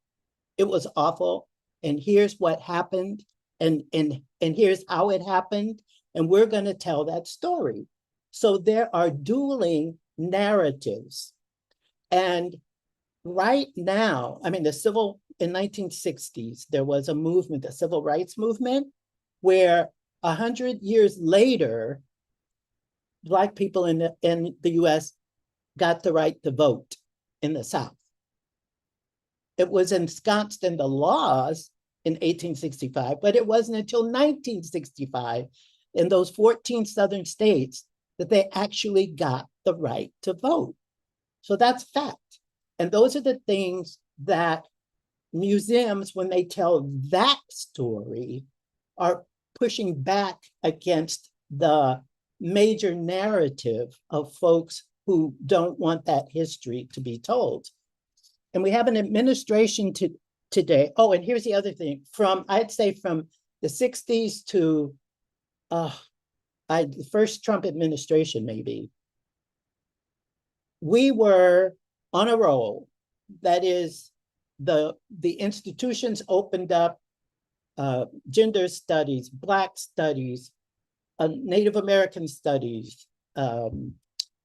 it was awful. And here's what happened. And here's how it happened. And we're going to tell that story. So there are dueling narratives. And right now, I mean, in 1960s, there was a movement, the civil rights movement, where 100 years later, Black people in the US got the right to vote in the South. It was ensconced in the laws in 1865, but it wasn't until 1965 in those 14 Southern states that they actually got the right to vote. So that's fact. And those are the things that museums, when they tell that story, are pushing back against the major narrative of folks who don't want that history to be told. And we have an administration today. Oh, and here's the other thing. I'd say from the 60s to the first Trump administration, maybe, we were on a roll. That is, the institutions opened up gender studies, Black studies, Native American studies,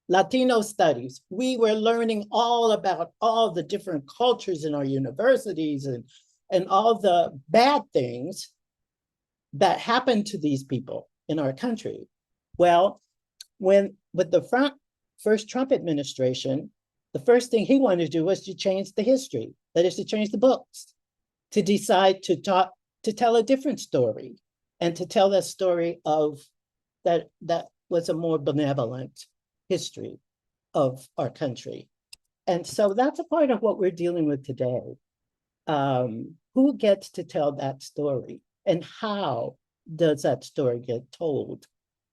Latino studies. We were learning all about all the different cultures in our universities and all the bad things that happened to these people in our country. Well, with the first Trump administration, the first thing he wanted to do was to change the history, that is to change the books, to decide to tell a different story and to tell that story of that was a more benevolent history of our country. And so that's a part of what we're dealing with today. Who gets to tell that story and how does that story get told?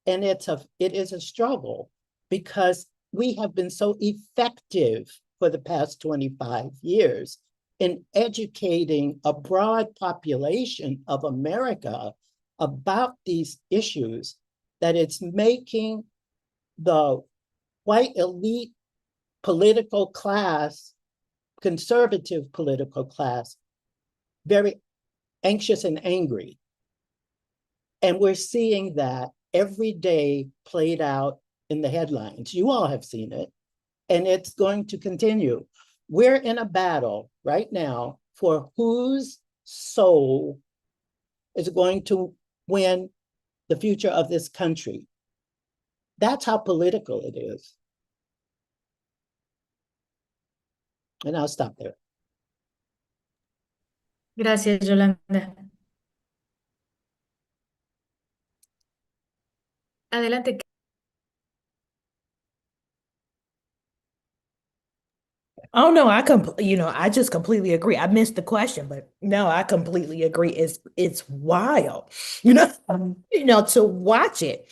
And it is a struggle because we have been so effective for the past 25 years in educating a broad population of America about these issues that it's making the white elite political class, conservative political class, very anxious and angry. And we're seeing that every day played out in the headlines. You all have seen it, and it's going to continue. We're in a battle right now for whose soul is going to win the future of this country. That's how political it is. And I'll stop there. Gracias, Yolanda. Adelante. Oh no, I just completely agree. I missed the question, but no, I completely agree. It's wild, to watch it.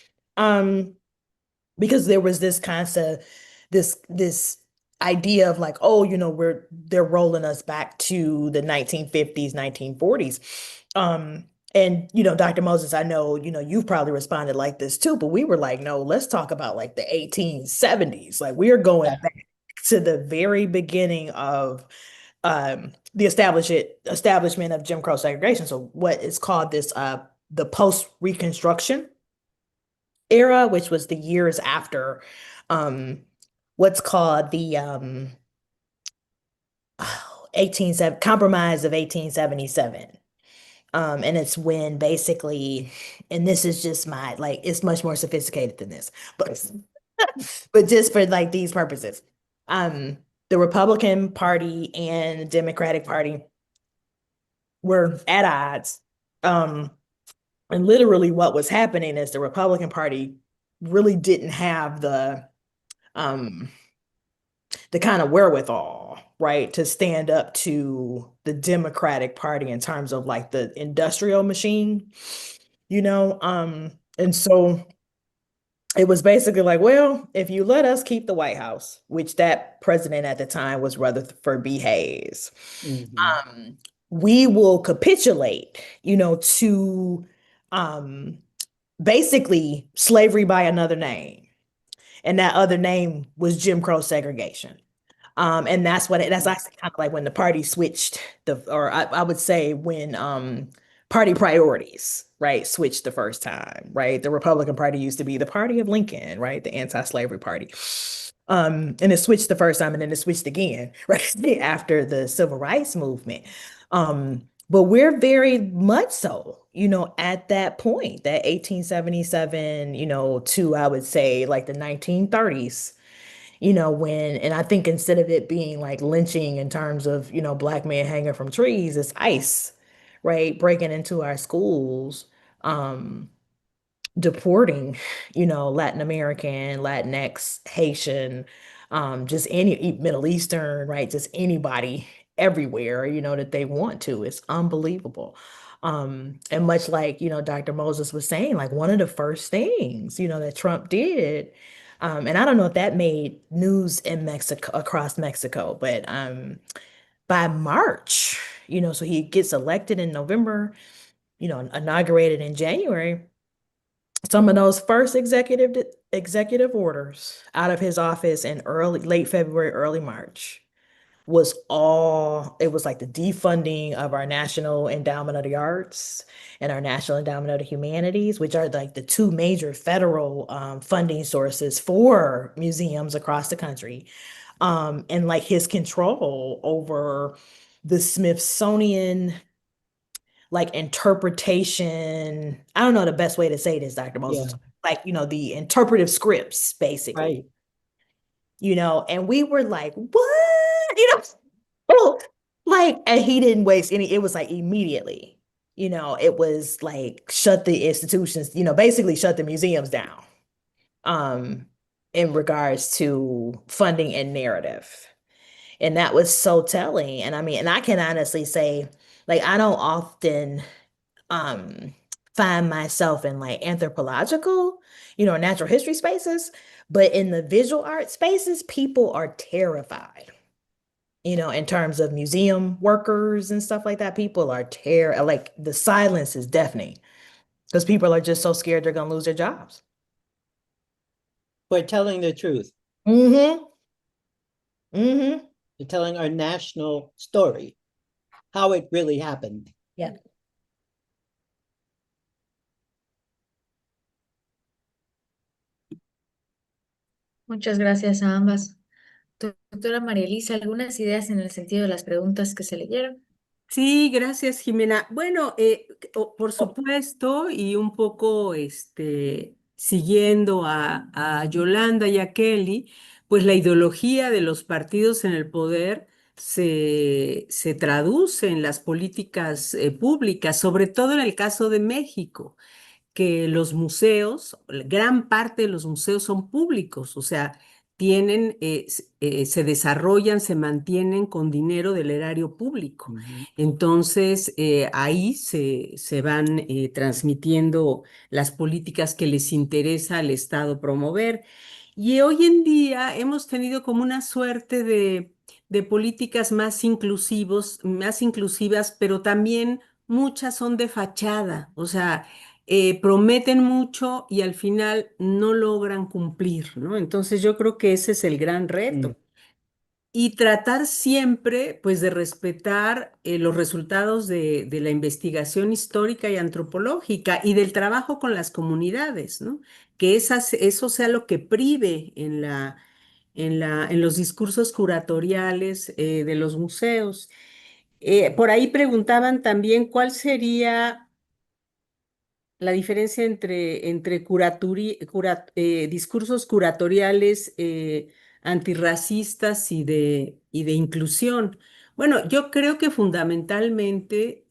Because there was this concept, this idea of like, oh, they're rolling us back to the 1950s, 1940s. And Dr. Moses, I know, you've probably responded like this too, but we were like, no, let's talk about like the 1870s. Like we are going Yeah. back to the very beginning of the establishment of Jim Crow segregation. So what is called the post-Reconstruction era, which was the years after what's called the Compromise of 1877. And it's when basically, and this is just it's much more sophisticated than this, but but just for like these purposes, the Republican Party and the Democratic Party were at odds. And literally what was happening is the Republican Party really didn't have um the kind of wherewithal, right, to stand up to the Democratic Party in terms of like the industrial machine, and so it was basically like, well, if you let us keep the White House, which that president at the time was Rutherford B. Hayes, Mhm. we will capitulate, to basically slavery by another name. And that other name was Jim Crow segregation. And that's actually kind of like when the party switched or I would say when party priorities, right, switched the first time, right? The Republican Party used to be the party of Lincoln, right? The anti-slavery party. And it switched the first time and then it switched again, right? After the civil rights movement. But we're very much so, at that point, that 1877, to I would say like the 1930s, and I think instead of it being like lynching in terms of, black men hanging from trees, it's ICE, right? Breaking into our schools, deporting, Latin American, Latinx, Haitian, just any Middle Eastern, right? Just anybody everywhere, that they want to. It's unbelievable. And much like, Dr. Moses was saying, like one of the first things, that Trump did, and I don't know if that made news in Mexico, across Mexico, but by March, so he gets elected in November, inaugurated in January. Some of those first executive orders out of his office in late February, early March it was like the defunding of our National Endowment of the Arts and our National Endowment of the Humanities, which are like the two major federal funding sources for museums across the country. And like his control over the Smithsonian like interpretation. I don't know the best way to say this, Dr. Moses. Yeah. Like, the interpretive scripts, basically. Right. And we were like, what? Oh, like, and he didn't waste any, it was like immediately, it was like shut the institutions, basically shut the museums down, in regards to funding and narrative. And that was so telling. And I mean, and I can honestly say, like, I don't often um find myself in like anthropological, natural history spaces, but in the visual art spaces, people are terrified. In terms of museum workers and stuff like that, people are like the silence is deafening because people are just so scared they're gonna lose their jobs. We're telling the truth. Mm-hmm. Mm-hmm. We're telling our national story, how it really happened. Yeah. Muchas gracias a ambas. Doctora María Elisa, ¿algunas ideas en el sentido de las preguntas que se leyeron? Sí, gracias, Jimena. Bueno, por supuesto, y un poco siguiendo a Yolanda y a Kelly, pues la ideología de los partidos en el poder se traduce en las políticas públicas, sobre todo en el caso de México. que los museos, gran parte de los museos son públicos, o sea, tienen, se desarrollan, se mantienen con dinero del erario público. Entonces, ahí se van transmitiendo las políticas que les interesa al Estado promover. Y hoy en día hemos tenido como una suerte de políticas más más inclusivas, pero también muchas son de fachada, o sea, prometen mucho y al final no logran cumplir, ¿no? Entonces yo creo que ese es el gran reto. Y tratar siempre, pues, de respetar los resultados de la investigación histórica y antropológica y del trabajo con las comunidades, ¿no? Que eso sea lo que prive en los discursos curatoriales de los museos. Por ahí preguntaban también cuál sería la diferencia entre discursos curatoriales antirracistas y de inclusión. Bueno, yo creo que fundamentalmente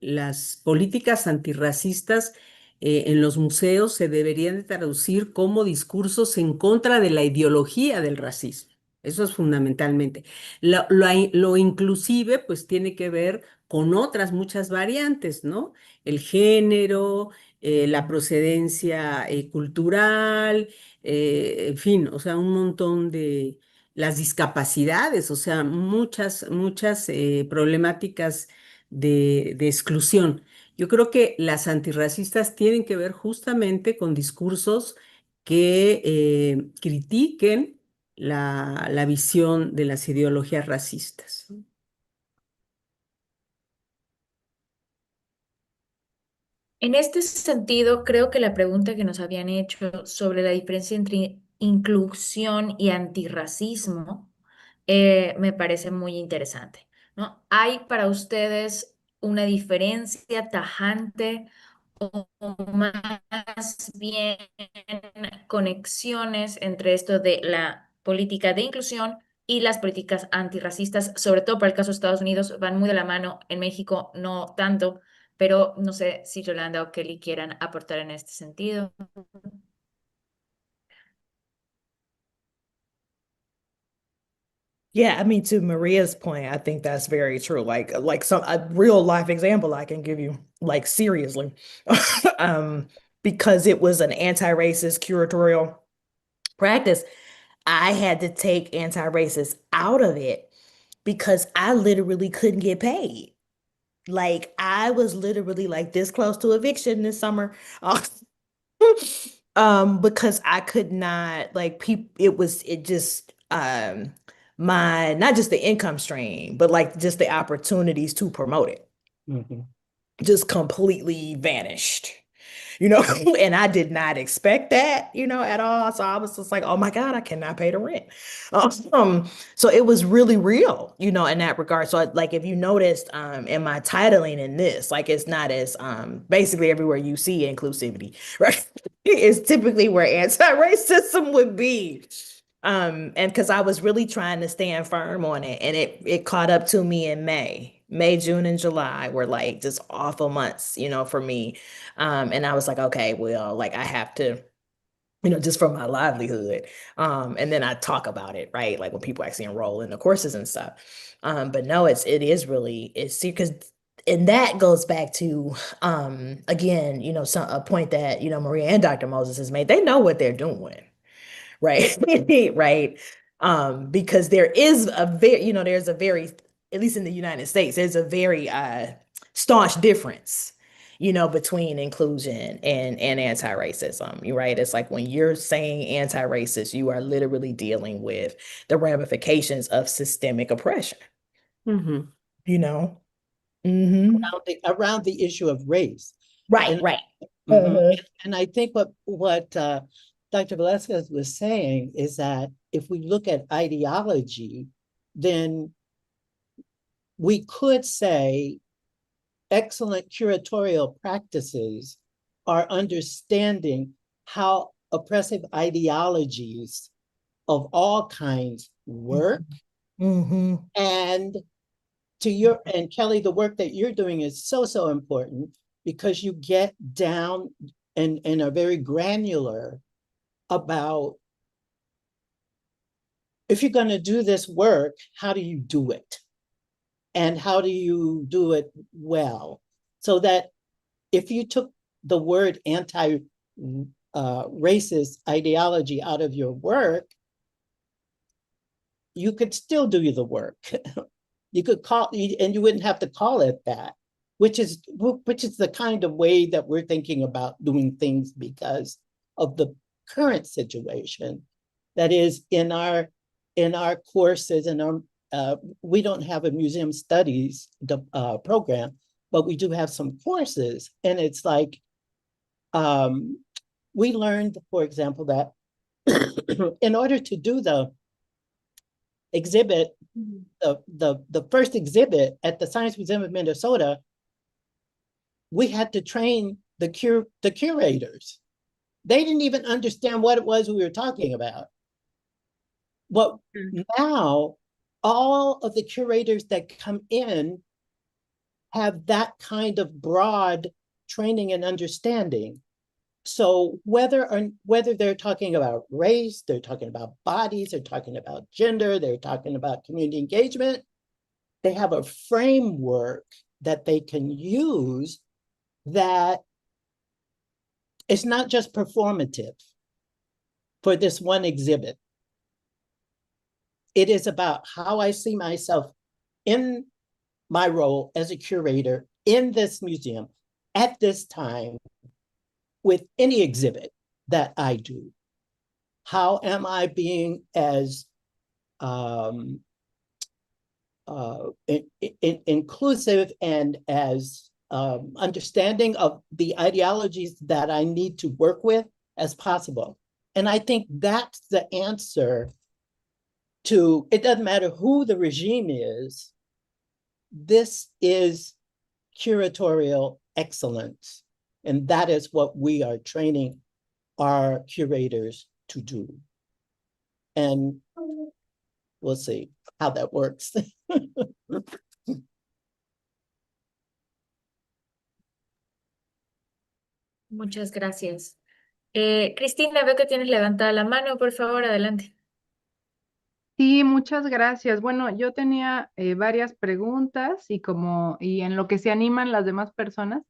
las políticas antirracistas en los museos se deberían de traducir como discursos en contra de la ideología del racismo. Eso es fundamentalmente. Lo inclusive, pues tiene que ver con otras muchas variantes, ¿no? El género, la procedencia cultural, en fin, o sea, un montón de las discapacidades, o sea, muchas problemáticas de exclusión. Yo creo que las antirracistas tienen que ver justamente con discursos que critiquen la visión de las ideologías racistas. En este sentido, creo que la pregunta que nos habían hecho sobre la diferencia entre inclusión y antirracismo me parece muy interesante, ¿no? ¿Hay para ustedes una diferencia tajante o más bien conexiones entre esto de la política de inclusión y las políticas antirracistas? Sobre todo para el caso de Estados Unidos, van muy de la mano, en México no tanto, pero no sé si Yolanda o Kelly quieran aportar en este sentido. Yeah, I mean, to Maria's point, I think that's very true. Like some a real life example I can give you, like seriously, um, because it was an anti-racist curatorial practice. I had to take anti-racist out of it because I literally couldn't get paid. Like I was literally like this close to eviction this summer. Because I could not like people it just my not just the income stream, but like just the opportunities to promote it just completely vanished. And I did not expect that, at all. So I was just like, oh my God, I cannot pay the rent. So it was really real, in that regard. So like if you noticed in my titling in this, like it's not as basically everywhere you see inclusivity, right? It's typically where anti-racism would be. And because I was really trying to stand firm on it, and it caught up to me in May, June, and July were like just awful months, for me. And I was like, okay, well, like I have to, just for my livelihood. And then I talk about it, right? Like when people actually enroll in the courses and stuff. But no, it's because and that goes back to again, a point that, Maria and Dr. Moses has made. They know what they're doing. Right. Right. Because there's a very, at least in the United States, there's a very staunch difference, between inclusion and anti-racism. You're right. It's like when you're saying anti-racist, you are literally dealing with the ramifications of systemic oppression. Ujú. Around the issue of race. Right, And- right. And I think what Dr. Velasquez was saying is that if we look at ideology, then we could say excellent curatorial practices are understanding how oppressive ideologies of all kinds work. And Kelly, the work that you're doing is so important because you get down and are very granular about, if you're going to do this work, how do you do it? And how do you do it well? So that if you took the word anti-racist ideology out of your work, you could still do the work. You could call, and you wouldn't have to call it that, which is the kind of way that we're thinking about doing things because of the current situation. That is, in our courses, and we don't have a museum studies program, but we do have some courses, and it's like we learned, for example, that in order to do the exhibit, the first exhibit at the Science Museum of Minnesota, we had to train the curators. They didn't even understand what it was we were talking about. But now all of the curators that come in have that kind of broad training and understanding. So whether they're talking about race, they're talking about bodies, they're talking about gender, they're talking about community engagement, they have a framework that they can use that is not just performative for this one exhibit. It is about how I see myself in my role as a curator in this museum at this time, with any exhibit that I do. How am I being as inclusive and as understanding of the ideologies that I need to work with as possible? And I think that's the answer to, it doesn't matter who the regime is, this is curatorial excellence. And that is what we are training our curators to do. And we'll see how that works. Muchas gracias. Cristina, veo que tienes levantada la mano, por favor, adelante. Sí, muchas gracias. Bueno, yo tenía varias preguntas y en lo que se animan las demás personas.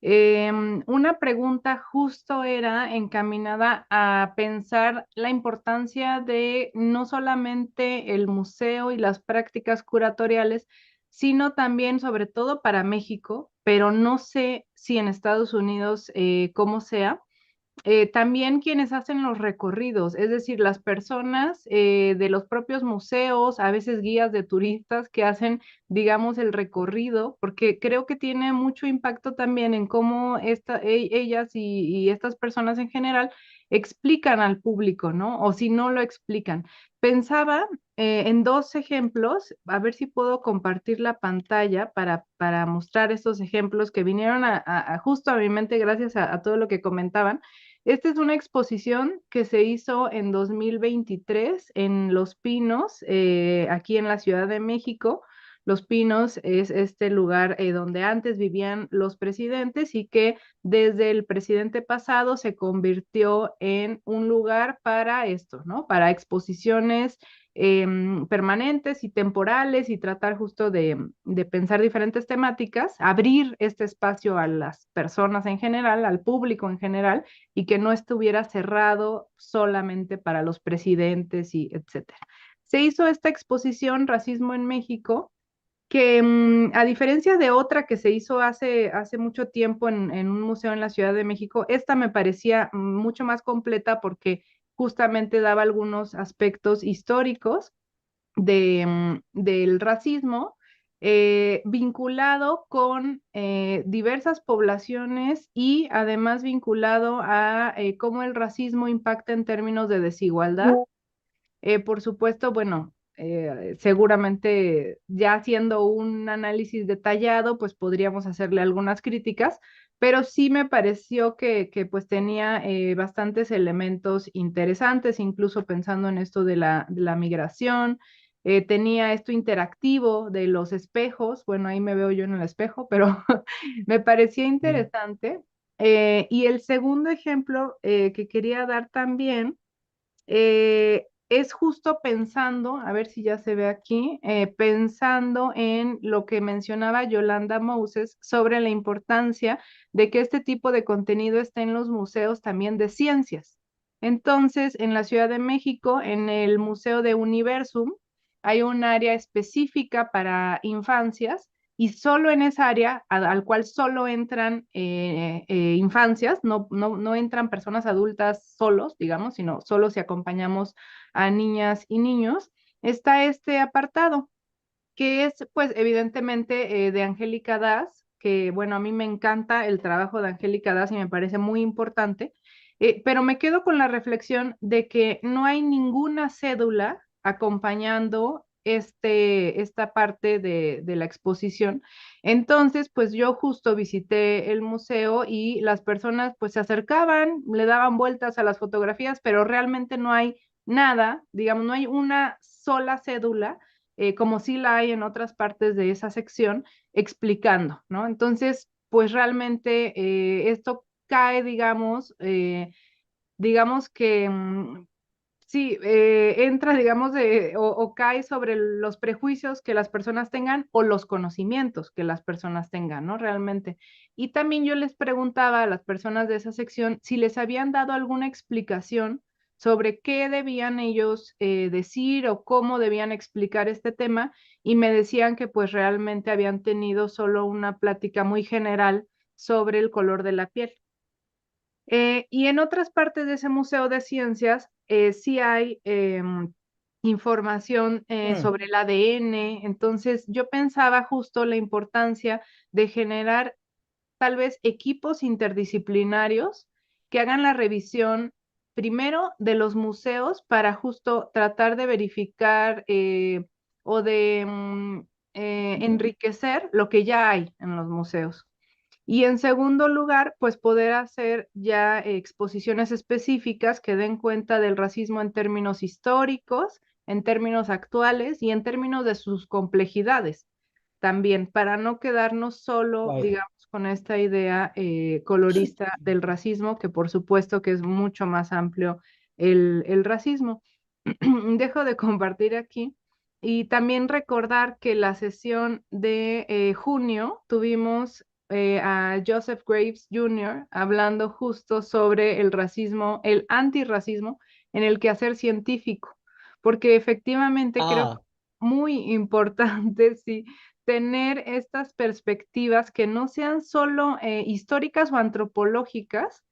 Una pregunta justo era encaminada a pensar la importancia de no solamente el museo y las prácticas curatoriales, sino también, sobre todo para México, pero no sé si en Estados Unidos cómo sea. También quienes hacen los recorridos, es decir, las personas de los propios museos, a veces guías de turistas que hacen, digamos, el recorrido, porque creo que tiene mucho impacto también en cómo ellas y estas personas en general explican al público, ¿no? O si no lo explican. Pensaba en dos ejemplos, a ver si puedo compartir la pantalla para mostrar estos ejemplos que vinieron justo a mi mente gracias a todo lo que comentaban. Esta es una exposición que se hizo en 2023 en Los Pinos, aquí en la Ciudad de México. Los Pinos es este lugar donde antes vivían los presidentes y que desde el presidente pasado se convirtió en un lugar para esto, ¿no? Para exposiciones permanentes y temporales y tratar justo de pensar diferentes temáticas, abrir este espacio a las personas en general, al público en general, y que no estuviera cerrado solamente para los presidentes y etcétera. Se hizo esta exposición Racismo en México, que a diferencia de otra que se hizo hace mucho tiempo en un museo en la Ciudad de México, esta me parecía mucho más completa porque justamente daba algunos aspectos históricos del racismo vinculado con diversas poblaciones y además vinculado a cómo el racismo impacta en términos de desigualdad. Por supuesto, bueno, seguramente ya haciendo un análisis detallado, pues podríamos hacerle algunas críticas, pero sí me pareció que pues tenía bastantes elementos interesantes, incluso pensando en esto de la migración, tenía esto interactivo de los espejos. Bueno, ahí me veo yo en el espejo, pero me parecía interesante. Y el segundo ejemplo que quería dar también es justo pensando, a ver si ya se ve aquí, pensando en lo que mencionaba Yolanda Moses sobre la importancia de que este tipo de contenido esté en los museos también de ciencias. Entonces, en la Ciudad de México, en el Museo de Universum, hay un área específica para infancias y solo en esa área, al cual solo entran infancias, no entran personas adultas solos, digamos, sino solo si acompañamos a niñas y niños, está este apartado, que es, pues, evidentemente de Angélica Das, que, bueno, a mí me encanta el trabajo de Angélica Das y me parece muy importante, pero me quedo con la reflexión de que no hay ninguna cédula acompañando esta parte de la exposición. Entonces, pues yo justo visité el museo y las personas pues se acercaban, le daban vueltas a las fotografías, pero realmente no hay nada, digamos, no hay una sola cédula como sí la hay en otras partes de esa sección, explicando, ¿no? Entonces, pues realmente esto cae, digamos que sí, entra, digamos, o cae sobre los prejuicios que las personas tengan o los conocimientos que las personas tengan, ¿no? Realmente. Y también yo les preguntaba a las personas de esa sección si les habían dado alguna explicación sobre qué debían ellos decir o cómo debían explicar este tema y me decían que pues realmente habían tenido solo una plática muy general sobre el color de la piel. Y en otras partes de ese Museo de Ciencias sí hay información sobre el ADN. Entonces yo pensaba justo la importancia de generar tal vez equipos interdisciplinarios que hagan la revisión primero de los museos para justo tratar de verificar o de enriquecer lo que ya hay en los museos. Y en segundo lugar, pues poder hacer ya exposiciones específicas que den cuenta del racismo en términos históricos, en términos actuales y en términos de sus complejidades también, para no quedarnos solo, Right. digamos, con esta idea colorista del racismo, que por supuesto que es mucho más amplio el racismo. Dejo de compartir aquí. Y también recordar que la sesión de junio tuvimos a Joseph Graves Jr. hablando justo sobre el racismo, el antirracismo en el quehacer científico, porque efectivamente creo que muy importante, sí, tener estas perspectivas que no sean solo históricas o antropológicas,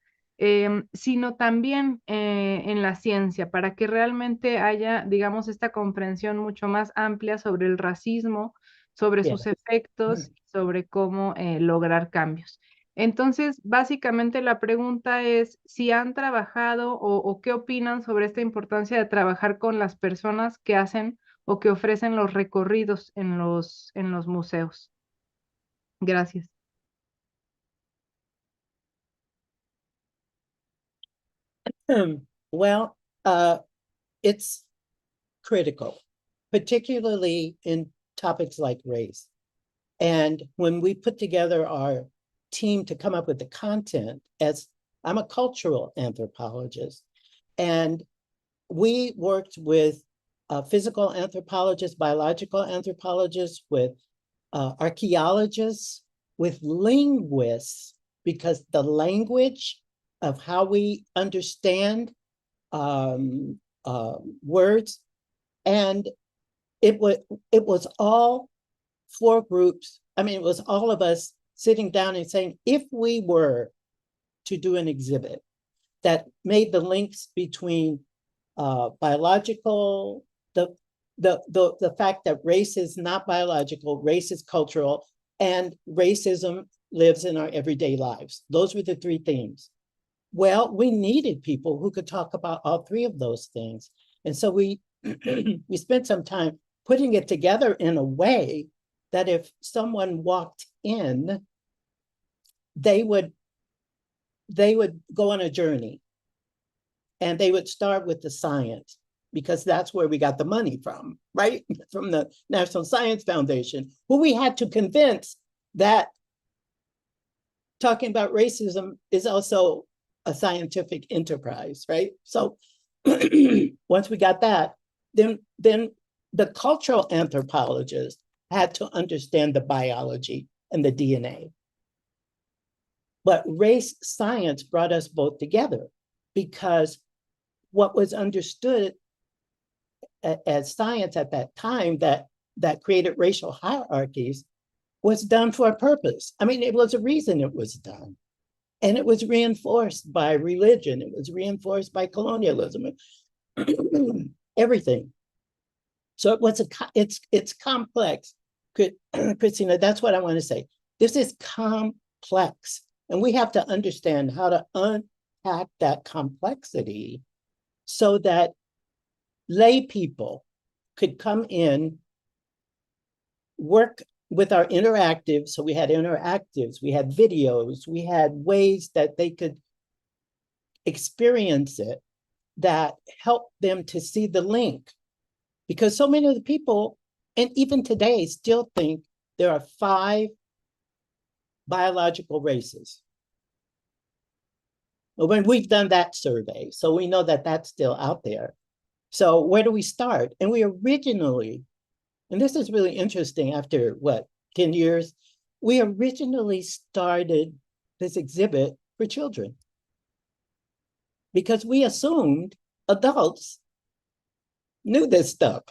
sino también en la ciencia, para que realmente haya, digamos, esta comprensión mucho más amplia sobre el racismo, sobre sus efectos, sobre cómo lograr cambios. Entonces, básicamente la pregunta es si han trabajado o qué opinan sobre esta importancia de trabajar con las personas que hacen o que ofrecen los recorridos en los museos. Gracias. Well, it's critical, particularly in topics like race. And when we put together our team to come up with the content, as I'm a cultural anthropologist, and we worked with physical anthropologists, biological anthropologists, with archaeologists, with linguists, because the language of how we understand words, and it was all 4 groups. I mean, it was all of us sitting down and saying, if we were to do an exhibit that made the links between biological, the fact that race is not biological, race is cultural, and racism lives in our everyday lives. Those were the 3 themes. Well, we needed people who could talk about all 3 of those things. And so we we spent some time putting it together in a way that if someone walked in, they would go on a journey, and they would start with the science. because that's where we got the money from, right? From the National Science Foundation, who we had to convince that talking about racism is also a scientific enterprise, right? So once we got that, then the cultural anthropologists had to understand the biology and the DNA. But race science brought us both together, because what was understood as science at that time that created racial hierarchies was done for a purpose. I mean, it was a reason it was done. And it was reinforced by religion. It was reinforced by colonialism, everything. So it was it's complex. Christina, that's what I want to say. This is complex. And we have to understand how to unpack that complexity so that lay people could come in, work with our interactives. So we had interactives, we had videos, we had ways that they could experience it that helped them to see the link. Because so many of the people, and even today, still think there are 5 biological races. Well, when we've done that survey, so we know that that's still out there. So where do we start? And we originally, and this is really interesting after what, 10 years, we originally started this exhibit for children because we assumed adults knew this stuff.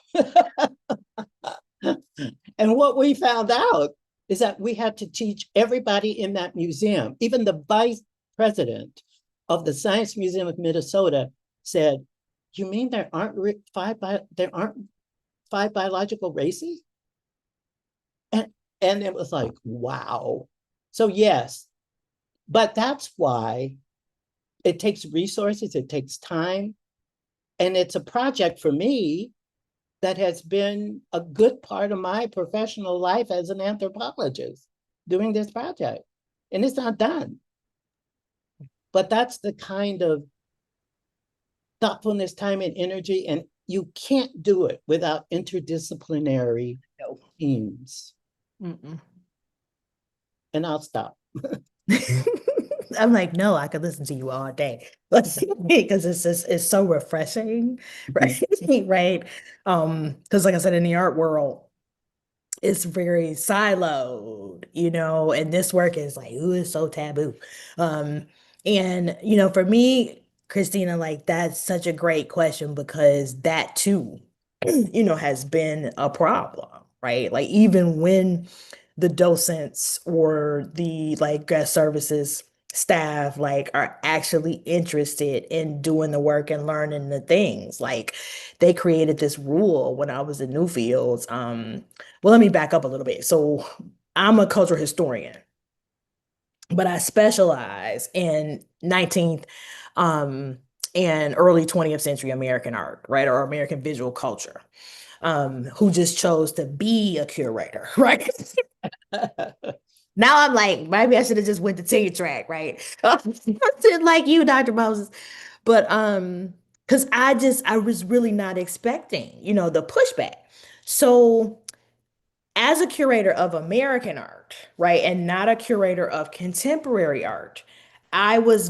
And what we found out is that we had to teach everybody in that museum. Even the vice president of the Science Museum of Minnesota said, "You mean there aren't 5 biological races?" And it was like, wow. So yes, but that's why it takes resources, it takes time. And it's a project for me that has been a good part of my professional life as an anthropologist, doing this project. And it's not done. But that's the kind of thoughtfulness, time, and energy. And you can't do it without interdisciplinary teams. Mm-mm. And I'll stop. I'm like, no, I could listen to you all day. Because it's so refreshing, right? Right. Because like I said, in the art world, it's very siloed, and this work is like, ooh, it's so taboo. And for me, Christina, like that's such a great question because that too, has been a problem, right? Like even when the docents or the like guest services staff like are actually interested in doing the work and learning the things, like they created this rule when I was in Newfields. Well, let me back up a little bit. So I'm a cultural historian, but I specialize in 19th and early 20th century American art, right? Or American visual culture. Who just chose to be a curator, right? Now I'm like, maybe I should have just went to tenure track, right? I did like you, Dr. Moses. But because I was really not expecting, the pushback. So as a curator of American art, right, and not a curator of contemporary art, it was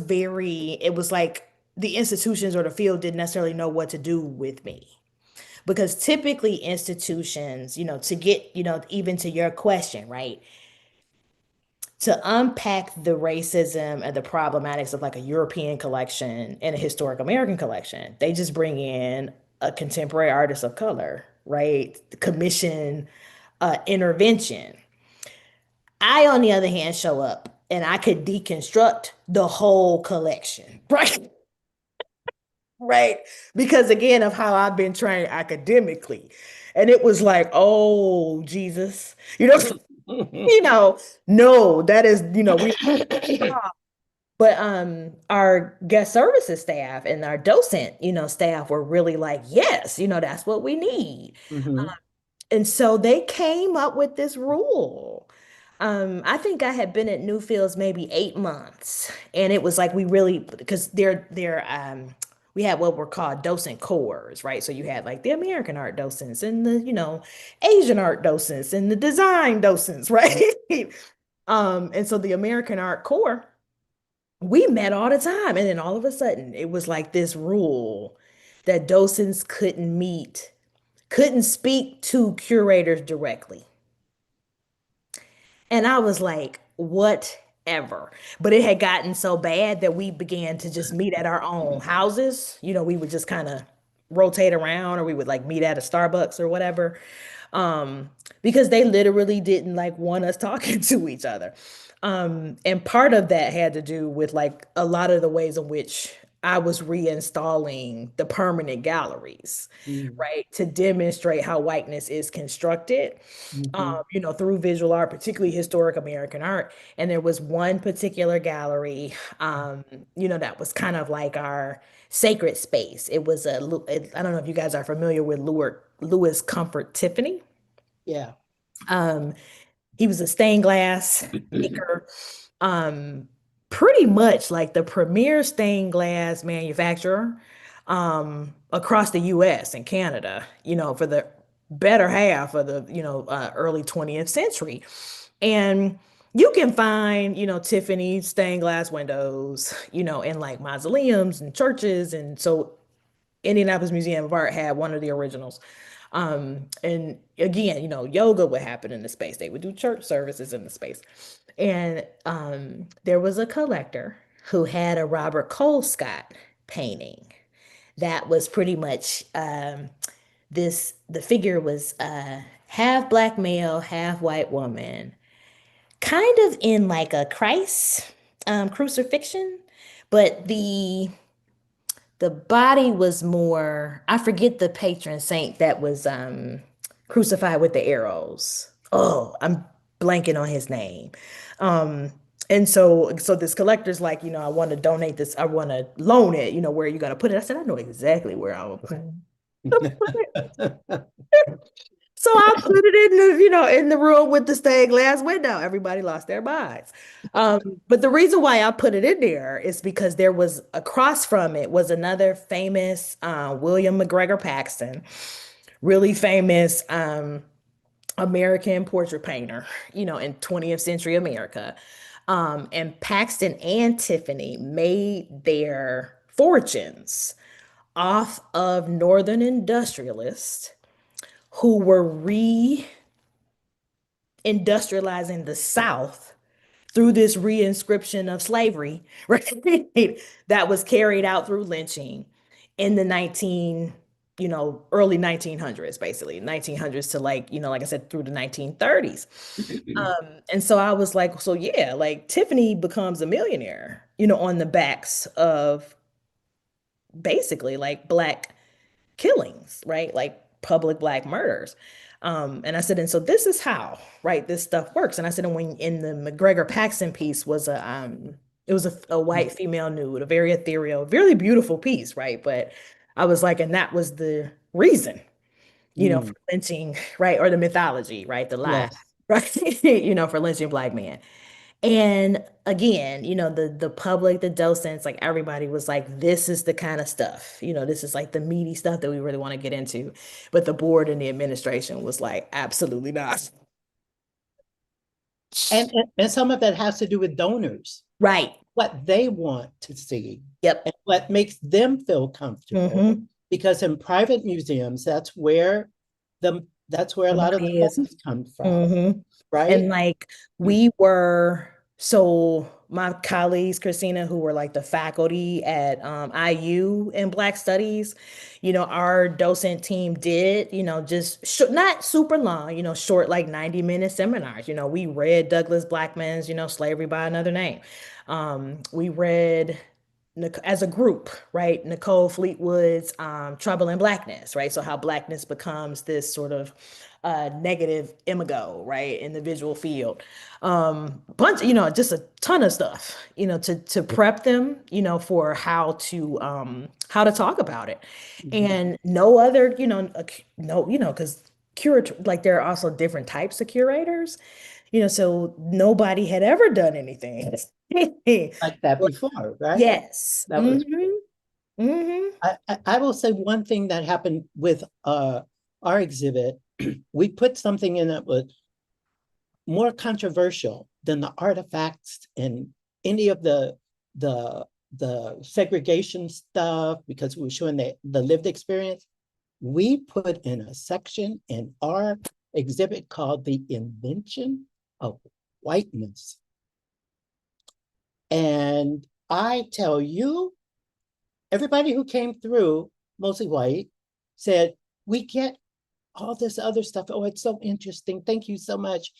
like the institutions or the field didn't necessarily know what to do with me. Because typically institutions, to get, even to your question, right? To unpack the racism and the problematics of like a European collection and a historic American collection, they just bring in a contemporary artist of color, right? Commission intervention. I, on the other hand, show up and I could deconstruct the whole collection, right? Right. Because again, of how I've been trained academically. And it was like, oh, Jesus, no, that is, but our guest services staff and our docent, staff were really like, yes, that's what we need. Mhm. And so they came up with this rule. I think I had been at Newfields maybe 8 months, and it was like we really because we had what were called docent corps, right? So you had like the American art docents and the, Asian art docents and the design docents, right? And so the American art corps, we met all the time. And then all of a sudden, it was like this rule that docents couldn't speak to curators directly. And I was like, whatever. But it had gotten so bad that we began to just meet at our own houses. We would just kind of rotate around, or we would like meet at a Starbucks or whatever. Because they literally didn't like want us talking to each other. And part of that had to do with like a lot of the ways in which I was reinstalling the permanent galleries, right, to demonstrate how whiteness is constructed, through visual art, particularly historic American art. And there was one particular gallery, that was kind of like our sacred space. It was I don't know if you guys are familiar with Louis Comfort Tiffany. Yeah. He was a stained glass maker, pretty much like the premier stained glass manufacturer across the US and Canada, for the better half of the, early 20th century. And you can find, Tiffany stained glass windows, in like mausoleums and churches. And so Indianapolis Museum of Art had one of the originals. And again, yoga would happen in the space. They would do church services in the space. And there was a collector who had a Robert Colescott painting that was pretty much the figure was half black male, half white woman, kind of in like a Christ crucifixion, but the body was more, I forget the patron saint that was crucified with the arrows. Oh, I'm blanking on his name. And so this collector's like, I want to donate this, I want to loan it, where are you gonna put it? I said, I know exactly where I'm gonna put it. So I put it in in the room with the stained glass window. Everybody lost their minds. But the reason why I put it in there is because there was across from it was another famous William McGregor Paxton, really famous American portrait painter, in 20th century America. And Paxton and Tiffany made their fortunes off of Northern industrialists who were re-industrializing the South through this reinscription of slavery, right? That was carried out through lynching in the early 1900s, basically 1900s to like I said, through the 1930s. And so I was like, so yeah, like Tiffany becomes a millionaire, on the backs of basically like Black killings, right? Like public Black murders. And I said, and so this is how, right, this stuff works. And I said, and when in the McGregor Paxton piece was it was a white female nude, a very ethereal, very beautiful piece, right? But I was like, and that was the reason, for lynching, right? Or the mythology, right? The lie, Yes. right? For lynching Black men. And again, the public, the docents, like everybody was like, this is the kind of stuff, this is like the meaty stuff that we really want to get into. But the board and the administration was like, absolutely not. And some of that has to do with donors, Right. what they want to see. Yep. And what makes them feel comfortable. Because in private museums, that's where a lot of the funds come from. Right. And like so my colleagues, Christina, who were like the faculty at IU in Black Studies, our docent team did, just not super long, short, like 90-minute seminars. We read Douglas Blackman's, Slavery by Another Name. We read as a group, right? Nicole Fleetwood's Trouble in Blackness, right? So how Blackness becomes this sort of negative imago, right, in the visual field. Bunch, just a ton of stuff, to prep them, for how to talk about it. And no other, because curator, like there are also different types of curators, so nobody had ever done anything like that before, right? Yes. That was Mm-hmm. I will say one thing that happened with our exhibit. We put something in that was more controversial than the artifacts and any of the segregation stuff, because we were showing the lived experience. We put in a section in our exhibit called The Invention of Whiteness. And I tell you, everybody who came through, mostly white, said, we get all this other stuff. Oh, it's so interesting. Thank you so much.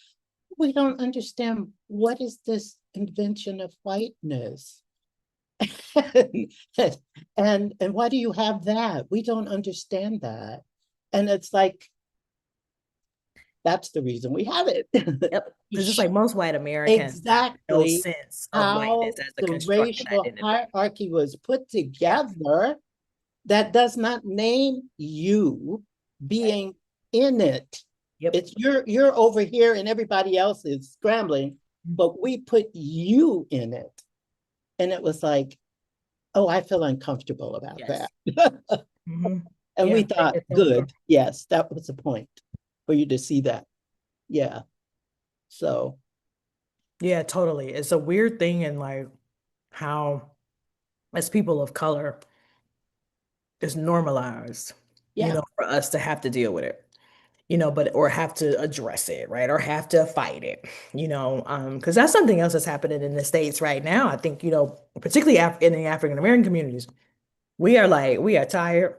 We don't understand, what is this invention of whiteness? and why do you have that? We don't understand that. And it's like, that's the reason we have it. Yep. It's just like most white Americans have no Exactly sense of how whiteness as a the constructed racial identity. hierarchy was put together that does not name you being in it. Yep. It's you're over here and everybody else is scrambling, but we put you in it. And it was like, oh, I feel uncomfortable about Yes. that. Mm-hmm. And we Yeah, thought, it's so good, yes, that was the point, for you to see that. Yeah. So Yeah, totally. It's a weird thing in like how, as people of color, it's normalized, you yeah. know, for us to have to deal with it, you know, but or have to address it, right? Or have to fight it, you know, because that's something else that's happening in the States right now. I think, you know, particularly in the African American communities, we are tired,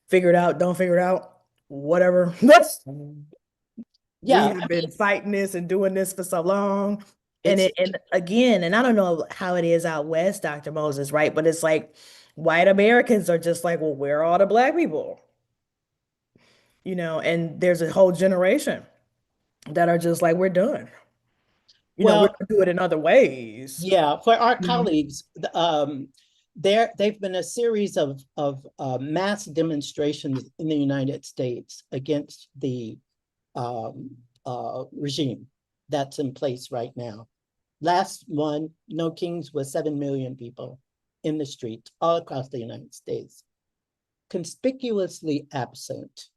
figure it out, don't figure it out, whatever. We Yeah, have been fighting this and doing this for so long. And it's and again, and I don't know how it is out west, Dr. Moses, right? But it's like white Americans are just like, well, where are all the black people? You know, and there's a whole generation that are just like, we're done. You know, we're well, gonna do it in other ways. yeah, for our Mhm. colleagues, they've been a series of mass demonstrations in the United States against the regime that's in place right now. Last one, No Kings, was 7 million people in the streets all across the United States. Conspicuously absent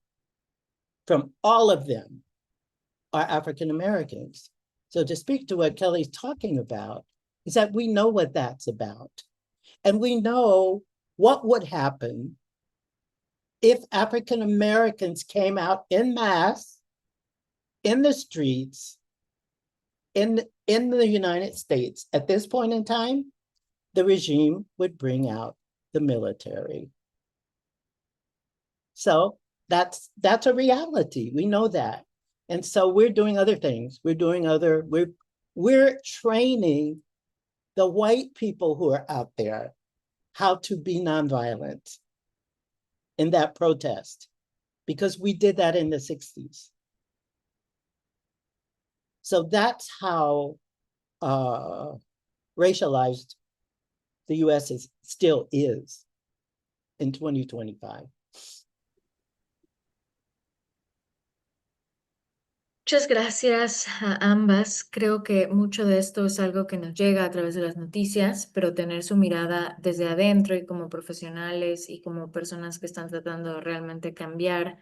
from all of them are African Americans. So to speak to what Kelly's talking about, is that we know what that's about. And we know what would happen if African Americans came out en masse in the streets in the United States. At this point in time, the regime would bring out the military. So that's a reality. We know that. And so we're doing other things. We're training the white people who are out there how to be nonviolent in that protest, because we did that in the 60s. So that's how racialized the US still is in 2025. Muchas gracias a ambas. Creo que mucho de esto es algo que nos llega a través de las noticias, pero tener su mirada desde adentro y como profesionales y como personas que están tratando de realmente cambiar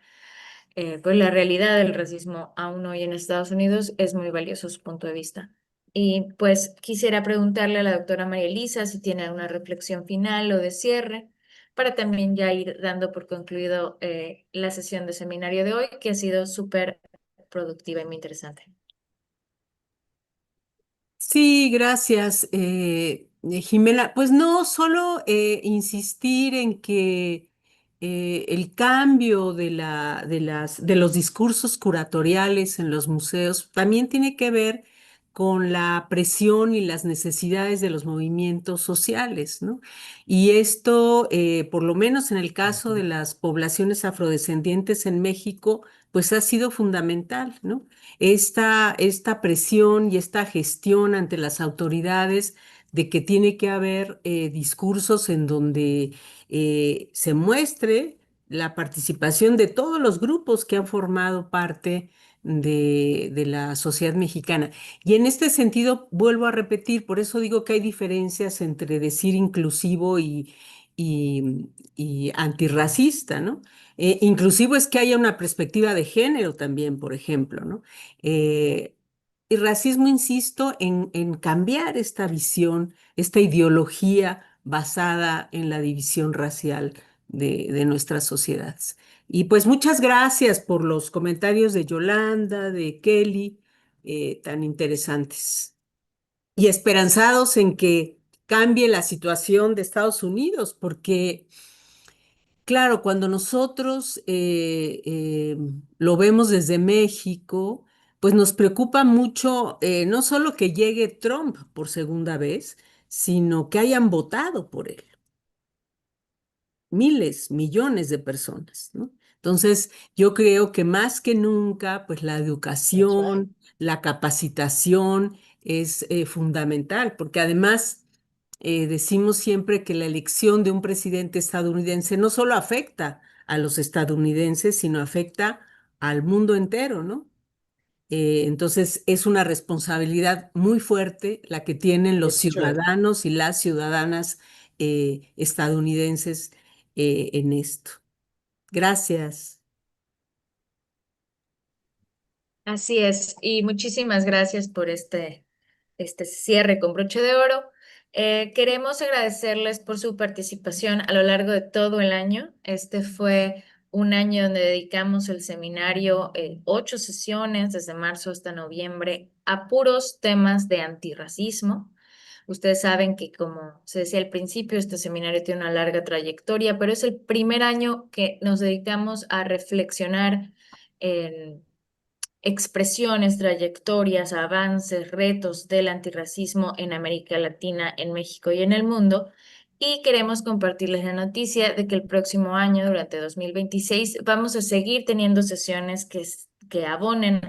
pues la realidad del racismo aún hoy en Estados Unidos es muy valioso su punto de vista. Y pues quisiera preguntarle a la doctora María Elisa si tiene alguna reflexión final o de cierre para también ya ir dando por concluido la sesión de seminario de hoy, que ha sido súper productiva y muy interesante. Sí, gracias, Jimena. Pues no, solo insistir en que el cambio de los discursos curatoriales en los museos también tiene que ver con la presión y las necesidades de los movimientos sociales, ¿no? Y esto, por lo menos en el caso de las poblaciones afrodescendientes en México, pues ha sido fundamental, ¿no? Esta presión y esta gestión ante las autoridades de que tiene que haber discursos en donde se muestre la participación de todos los grupos que han formado parte de la sociedad mexicana. Y en este sentido, vuelvo a repetir, por eso digo que hay diferencias entre decir inclusivo y antirracista, ¿no? Inclusivo es que haya una perspectiva de género también, por ejemplo, ¿no? Y racismo, insisto, en cambiar esta visión, esta ideología basada en la división racial de nuestras sociedades. Y pues muchas gracias por los comentarios de Yolanda, de Kelly, tan interesantes. Y esperanzados en que cambie la situación de Estados Unidos, porque claro, cuando nosotros lo vemos desde México, pues nos preocupa mucho no solo que llegue Trump por segunda vez, sino que hayan votado por él miles, millones de personas, ¿no? Entonces, yo creo que más que nunca, pues la That's right. educación, la capacitación es fundamental, porque además decimos siempre que la elección de un presidente estadounidense no solo afecta a los estadounidenses, sino afecta al mundo entero, ¿no? Entonces, es una responsabilidad muy fuerte la que tienen los It's true. ciudadanos y las ciudadanas estadounidenses en esto. Gracias. Así es, y muchísimas gracias por este cierre con broche de oro. Queremos agradecerles por su participación a lo largo de todo el año. Este fue un año donde dedicamos el seminario 8 sesiones, desde marzo hasta noviembre, a puros temas de antirracismo. Ustedes saben que, como se decía al principio, este seminario tiene una larga trayectoria, pero es el primer año que nos dedicamos a reflexionar en expresiones, trayectorias, avances, retos del antirracismo en América Latina, en México y en el mundo. Y queremos compartirles la noticia de que el próximo año, durante 2026, vamos a seguir teniendo sesiones que abonen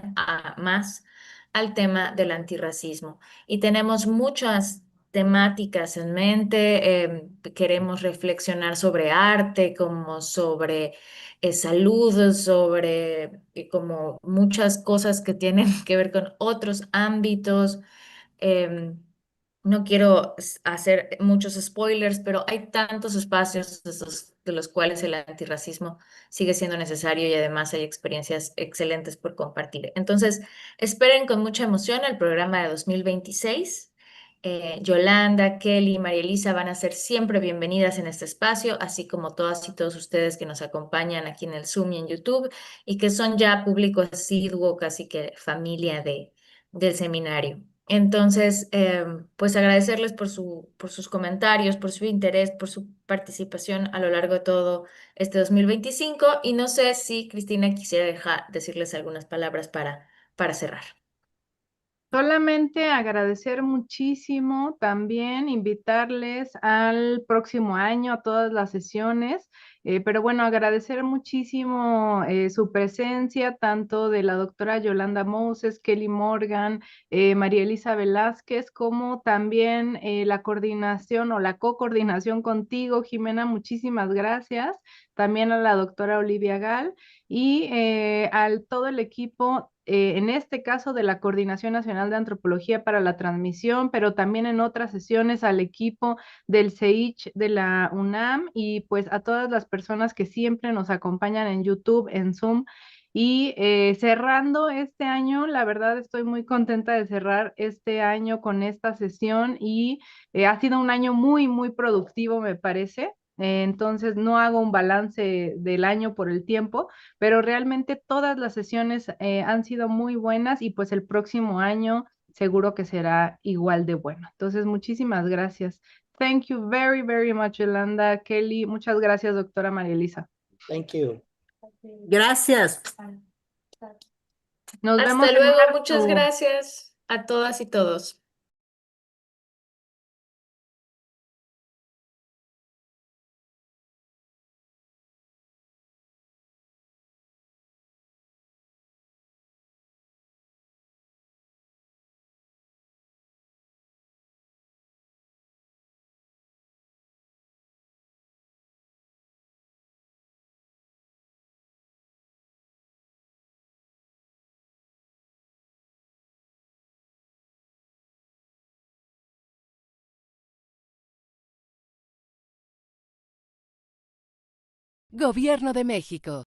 más al tema del antirracismo. Y tenemos muchas temáticas en mente. Queremos reflexionar sobre arte, como sobre salud, sobre como muchas cosas que tienen que ver con otros ámbitos. Em, no quiero hacer muchos spoilers, pero hay tantos espacios de los cuales el antirracismo sigue siendo necesario y además hay experiencias excelentes por compartir. Entonces, esperen con mucha emoción el programa de 2026. Yolanda, Kelly, María Elisa van a ser siempre bienvenidas en este espacio, así como todas y todos ustedes que nos acompañan aquí en el Zoom y en YouTube y que son ya público asiduo, casi que familia del seminario. Entonces, pues agradecerles por sus comentarios, por su interés, por su participación a lo largo de todo este 2025. Y no sé si Cristina quisiera decirles algunas palabras para cerrar. Solamente agradecer muchísimo, también invitarles al próximo año a todas las sesiones, pero bueno, agradecer muchísimo su presencia, tanto de la doctora Yolanda Moses, Kelly Morgan, María Elisa Velázquez, como también la coordinación o la co-coordinación contigo, Jimena, muchísimas gracias, también a la doctora Olivia Gal y al todo el equipo, en este caso de la Coordinación Nacional de Antropología para la transmisión, pero también en otras sesiones al equipo del CEICH de la UNAM y pues a todas las personas que siempre nos acompañan en YouTube, en Zoom. Y cerrando este año, la verdad estoy muy contenta de cerrar este año con esta sesión y ha sido un año muy, muy productivo, me parece. Entonces no hago un balance del año por el tiempo, pero realmente todas las sesiones han sido muy buenas y pues el próximo año seguro que será igual de bueno. Entonces, muchísimas gracias. Thank you very, very much, Yolanda, Kelly. Muchas gracias, doctora María Elisa. Thank you. Gracias. Nos vemos Hasta en luego, muchas marzo. gracias a todas y todos. Gobierno de México.